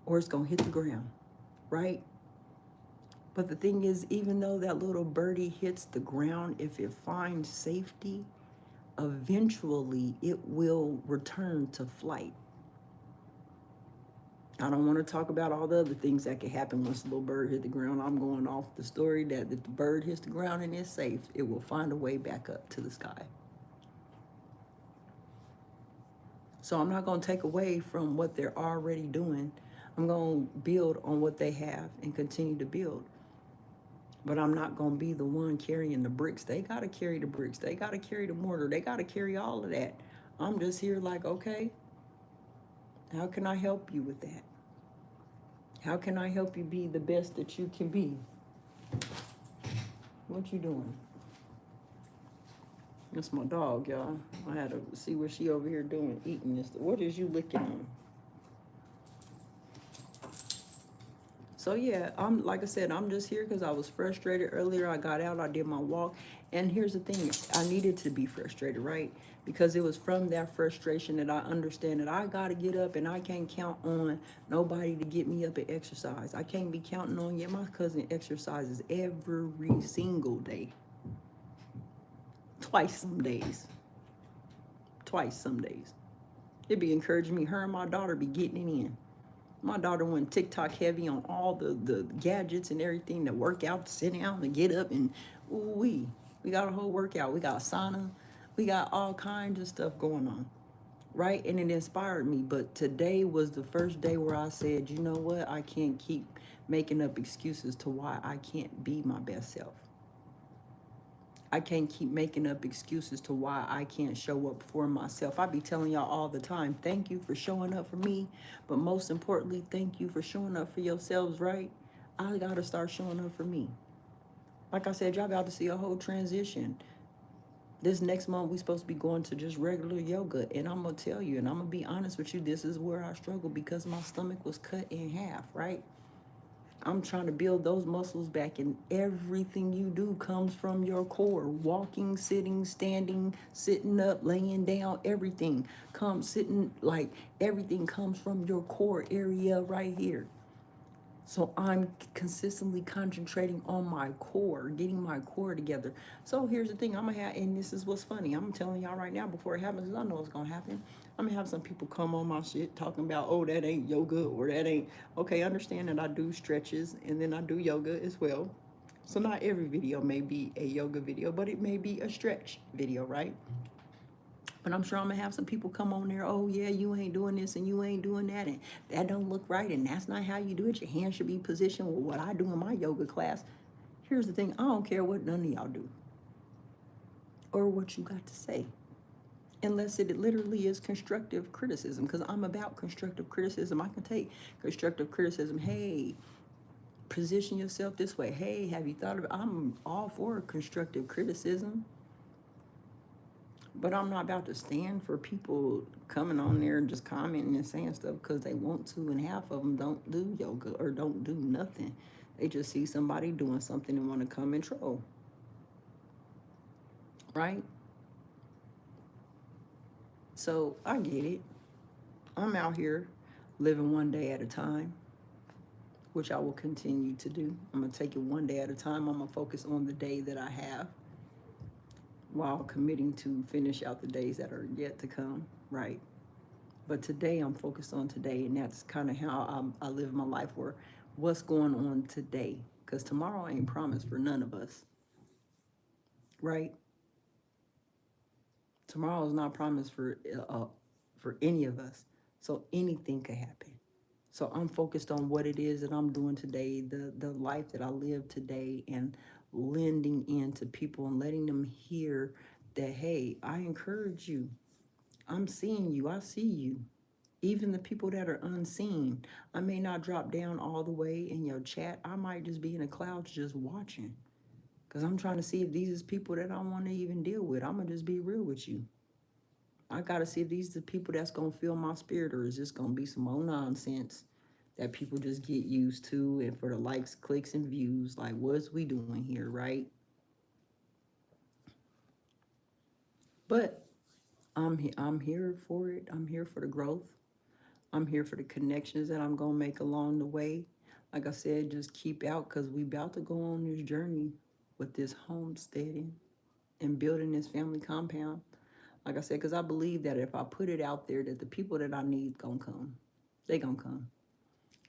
or it's gonna hit the ground, right? But the thing is, even though that little birdie hits the ground, if it finds safety, eventually it will return to flight. I don't want to talk about all the other things that could happen once the little bird hit the ground. I'm going off the story that if the bird hits the ground and is safe, it will find a way back up to the sky. So I'm not going to take away from what they're already doing. I'm going to build on what they have and continue to build. But I'm not going to be the one carrying the bricks. They got to carry the bricks. They got to carry the mortar. They got to carry all of that. I'm just here like, okay, how can I help you with that? How can I help you be the best that you can be? What you doing? That's my dog, y'all. I had to see what she over here doing, eating this. What is you licking on? So yeah, like I said, I'm just here because I was frustrated earlier. I got out, I did my walk. And here's the thing, I needed to be frustrated, right? Because it was from that frustration that I understand that I got to get up and I can't count on nobody to get me up and exercise. I can't be counting on, yeah, my cousin exercises every single day. Twice some days. It'd be encouraging me, her and my daughter be getting it in. My daughter went TikTok heavy on all the gadgets and everything to work out, to sit down, to get up, and we got a whole workout. We got sauna. We got all kinds of stuff going on, right? And it inspired me. But today was the first day where I said, you know what? I can't keep making up excuses to why I can't be my best self. I can't keep making up excuses to why I can't show up for myself. I be telling y'all all the time, thank you for showing up for me. But most importantly, thank you for showing up for yourselves, right? I got to start showing up for me. Like I said, y'all about to see a whole transition. This next month, we supposed to be going to just regular yoga. And I'm going to tell you, and I'm going to be honest with you, this is where I struggle because my stomach was cut in half, right? I'm trying to build those muscles back, and everything you do comes from your core. Walking, sitting, standing, sitting up, laying down, everything comes everything comes from your core area right here. So I'm consistently concentrating on my core, getting my core together. So here's the thing, and this is what's funny. I'm telling y'all right now before it happens, because I know it's gonna happen. I'm gonna have some people come on my shit talking about, oh, that ain't yoga or that ain't. Okay, understand that I do stretches and then I do yoga as well. So not every video may be a yoga video, but it may be a stretch video, right? But I'm sure I'm gonna have some people come on there, oh yeah, you ain't doing this and you ain't doing that, and that don't look right, and that's not how you do it. Your hands should be positioned with what I do in my yoga class. Here's the thing, I don't care what none of y'all do or what you got to say, unless it literally is constructive criticism, because I'm about constructive criticism. I can take constructive criticism. Hey, position yourself this way. Hey, have you thought of it? I'm all for constructive criticism. But I'm not about to stand for people coming on there and just commenting and saying stuff because they want to, and half of them don't do yoga or don't do nothing. They just see somebody doing something and want to come and troll. Right? So I get it. I'm out here living one day at a time. which I will continue to do. I'm going to take it one day at a time. I'm going to focus on the day that I have while committing to finish out the days that are yet to come, right? But today I'm focused on today, and that's kind of how I live my life, where what's going on today, because tomorrow ain't promised for none of us, right? Tomorrow is not promised for any of us, so anything could happen. So I'm focused on what it is that I'm doing today, the life that I live today, and lending into people and letting them hear that, hey, I encourage you. I'm seeing you. I see you. Even the people that are unseen. I may not drop down all the way in your chat. I might just be in the clouds just watching. Because I'm trying to see if these is people that I want to even deal with. I'm going to just be real with you. I got to see if these are the people that's going to feel my spirit, or is this going to be some old nonsense that people just get used to, and for the likes, clicks, and views. Like, what's we doing here, right? But I'm here for it. I'm here for the growth. I'm here for the connections that I'm going to make along the way. Like I said, just keep out, because we about to go on this journey with this homesteading and building this family compound. Like I said, because I believe that if I put it out there, that the people that I need going to come. They going to come.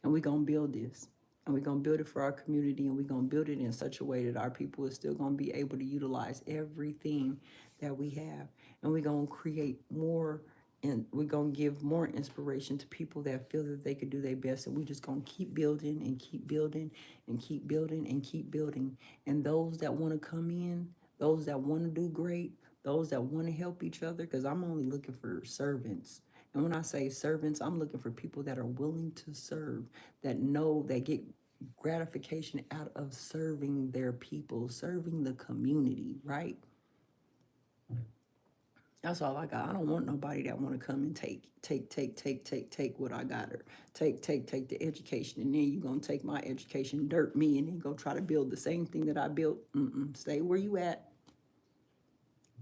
And we're going to build this. And we're going to build it for our community, and we're going to build it in such a way that our people is still going to be able to utilize everything that we have. And we're going to create more, and we're going to give more inspiration to people that feel that they could do their best. And we're just going to keep building and keep building and keep building and keep building. And those that want to come in, those that want to do great, those that want to help each other, because I'm only looking for servants. And when I say servants, I'm looking for people that are willing to serve, that know, that get gratification out of serving their people, serving the community, right? That's all I got. I don't want nobody that want to come and take what I got, or take the education, and then you gonna take my education, dirt me, and then go try to build the same thing that I built. Stay where you at.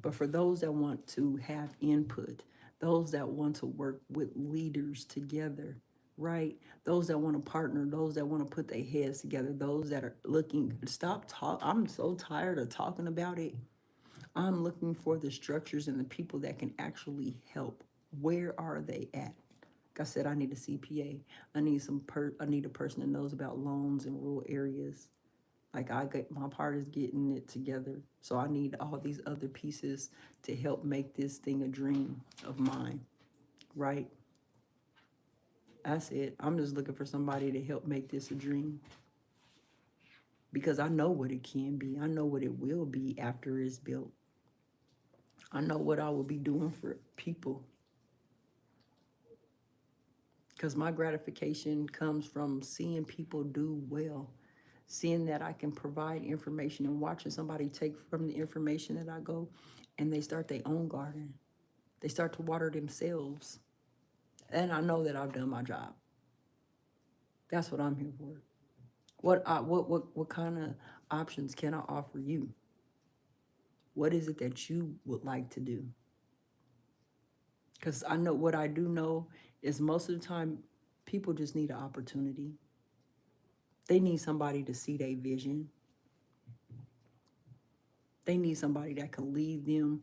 But for those that want to have input, those that want to work with leaders together, right? Those that want to partner, those that want to put their heads together, those that are looking, stop talk. I'm so tired of talking about it. I'm looking for the structures and the people that can actually help. Where are they at? Like I said, I need a CPA. I need a person that knows about loans in rural areas. Like, my part is getting it together. So I need all these other pieces to help make this thing a dream of mine, right? That's it. I'm just looking for somebody to help make this a dream, because I know what it can be. I know what it will be after it's built. I know what I will be doing for people, because my gratification comes from seeing people do well, seeing that I can provide information, and watching somebody take from the information that I go, and they start their own garden. They start to water themselves. And I know that I've done my job. That's what I'm here for. What kind of options can I offer you? What is it that you would like to do? Because I know what I do know is most of the time people just need an opportunity. They need somebody to see their vision. They need somebody that can lead them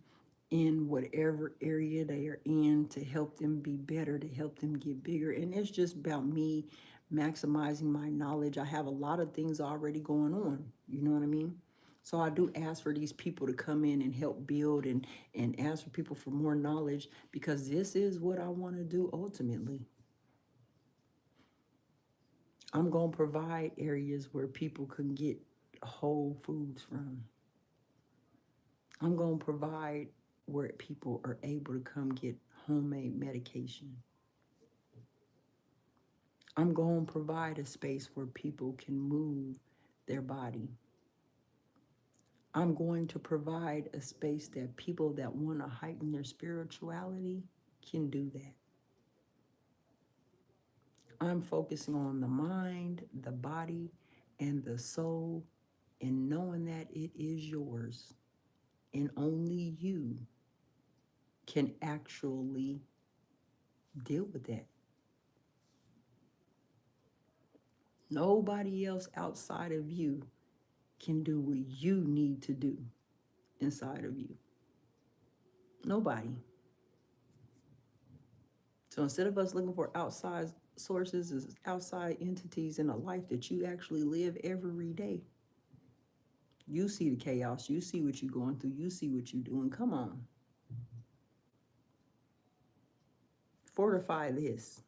in whatever area they are in, to help them be better, to help them get bigger. And it's just about me maximizing my knowledge. I have a lot of things already going on, you know what I mean? So I do ask for these people to come in and help build, and ask for people for more knowledge, because this is what I want to do ultimately. I'm going to provide areas where people can get whole foods from. I'm going to provide where people are able to come get homemade medication. I'm going to provide a space where people can move their body. I'm going to provide a space that people that want to heighten their spirituality can do that. I'm focusing on the mind, the body, and the soul, and knowing that it is yours, and only you can actually deal with that. Nobody else outside of you can do what you need to do inside of you. Nobody. So instead of us looking for outside sources, outside entities in a life that you actually live every day, you see the chaos, you see what you're going through, you see what you're doing. Come on. Fortify this.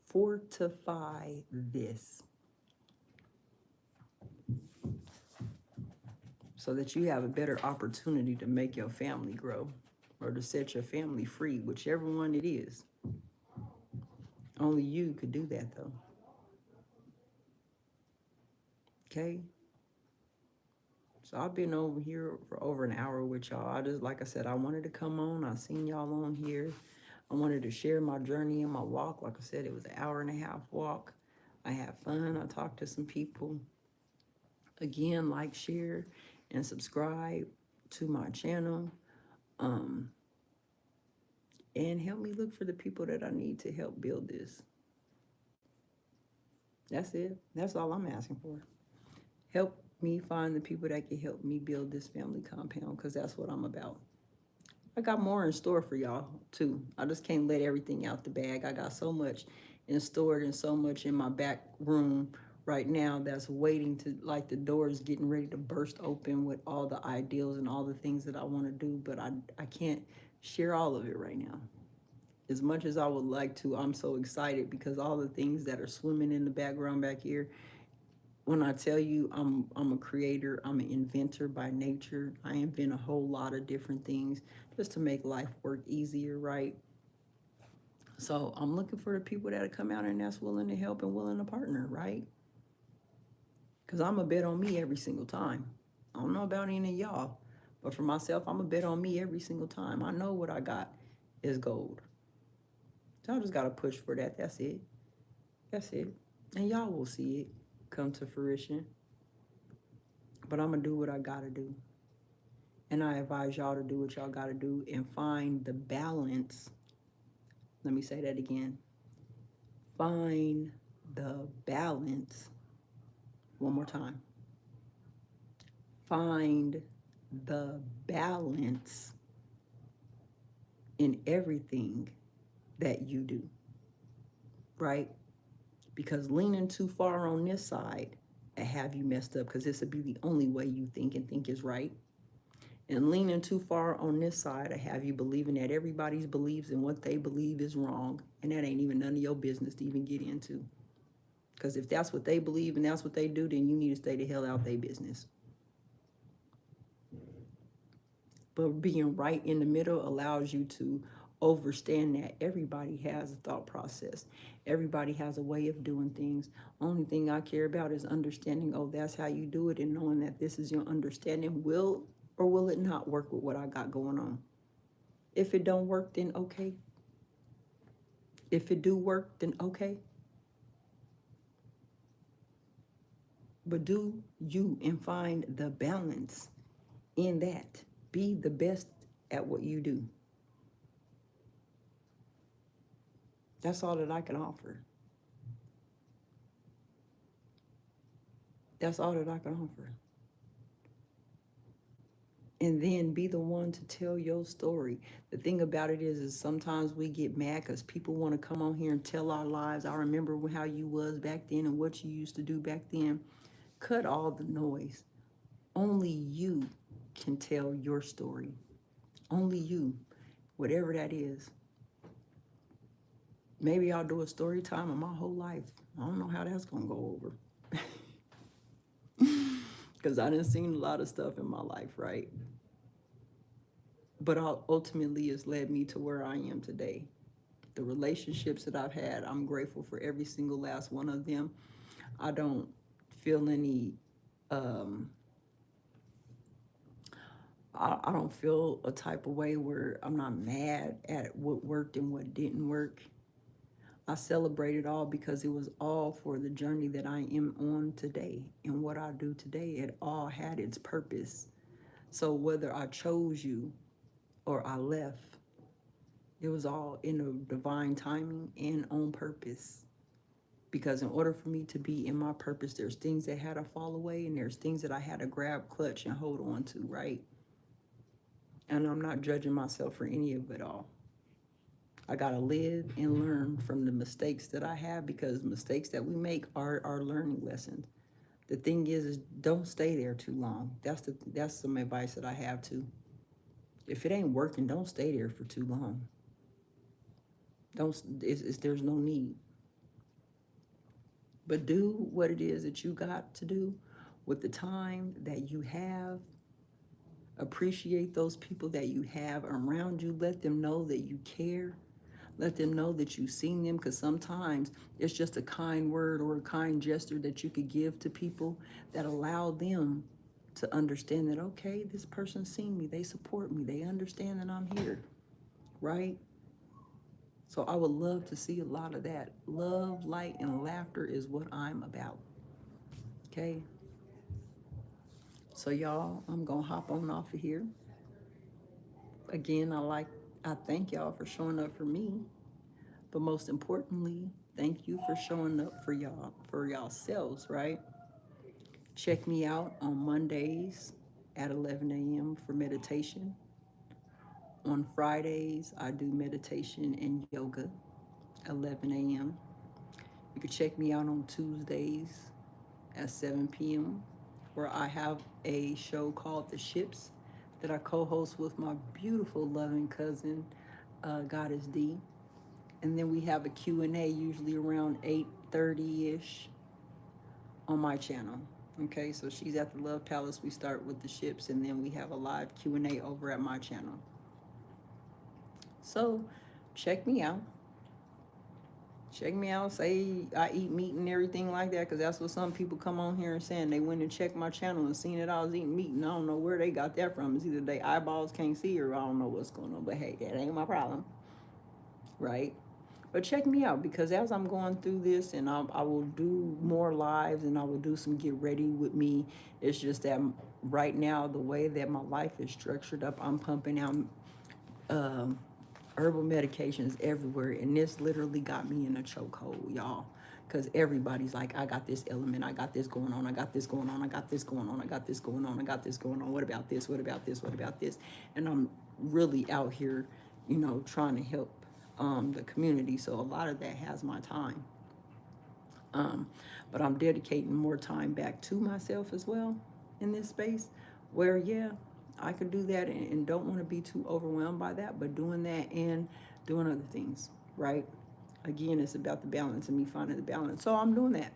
Fortify this. So that you have a better opportunity to make your family grow or to set your family free, whichever one it is. Only you could do that, though. Okay? So I've been over here for over an hour with y'all. I just, like I said, I wanted to come on. I seen y'all on here. I wanted to share my journey and my walk. Like I said, it was an hour and a half walk. I had fun. I talked to some people. Again, like, share, and subscribe to my channel. And help me look for the people that I need to help build this. That's it. That's all I'm asking for. Help me find the people that can help me build this family compound, because that's what I'm about. I got more in store for y'all, too. I just can't let everything out the bag. I got so much stored and so much in my back room right now that's waiting to, like, the doors getting ready to burst open with all the ideals and all the things that I want to do, but I can't share all of it right now. As much as I would like to, I'm so excited because all the things that are swimming in the background back here, when I tell you I'm a creator, I'm an inventor by nature. I invent a whole lot of different things just to make life work easier, right? So I'm looking for the people that'll come out and that's willing to help and willing to partner, right? Because I'm a bet on me every single time. I don't know about any of y'all, but for myself, I'm a bet on me every single time. I know what I got is gold. So I just got to push for that. That's it. That's it. And y'all will see it come to fruition. But I'm going to do what I got to do. And I advise y'all to do what y'all got to do and find the balance. Let me say that again. Find the balance. One more time. Find the balance in everything that you do, right? Because leaning too far on this side will have you messed up, because this will be the only way you think and think is right. And leaning too far on this side will have you believing that everybody's believes and what they believe is wrong, and that ain't even none of your business to even get into. Because if that's what they believe and that's what they do, then you need to stay the hell out their business. But being right in the middle allows you to understand that everybody has a thought process. Everybody has a way of doing things. Only thing I care about is understanding, oh, that's how you do it, and knowing that this is your understanding. Will or will it not work with what I got going on? If it don't work, then okay. If it do work, then okay. But do you and find the balance in that. Be the best at what you do. That's all that I can offer. That's all that I can offer. And then be the one to tell your story. The thing about it is sometimes we get mad because people want to come on here and tell our lives. I remember how you was back then and what you used to do back then. Cut all the noise. Only you can tell your story. Only you, whatever that is. Maybe I'll do a story time of my whole life. I don't know how that's going to go over. Because I done seen a lot of stuff in my life, right? But ultimately it's led me to where I am today. The relationships that I've had, I'm grateful for every single last one of them. I don't feel any, I don't feel a type of way where I'm not mad at what worked and what didn't work. I celebrate it all because it was all for the journey that I am on today. And what I do today, it all had its purpose. So whether I chose you or I left, it was all in a divine timing and on purpose. Because in order for me to be in my purpose, there's things that had to fall away and there's things that I had to grab, clutch, and hold on to, right? And I'm not judging myself for any of it all. I got to live and learn from the mistakes that I have, because mistakes that we make are learning lessons. The thing is don't stay there too long. That's some advice that I have too. If it ain't working, don't stay there for too long. There's no need. But do what it is that you got to do with the time that you have. Appreciate those people that you have around you. Let them know that you care. Let them know that you've seen them, because sometimes it's just a kind word or a kind gesture that you could give to people that allow them to understand that, okay, this person's seen me, they support me, they understand that I'm here, right? So I would love to see a lot of that. Love, light, and laughter is what I'm about, okay? So y'all, I'm gonna hop on off of here. Again, I thank y'all for showing up for me. But most importantly, thank you for showing up for yourselves, right? Check me out on Mondays at 11 a.m. for meditation. On Fridays, I do meditation and yoga, 11 a.m. You can check me out on Tuesdays at 7 p.m., where I have a show called The Ships that I co-host with my beautiful, loving cousin, Goddess D. And then we have a Q&A usually around 8:30-ish on my channel. Okay, so she's at the Love Palace. We start with The Ships, and then we have a live Q&A over at my channel. So check me out. Check me out. Say I eat meat and everything like that, because that's what some people come on here and saying. They went and checked my channel and seen that I was eating meat, and I don't know where they got that from. It's either they eyeballs can't see, or I don't know what's going on. But hey, that ain't my problem, right? But check me out, because as I'm going through this, and I will do more lives, and I will do some get ready with me. It's just that right now, the way that my life is structured up, I'm pumping out herbal medications everywhere. And this literally got me in a chokehold, y'all. Because everybody's like, I got this element, I got this going on, I got this going on, I got this going on, I got this going on, I got this going on. What about this? What about this? What about this? And I'm really out here, trying to help the community. So a lot of that has my time. But I'm dedicating more time back to myself as well in this space, where, yeah, I could do that and don't want to be too overwhelmed by that, but doing that and doing other things, right? Again, it's about the balance and me finding the balance. So I'm doing that.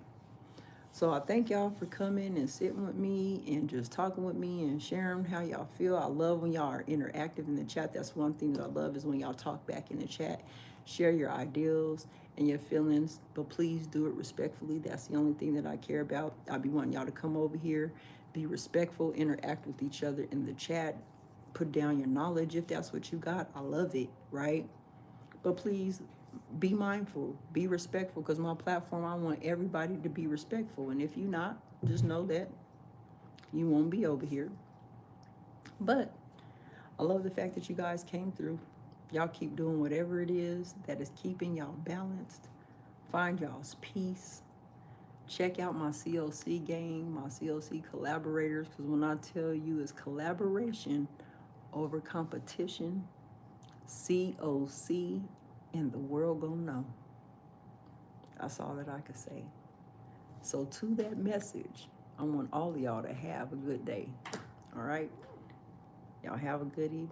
So I thank y'all for coming and sitting with me and just talking with me and sharing how y'all feel. I love when y'all are interactive in the chat. That's one thing that I love, is when y'all talk back in the chat. Share your ideals and your feelings, but please do it respectfully. That's the only thing that I care about. I'll be wanting y'all to come over here, be respectful, interact with each other in the chat, put down your knowledge if that's what you got. I love it, right? But please be mindful, be respectful, because my platform, I want everybody to be respectful. And if you're not, just know that you won't be over here. But I love the fact that you guys came through. Y'all keep doing whatever it is that is keeping y'all balanced. Find y'all's peace. Check out my CLC gang, my CLC collaborators, because when I tell you it's collaboration over competition, COC, and the world gonna know. That's all that I could say. So to that message, I want all of y'all to have a good day. All right? Y'all have a good evening.